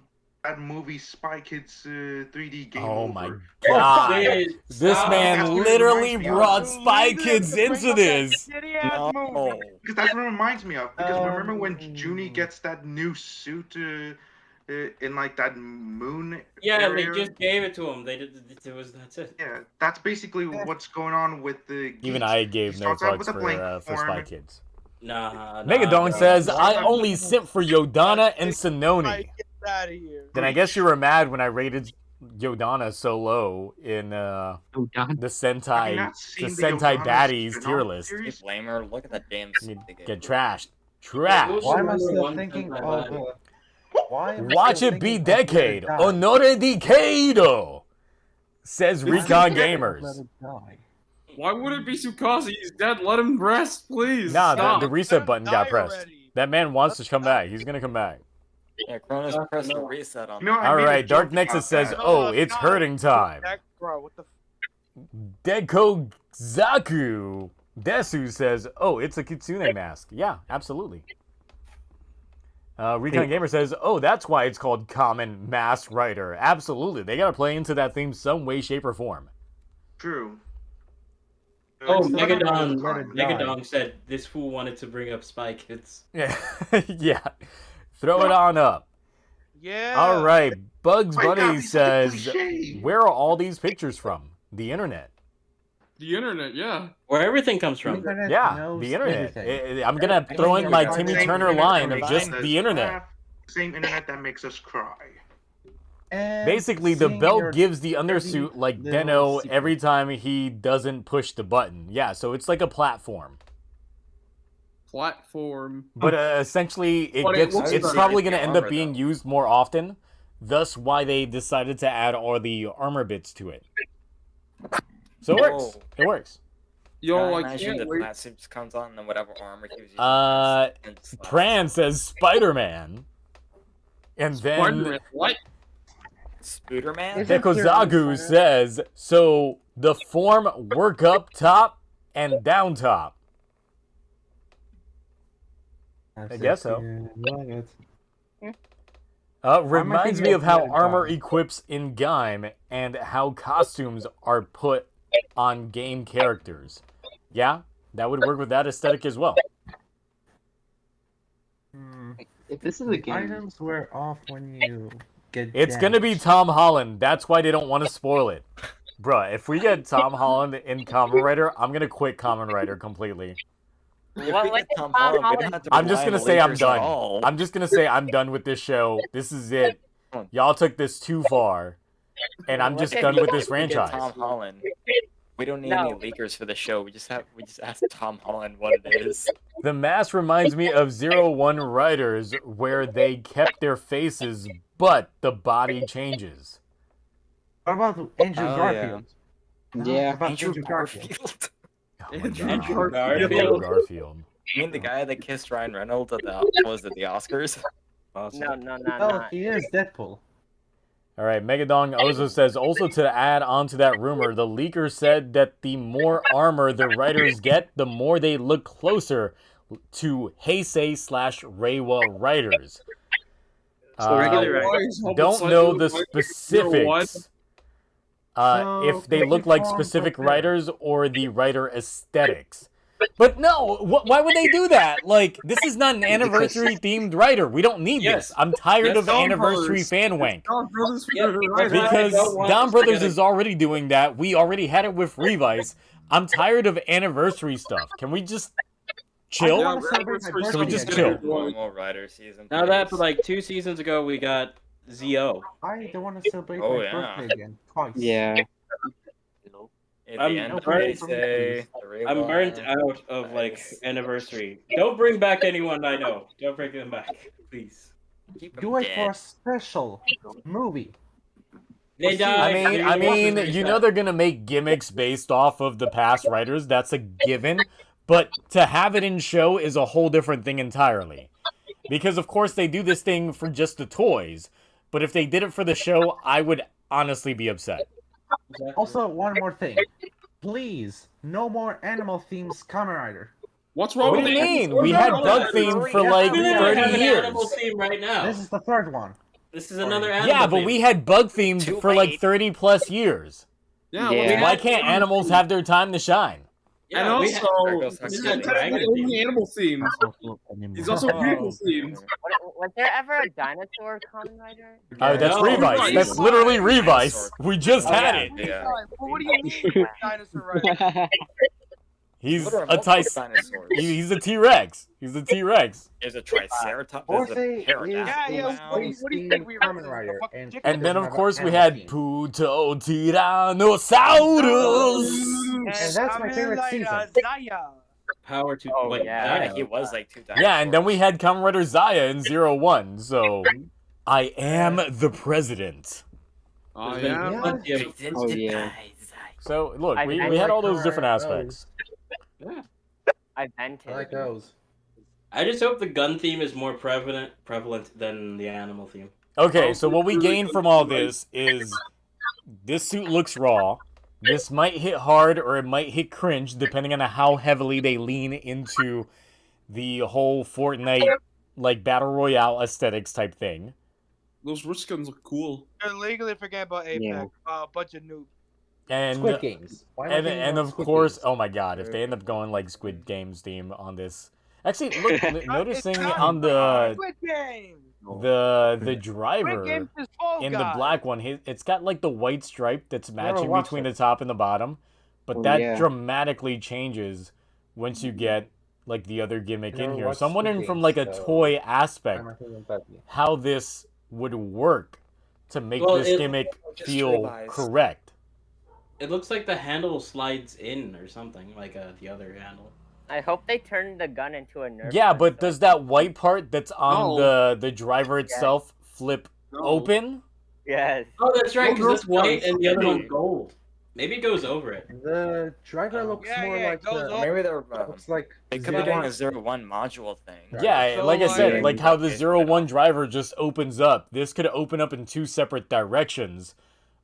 that movie Spy Kids 3D game? Oh my Over? god. Dude, This stop. man That's what it literally reminds me of. brought Spy Kids into this. No. Because that's what it reminds me of. Because remember when Junie gets that new suit in like that moon Yeah, area? they just gave it to him. They did. That's it. Yeah, that's basically what's going on with the. Even Geats. I He gave no starts out fucks with a blank for Spy form. Kids. Nah. Megadong bro. says, I only simp for Yodana and Sononi. Out of here. Then I guess you were mad when I rated Yodana so low in the Sentai baddies tier list. You blame her. Look at that damn suit they gave Get her. trashed. Trash. Why am I still thinking of? Why am I Watch still it be thinking of decade. Let It Die? Honore decado. Says Recon Gamers. Let It Die. Why would it be Tsukasa? He's dead. Let him rest, please. Nah, Stop. the reset button got pressed. That man wants to come back. He's gonna come back. Yeah, Cronus pressed the reset on. All right, Dark Nexus says, "Oh, it's hurting time." Bro, what the Deco Zaku Desu says, "Oh, it's a Kitsune mask." Yeah, absolutely. Recon Gamer says, "Oh, that's why it's called Common Mask Rider." Absolutely, they gotta play into that theme some way, shape, or form. True. Oh, Let It Megadong said this fool wanted to bring up Spy Kids. Yeah, yeah. Throw it on up. Yeah. All right, Bugs My God, Bunny he's such a says, cliche. "Where are all these pictures from? The internet." The internet, yeah. Where everything comes from. Yeah, the internet. I'm gonna throw in my Timmy Turner line of just the internet. Same internet that makes us cry. Basically, the belt gives the undersuit like Deno every time he doesn't push the button. Yeah, so it's like a platform. Platform. But essentially, it's like probably going to end up being used more often. Thus, why they decided to add all the armor bits to it. So it works. It works. Yo, I I imagine can't that wait. that suit just comes on and then whatever armor he was using. Pran says Spider-Man, and then Spider-Man, what? Spooderman? Dekozagu says, "So the form work up top and down top." I guess so. Reminds me of how armor equips in Gaim and how costumes are put on game characters. Yeah, that would work with that aesthetic as well. If this is a The game, items wear off when you get It's gonna be damaged. Tom Holland. That's why they don't want to spoil it. Bruh, if we get Tom Holland in Kamen Rider, I'm gonna quit Kamen Rider completely. If we get Tom Holland, we don't have to I'm just rely gonna on say I'm Lakers at done. all. I'm just gonna say I'm done with this show. This is it. Y'all took this too far, and I'm just done with this If we get franchise. Tom Holland. We don't need No. any leakers for the show. We just ask Tom Holland what it is. The mask reminds me of 01 Riders, where they kept their faces, but the body changes. What about Andrew Oh, Garfield? yeah. What about Andrew Andrew Garfield? Andrew Andrew Garfield. You mean the guy that kissed Ryan Reynolds at the Oscars? No, Oh, he is Deadpool. All right, Megadong Ozo says, also to add on to that rumor, the leaker said that the more armor the riders get, the more they look closer to Heisei/Reiwa riders. regular riders. Don't know the specifics. If they look like specific riders or the rider aesthetics. But no, why would they do that? Like, this is not an anniversary-themed rider. We don't need this. I'm tired of anniversary fan wank. Because Don Brothers is already doing that. We already had it with Revice. I'm tired of anniversary stuff. Can we just chill? Can we just chill? Normal Rider season. Now that, but like 2 seasons ago, we got ZO. I don't want to celebrate Oh, my yeah. birthday again. Twice. Yeah. At I'm the end of burnt- Heisei, I'm burnt out of like anniversary. Don't bring back anyone I know. Don't bring them back, please. Do it for a special movie. They die. I mean, you know they're gonna make gimmicks based off of the past writers. That's a given. But to have it in show is a whole different thing entirely. Because of course they do this thing for just the toys. But if they did it for the show, I would honestly be upset. Also, one more thing. Please, no more animal themes Kamen Rider. What's wrong What with do you the mean? We had bug theme for like We have 30 an years. animal theme right now. This is the third one. This is another animal Yeah, but theme. we had bug themes for like 30 plus years. Yeah, Yeah. Why can't animals have their time to shine? And we had- also, only animal themes. He's also people themes. Was there ever a dinosaur Kamen Rider? Oh, that's No, Revice. That's literally Revice. We just had it. Yeah. What do you mean, dinosaur rider? He's What are a multiple Tyson. dinosaurs? He's a T-Rex. He's a T-Rex. There's a Triceratops. Or There's say a pterodactyl. Yeah, what do you think we were? Kamen Rider, The fucking chicken? And then, of Doesn't course, have we an had animal Puto Tyrannosaurus. And that's my favorite season. Zaya. Power to Oh, wait, yeah, Zaya. he was like 2 dinosaurs. Yeah, and then we had Kamen Rider Zaya in 01, so... I am the president. Oh, There's been yeah. plenty of- Oh, yeah. So, look, we had all those different aspects. Yeah. I vented. I like those. I just hope the gun theme is more prevalent than the animal theme. Okay, so what we gain from all this is this suit looks raw. This might hit hard or it might hit cringe, depending on how heavily they lean into the whole Fortnite, like, Battle Royale aesthetics type thing. Those wrist guns look cool. They're legally forget about Apex. Yeah. Bunch of noob. And Squid Games. Why not think and about of Squid course, Games? oh my god, if they end up going like Squid Games theme on this. Actually, look, noticing It's on the Squid Game. the driver Games is Fall in the Guys. black one, it's got like the white stripe that's matching watched between it. the top and the bottom, but Oh, that yeah. dramatically changes once you get like the other gimmick in Never here. watched So I'm Squid wondering from Games, like a so toy I'm aspect not thinking about it. how this would work to make Well, this gimmick just feel realized. correct. It looks like the handle slides in or something, like the other handle. I hope they turn the gun into a Nerf. Yeah, gun, but so does that white part that's on No. the driver itself flip open? Yes. Oh, that's right, because Well, it's white those and the other guns- one's gold. Maybe it goes over it. The driver looks Yeah, more yeah, it like goes the, up. Maybe they're looks like they could be Zero doing a Days. 01 module thing. Yeah, So, like I said, like- like how the 01 driver just opens up. This could open up in 2 separate directions,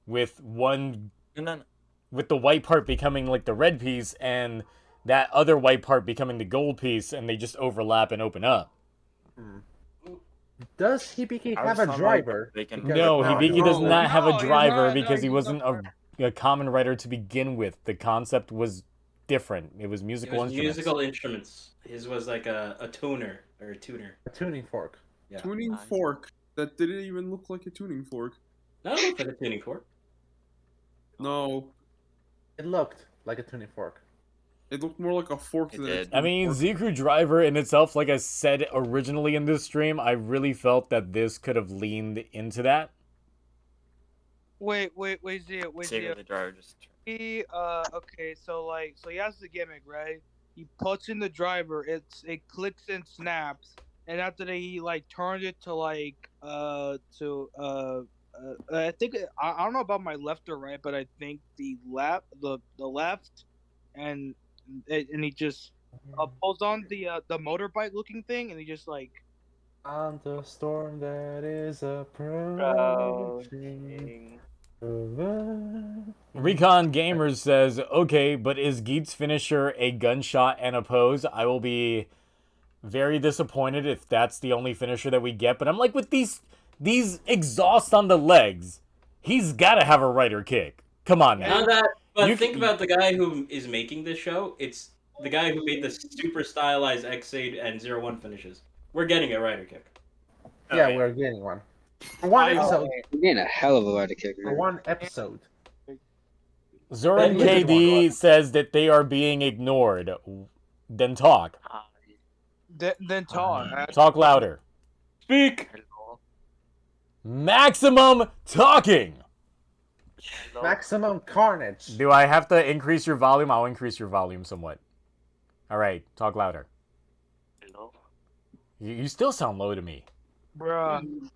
with one And then with the white part becoming like the red piece and that other white part becoming the gold piece, and they just overlap and open up. Does Hibiki I have was a talking about driver? they can- Because No, now Hibiki he- does not have No, a he's driver not. because he He's wasn't not. a Kamen Rider to begin with. The concept was different. It was It musical was instruments. musical instruments. His was like a tuner or a tuner. A tuning fork. Yeah. Tuning fork. That didn't even look like a tuning fork. No, it looks like a tuning fork. No. It looked like a tuning fork. It looked more like a fork than a tuning I mean, fork. Ziku Driver in itself, like I said originally in this stream, I really felt that this could have leaned into that. Wait, Zia. Saving the driver just. He okay, so he has the gimmick, right? He puts in the driver, it clicks and snaps, and after that he like turns it to I think I don't know about my left or right, but I think the left, and he just pulls on the motorbike looking thing, and he just like On the storm that is approaching. Recon Gamers says, okay, but is Geats' finisher a gunshot and a pose? I will be very disappointed if that's the only finisher that we get. But I'm like, with these exhausts on the legs, he's got to have a rider kick. Come on now. But think about the guy who is making this show. It's the guy who made the super stylized X8 and 01 finishes. We're getting a rider kick. Yeah, we're getting one. For one episode. We're getting a hell of a rider kick. For one episode. Zoran KD says that they are being ignored. Then talk. then talk. Talk louder. Speak. Maximum talking. Maximum carnage. Do I have to increase your volume? I'll increase your volume somewhat. All right, talk louder. Hello. You still sound low to me. Bruh.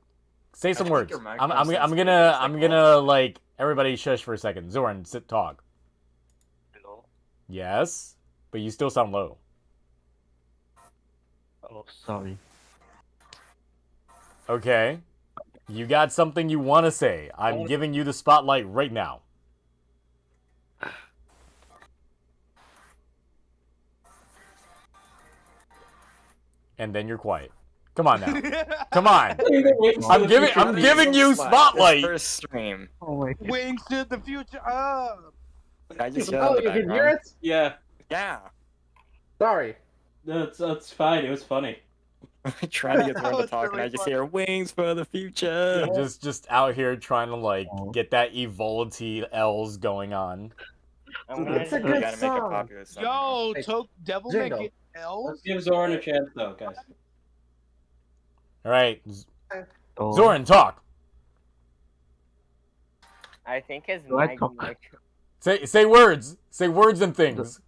Say some think words. your I'm microphone gonna like everybody shush for a second. Zoran, sit talk. Hello. Yes, but you still sound low. Oh, sorry. Okay. You got something you want to say. I'm giving you the spotlight right now. And then you're quiet. Come on now. Come on. I'm giving you spotlight. First stream. Oh my Wings to the future. Up. I just Oh, you can hear it? Yeah. Yeah. Sorry. That's fine. It was funny. Trying to get Zoran to talk, and I just hear wings for the future. Just out here trying to like get that evolity L's going on. It's a good song. Yo, Devil May Jingle. Cry L's. Let's give Zoran a chance, though, guys. All right, Oh. Zoran, talk. I think his Do I mic. talk? Say words. Say words and things.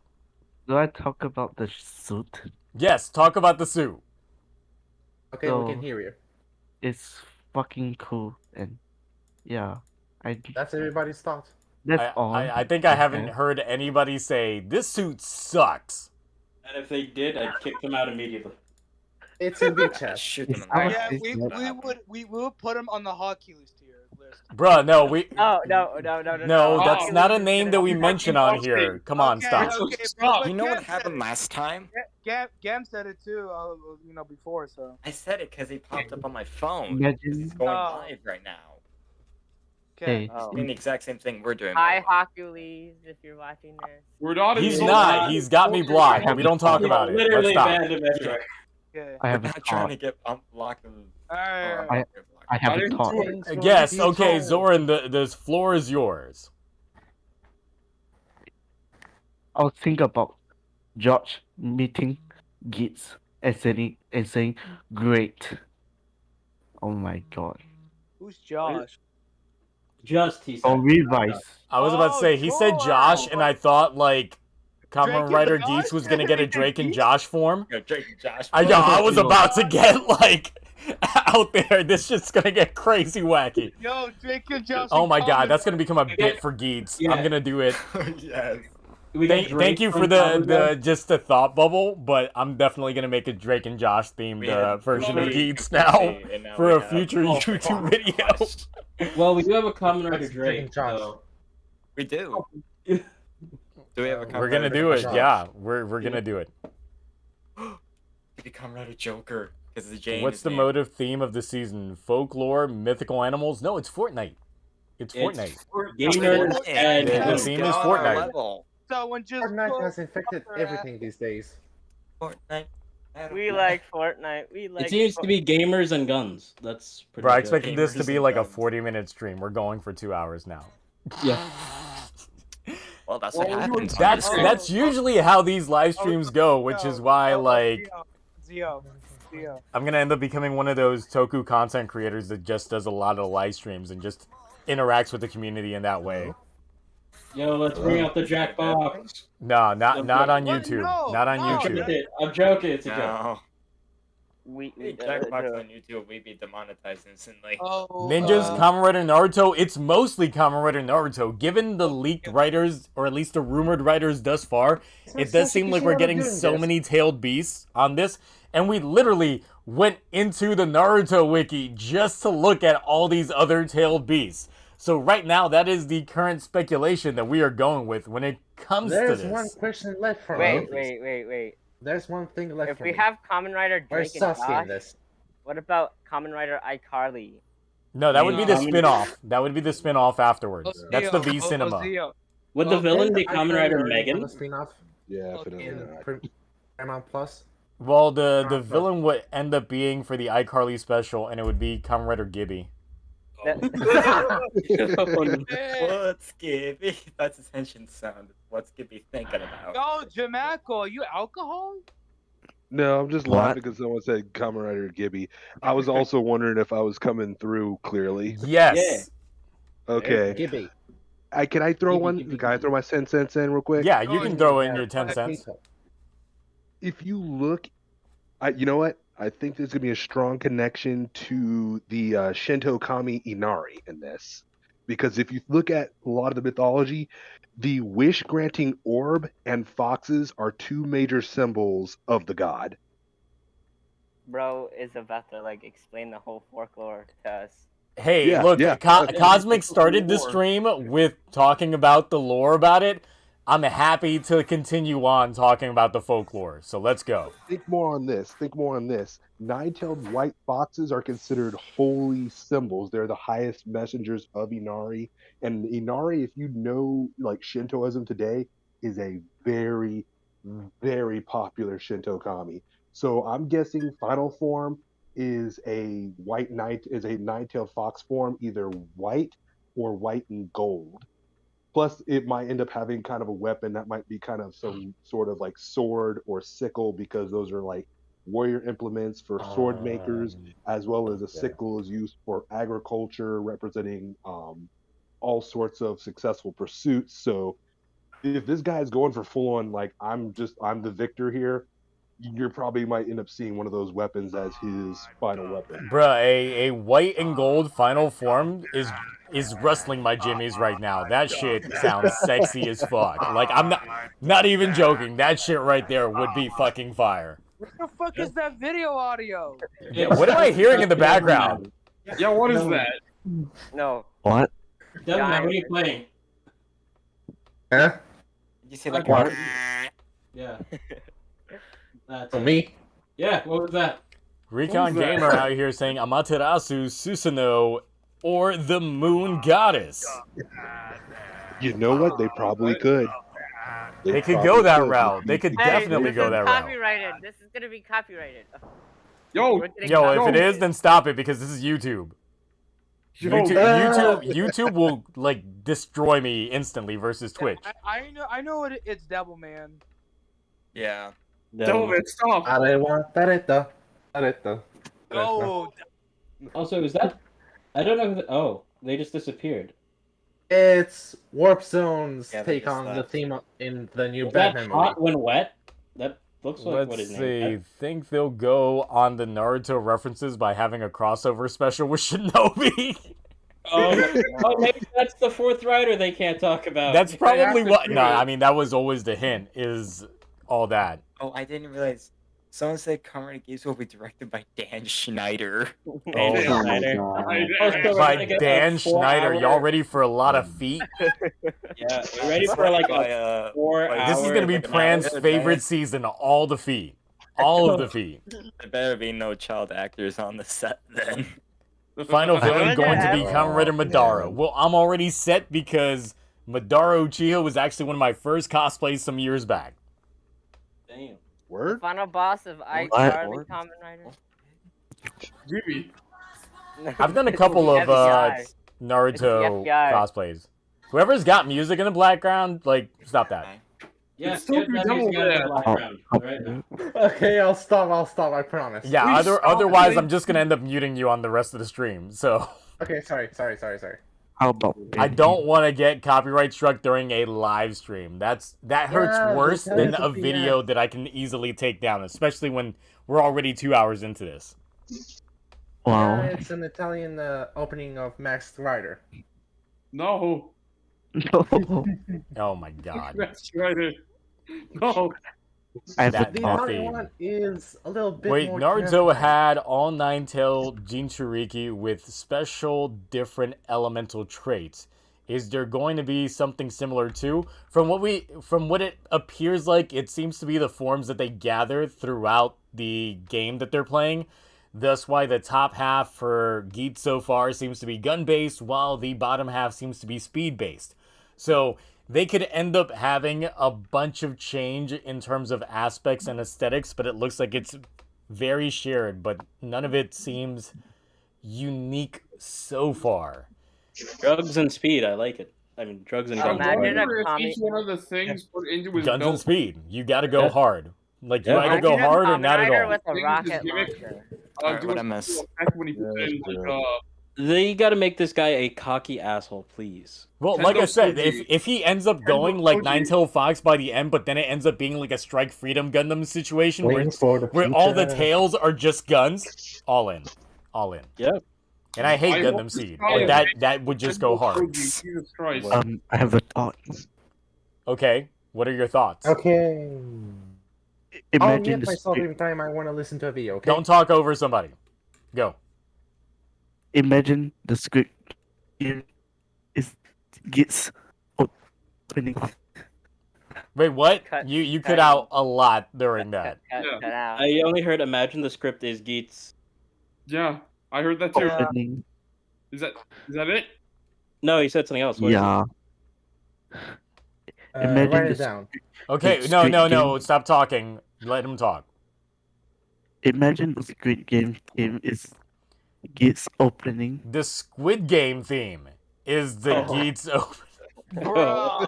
Do I talk about the suit? Yes, talk about the suit. Okay, So, we can hear you. It's fucking cool, and yeah, That's everybody's thought. that's all. I think I haven't heard anybody say this suit sucks. And if they did, I'd kick them out immediately. It's in the chest. Shoot them in I- the Yeah, eye. we would put him on the hockey list. Bruh, no, we. No. No, that's not a name that we mention on here. Come on, stop. You know what happened last time? Gam said it too. Before so. I said it because he popped up on my phone. Imagine- He's going live right now. Hey, He's doing the exact same thing we're doing. Hi, Hocules, if you're watching this. We're not. He's not. He's got me blocked. We don't talk about it. Let's Literally stop. banned him everywhere. I have I'm a not trying thought. to get blocked. I have a thought. Yes, okay, Zoran, the floor is yours. I was thinking about George meeting Geats and saying, "Great." Oh my god. Who's Josh? Just he said. Oh, revise. I was about to say, he said Josh, and I thought, like, Kamen Rider Geats was gonna get a Drake and Josh form. Yo, Drake and Josh. I was about to get, like, out there. This shit's gonna get crazy wacky. Yo, Drake and Josh. Oh my god, that's gonna become a bit for Geats. I'm gonna do it. Yes. Thank you for the just the thought bubble, but I'm definitely gonna make a Drake and Josh themed version of Geats now for a future YouTube video. Well, we do have a Kamen Rider Drake, so. We do. Do we have a Kamen We're gonna Rider do it. Josh? Yeah, we're gonna do it. We could Kamen Rider Joker because the Jane. What's the motive theme of the season? Folklore, mythical animals? No, it's Fortnite. It's Fortnite. Gamers and the guns. theme is Fortnite. Someone just Fortnite has infected everything these days. Fortnite. We like Fortnite. We like. It seems to be gamers and guns. That's pretty Bro, I good. expected this to Gamers be and like a guns. 40-minute stream. We're going for 2 hours now. Yeah. Well, that's what happens. That's usually how these live streams go, which is why like Zio. I'm gonna end up becoming one of those Toku content creators that just does a lot of live streams and just interacts with the community in that way. Yo, let's bring out the Jackbox. No, not on What? YouTube. No, Not on no, YouTube. I'm joking. It's a joke. We Jackbox on YouTube, we'd be demonetized instantly. Ninjas, Kamen Rider, Naruto. It's mostly Kamen Rider, Naruto. Given the leaked writers, or at least the rumored writers thus far, it does seem like we're getting so many tailed beasts on this. And we literally went into the Naruto wiki just to look at all these other tailed beasts. So right now, that is the current speculation that we are going with when it comes to There's this. one question left for me. Wait. There's one thing left If for we me. have Kamen Rider Where's Drake and Sasuke in Josh, this? what about Kamen Rider iCarly? No, that would be the spin-off. That would be the spin-off afterwards. That's the V cinema. Would the villain be Kamen Rider Megan? Yeah, if it is. Paramount Plus. Well, the villain would end up being for the iCarly special, and it would be Kamen Rider Gibby. What's Gibby? That's his henshin sound. What's Gibby thinking about? Yo, Jamaco, are you alcohol? No, I'm just laughing because someone said Kamen Rider Gibby. I was also wondering if I was coming through clearly. Yes. Okay. Gibby. Can I throw Can I throw my 10 cents in real quick? Yeah, you can throw in your 10 cents. If you look, you know what? I think there's gonna be a strong connection to the Shinto Kami Inari in this, because if you look at a lot of the mythology, the wish-granting orb and foxes are two major symbols of the god. Bro is about to like explain the whole folklore to us. Hey, Yeah, look, yeah. Cosmic started the stream with talking about the lore about it. I'm happy to continue on talking about the folklore, so let's go. Think more on this. Nine-tailed white foxes are considered holy symbols. They're the highest messengers of Inari. And Inari, if you know like Shintoism today, is a very, very popular Shinto kami. So I'm guessing final form is a nine-tailed fox form, either white or white and gold. Plus, it might end up having kind of a weapon that might be kind of some sort of like sword or sickle, because those are like warrior implements for sword makers, as well as a sickle is used for agriculture, representing all sorts of successful pursuits. So if this guy is going for full on, like, I'm the victor here, you probably might end up seeing one of those weapons as his final weapon. Bruh, a white and gold final form is rustling my jimmies right now. That shit sounds sexy as fuck. Like, I'm not even joking. That shit right there would be fucking fire. What the fuck is that video audio? Yeah, what am I hearing in the background? Yeah, what is that? No. What? Devin, what are you playing? Huh? You say like What? Yeah. That's For me? Yeah, what was that? Recon Who's that? Gamer out here saying Amaterasu, Susanoo, or the Moon Goddess. You know what? They probably could. They could go that route. They could definitely go that route. Copyrighted. This is gonna be copyrighted. Yo, if it is, then stop it, because this is YouTube. YouTube will like destroy me instantly versus Twitch. I know it's Devil Man. Yeah. Devilman, stop. Oh. Also, is that? I don't know. Oh, they just disappeared. It's Warp Zone's Yeah, they take just on the left. theme in the new Is that Batman hot movie. when wet? That looks like what Let's his see. name. Think they'll go on the Naruto references by having a crossover special with Shinobi. Oh, maybe that's the fourth rider they can't talk about. That's probably They have what. to No, do it. I mean that was always the hint. Is all that. Oh, I didn't realize. Someone said Kamen Games will be directed by Dan Schneider. Oh my By Dan Schneider. Y'all ready for a lot of feet? Yeah, you ready for like a 4 hour? This is gonna be like an Pran's hour favorite season. All the feet. All of the feet. There better be no child actors on the set then. Final villain was going to it be Kamen Rider Madara. Well, I'm already set because Madara Uchiha was actually one of my first cosplays some years back. Damn. Word? Final boss of What? iCarly Kamen Rider. Really? I've done a couple of FBI. It's the Naruto FBI. cosplays. Whoever's got music in the background, like, stop that. Yes, It's get Toku that Double music out of the Red. background right now. Okay, I'll stop, I promise. Yeah, Please stop otherwise playing- I'm just gonna end up muting you on the rest of the stream, so... Okay, sorry. How about I don't want to get copyright struck during a live stream. That hurts Yeah, worse than because a of the, video that I can easily take down, especially when we're already 2 hours into this. Wow. Yeah, it's an Italian opening of Masked Rider. No. No. Oh my god. That's right. No. I have a That The thought. Italian theme. one is a little bit Wait, more Naruto careful. had all 9-tail Jinchuriki with special different elemental traits. Is there going to be something similar too? From what it appears like, it seems to be the forms that they gather throughout the game that they're playing. Thus why the top half for Geats so far seems to be gun-based, while the bottom half seems to be speed-based. So they could end up having a bunch of change in terms of aspects and aesthetics, but it looks like it's very shared, but none of it seems unique so far. Drugs and speed, I like it. I mean, drugs and I guns. Imagine wonder a if each one of the things put into his Guns belt. and speed. You gotta go Yeah. hard. Like, you Yeah. either go Imagine a hard or Kamen not at Rider all. with a Things rocket is gimmick. launcher. Alright, do what a I miss? special effect when he puts in, like, They gotta make this guy a cocky asshole, please. Well, like I Tendo said, Soji. if he ends up going like Soji. Nine-Tailed Fox by the end, but then it ends up being like a Strike Freedom Gundam situation Waiting for the where all the future. tails are just guns, all in. All in. Yep. And I hate I Gundam hope this Seed, guy but is that would just go Tendo hard. Soji, Jesus Christ. I have a thought. Okay, what are your thoughts? Okay. Imagine I'll the myself script. every time I want to listen to a video, okay? Don't talk over somebody. Go. Imagine the script here is gets opening. Wait, what? Cut- You cut cut out a lot during that. Yeah. Cut out. I only heard imagine the script is Geats. Yeah, I heard that too. Opening. Is that it? No, he said something else. What is it? Yeah. write Imagine the it down. Okay, The no, Squid no, stop talking. Let him talk. Imagine the Squid Game is gets opening. The Squid Game theme is the Oh. Geats open. No.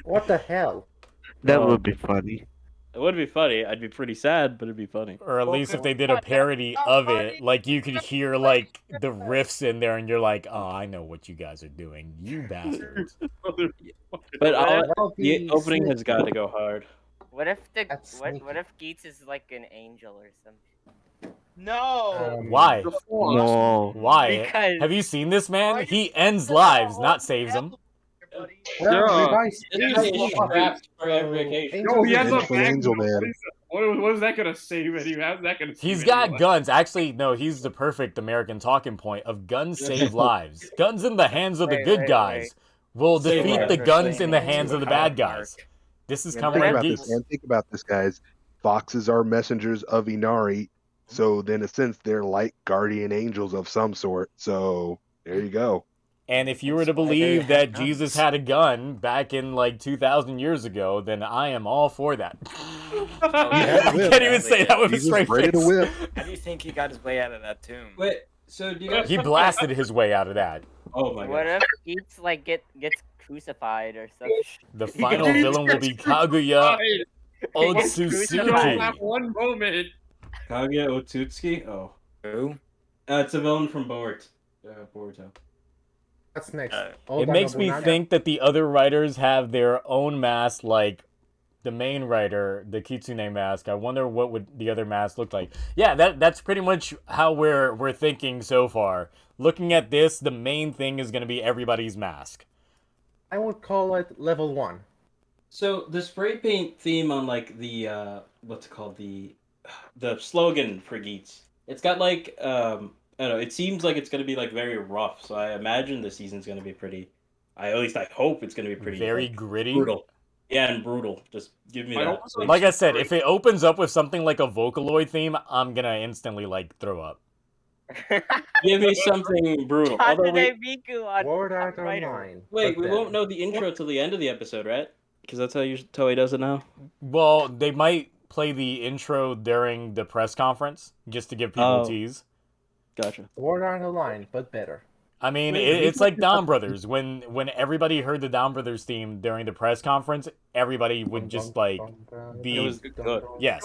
What the hell? That Oh. would be funny. It would be funny. I'd be pretty sad, but it'd be funny. Or at least if they did a parody of it, like you could hear like the riffs in there and you're like, oh, I know what you guys are doing, you bastards. But That'll the be opening has sick. got to go hard. What if the That's what sneaky. if Geats is like an angel or something? No. Why? No. Why? Because- Have you seen this man? He ends lives, not saves them. Yeah, Levi's- It's usually strapped for every occasion. No, he has a Angel, bag. Angel Man. What is that gonna save anyway? How's that gonna save He's got anyone? guns. Actually, no, he's the perfect American talking point of guns save lives. Guns in the hands of the Wait, good wait, guys will Save defeat lives. the guns in the hands of the bad guys. This is And Kamen think Rider about this, Geats. and think about this, guys. Foxes are messengers of Inari, so then in a sense they're like guardian angels of some sort. So there you go. And if you were to believe that Jesus had a gun back in like 2,000 years ago, then I am all for that. I can't even say that with a Jesus straight ready to face. whip. How do you think he got his way out of that tomb? Wait, so do you guys? He blasted his way out of that. Oh my What god. if Geats like gets crucified or something? The final villain will be Kaguya Otsutsuki. That one moment. Kaguya Otsutsuki? Oh. Who? It's a villain from Boruto. That's next. It makes me think that the other writers have their own mask, like the main writer, the Kitsune mask. I wonder what would the other mask look like. Yeah, that's pretty much how we're thinking so far. Looking at this, the main thing is going to be everybody's mask. I would call it level 1. So the spray paint theme on like the what's it called, the slogan for Geats. It's got like I don't know. It seems like it's gonna be like very rough. So I imagine the season's gonna be pretty. At least I hope it's gonna be pretty. Very like, gritty. brutal. Yeah, and brutal. Just give me that. Like I said, if it opens up with something like a Vocaloid theme, I'm gonna instantly like throw up. Give me something brutal. Although we, Miku on Sword Art Kamen Rider. Online. wait, but we better. won't know the intro till the end of the episode, right? Because that's how Toei does it now. Well, they might play the intro during the press conference just to give people Oh. tease. Gotcha. Sword Art Online, but better. I mean, Wait, it's like Dom Brothers. When everybody heard the Dom Brothers theme during the press conference, everybody would just like be. It was good. Yes,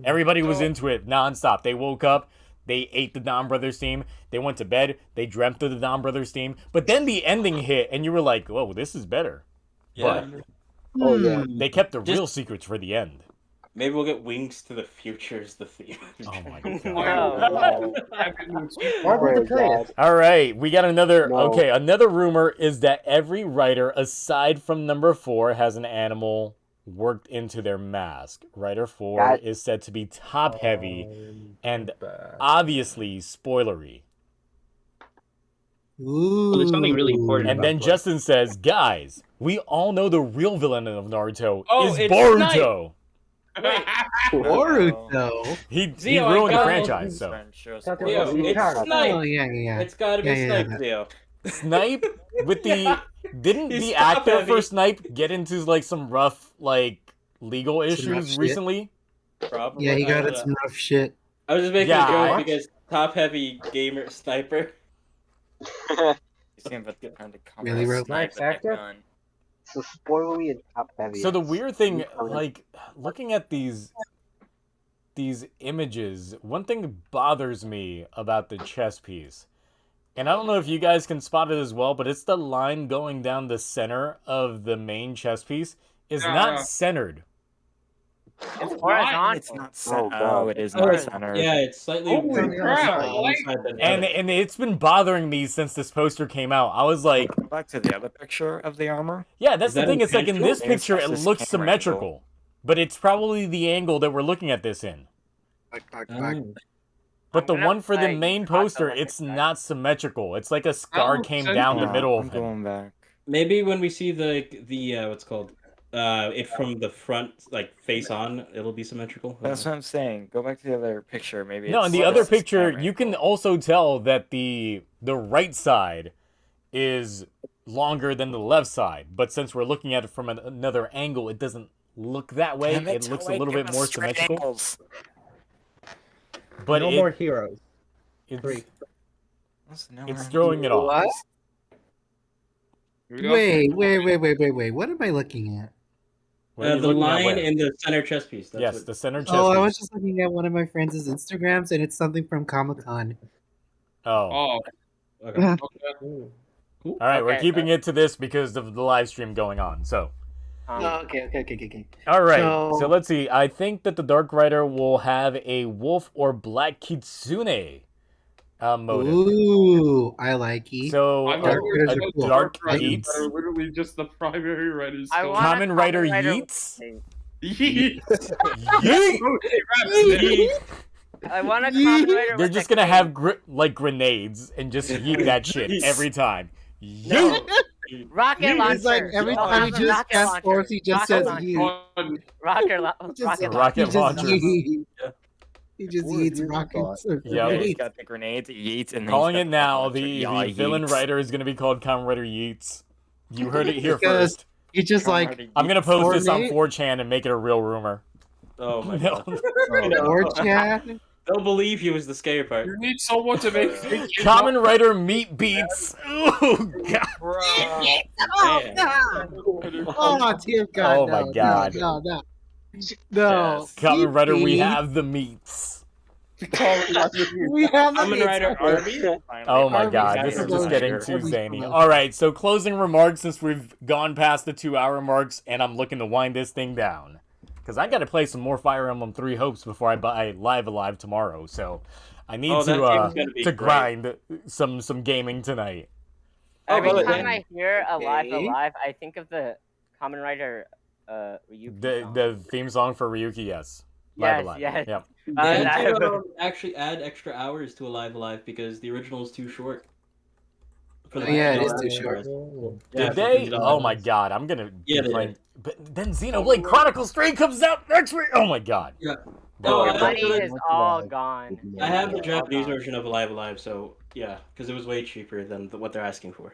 everybody was into it nonstop. They woke up, they ate the Dom Brothers theme, they went to bed, they dreamt of the Dom Brothers theme. But then the ending hit, and you were like, "Whoa, this is better." Yeah. But they kept the real secrets for the end. Maybe we'll get Wings to the Future as the theme. Oh my god. Why would they play it? All right, we got another. No. Okay, another rumor is that every writer, aside from number 4, has an animal worked into their mask. Writer 4 is said to be top heavy and obviously spoilery. Ooh. There's something really important. And about then Blood. Justin says, "Guys, we all know the real villain of Naruto Oh, is it's Boruto." Boruto. He Zio, I ruined the got franchise, so. Zio, it's Snipe. Oh yeah. It's gotta be Yeah, Snipe, yeah. Zio. Snipe with the didn't He's the top actor heavy. for Snipe get into like some rough like legal rough issues shit. recently? Probably. Yeah, he got I into don't some know. rough shit. I was just making Yeah, a joke what? because top heavy gamer sniper. You seem about to get trying to come Really, with bro? snipe with that actor? gun. So spoilery and top heavy. So the weird thing, like looking at these images, one thing bothers me about the chess piece, and I don't know if you guys can spot it as well, but it's the line going down the center of the main chess piece is not centered. It's horizontal. It's not centered. God. Oh, it is Oh, not it's- centered. yeah, it's slightly. Holy crap, what? And it's been bothering me since this poster came out. I was like, Go back to the other picture of the armor. yeah, that's Is the that thing. It's like in intentional? this picture, it This looks camera symmetrical, but it's probably the angle that we're looking at this in. But the gonna one for the play main Taco poster, like it's that. not symmetrical. It's like a scar looks came down the sensitive. middle I'm of him. going back. Maybe when we see the what's it called it from the front, like face on, it'll be symmetrical. That's what I'm saying. Go back to the other picture. Maybe. No, it's in the other just this picture, camera you can angle. also tell that the right side is longer than the left side. But since we're looking at it from another angle, it doesn't look that way. Damn it, It looks a Toei, little give bit us more straight symmetrical. angles. But no more heroes. it's, What's the it's number? throwing it off. What? Here we go. Wait. What am I looking at? What are you the looking at line where? in the center chess piece. That's Yes, what... the center chess Oh, I was piece. just looking at one of my friends' Instagrams, and it's something from Comic-Con. Oh. Oh, Okay. okay. All right, we're Okay, keeping it to this because of the live stream going on. So, Okay. all right. So, So- let's see. I think that the Dark Rider will have a wolf or black kitsune motive. Ooh, I like it. So, I know Dark there's Riders are cool. Dark Riders Yeats? that are literally just the primary writers. I still. want a Kamen Rider Kamen Rider Yeats? Yeet. Yeet! Yeet. I want a Kamen Rider. They're with just a gonna cape. have like grenades and just yeet that shit every time. No. Yeet! Rocket launcher. He's like every No, time he have a just rocket casts launcher. force, he just Rocket says launcher. you. Rocket Rocket launchers. He just What eats you rockets. or Yep. Yeah, he's grenades. got the grenades, Yeats, and then Calling he's it got now. launcher. The Yeah, villain Yeats. writer is gonna be called Kamen Rider Yeats. You heard it here Because first. He's just Kamen like Rider I'm gonna Yeats. post this on Fortnite? 4chan and make it a real rumor. Oh my No. god. or chat. They'll believe he was the scary part. You need someone to make Kamen Rider meat beats. Ooh, God. Oh god! Oh dear God! Oh, my no, God. No! Kamen Rider, we Beep, have the meats. We have the Kamen beats. Rider Arby? Oh my Arby's god, is this is the just most- getting Arby's too is the zany. most- Alright, so closing remarks since we've gone past the 2-hour marks and I'm looking to wind this thing down. Because I gotta play some more Fire Emblem 3 Hopes before I buy Live Alive tomorrow, so I need Oh, that game's gonna be to great. grind some gaming tonight. Every by the time way- I hear Alive Okay. Alive, I think of the Kamen Rider Ryuki song. The theme song for Ryuki, yes. Live Yes, Alive. yes. Yep. They had that- to actually add extra hours to Alive Alive because the original is too short. For the Yeah, it is $50 too short. Yeah, Did for they? $50. Oh my god, I'm gonna Yeah, be they playing. did. But then Xenoblade Chronicles 3 comes out next week. Oh my god. Yeah. No, I Oh, have Money the, is all gone. I have the Money is all Japanese gone. version of Alive Alive, so yeah, because it was way cheaper than what they're asking for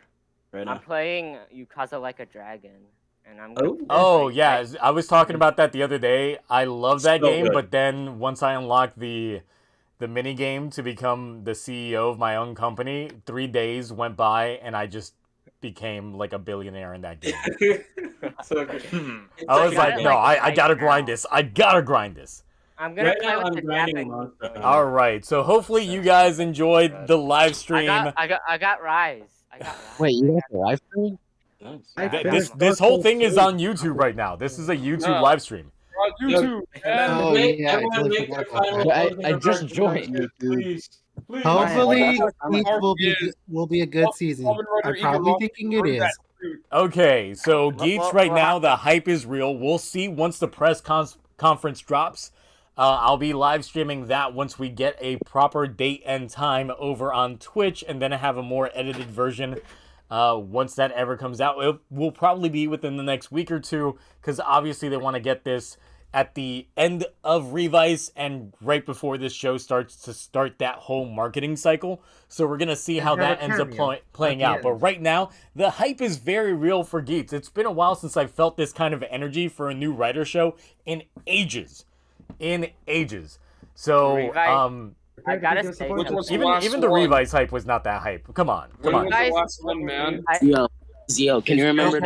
right I'm now. playing Yukasa Like a Dragon, and I'm gonna. Oh yeah, I was talking about that the other day. I love that So game, good. but then once I unlocked the mini game to become the CEO of my own company, 3 days went by and I just became like a billionaire in that game. So good. I was got like, it, no, I right gotta now. grind this. I gotta grind this. I'm gonna Right play now, with I'm the grinding Japanese Monster version. All right, so hopefully you guys enjoyed the live stream. I got Rise. I got Rise. Wait, you got the live stream? Nice. Yeah, I got This whole thing is on YouTube right now. This is a YouTube Yeah. live stream. On YouTube. Oh yeah, I Everyone totally make their forgot about final that. closing I just remarks joined. YouTube, please. Please. Hopefully, I'm Geats a- will be a good season. I'm probably thinking it is. Okay, so Geats well, right well, now, the hype is real. We'll see once the press conference drops. I'll be live streaming that once we get a proper date and time over on Twitch, and then I have a more edited version once that ever comes out. It will probably be within the next week or two, because obviously they want to get this at the end of Revice and right before this show starts to start that whole marketing cycle. So we're going to see how that ends up playing out. But right now, the hype is very real for Geats. It's been a while since I felt this kind of energy for a new writer show in ages. So, I gotta say, even the Revice hype was not that hype. Come on. When was the last one, man? Zio, can you remember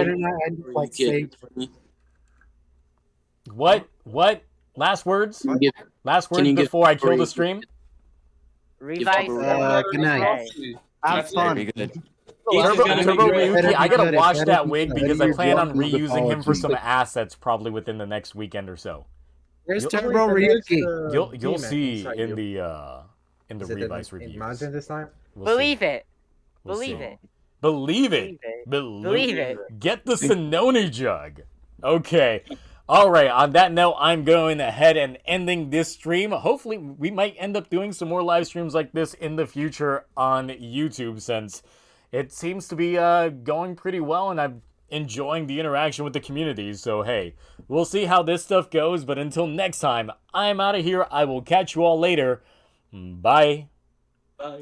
What? Last words? Last words Can you give before I kill the stream? Revice. Good night. Have fun. Turbo Ryuki, I gotta wash that wig Better because be I good. plan on Better be good. reusing him for some assets probably within the next weekend or so. Where's Turbo Ryuki? You'll see in the Revice reviews. Imagine this time. Believe it. We'll Believe see. it. Believe it. Believe it. Get the Sononi jug. Okay. All right. On that note, I'm going ahead and ending this stream. Hopefully, we might end up doing some more live streams like this in the future on YouTube, since it seems to be going pretty well, and I'm enjoying the interaction with the community. So, hey, we'll see how this stuff goes. But until next time, I'm out of here. I will catch you all later. Bye. Bye.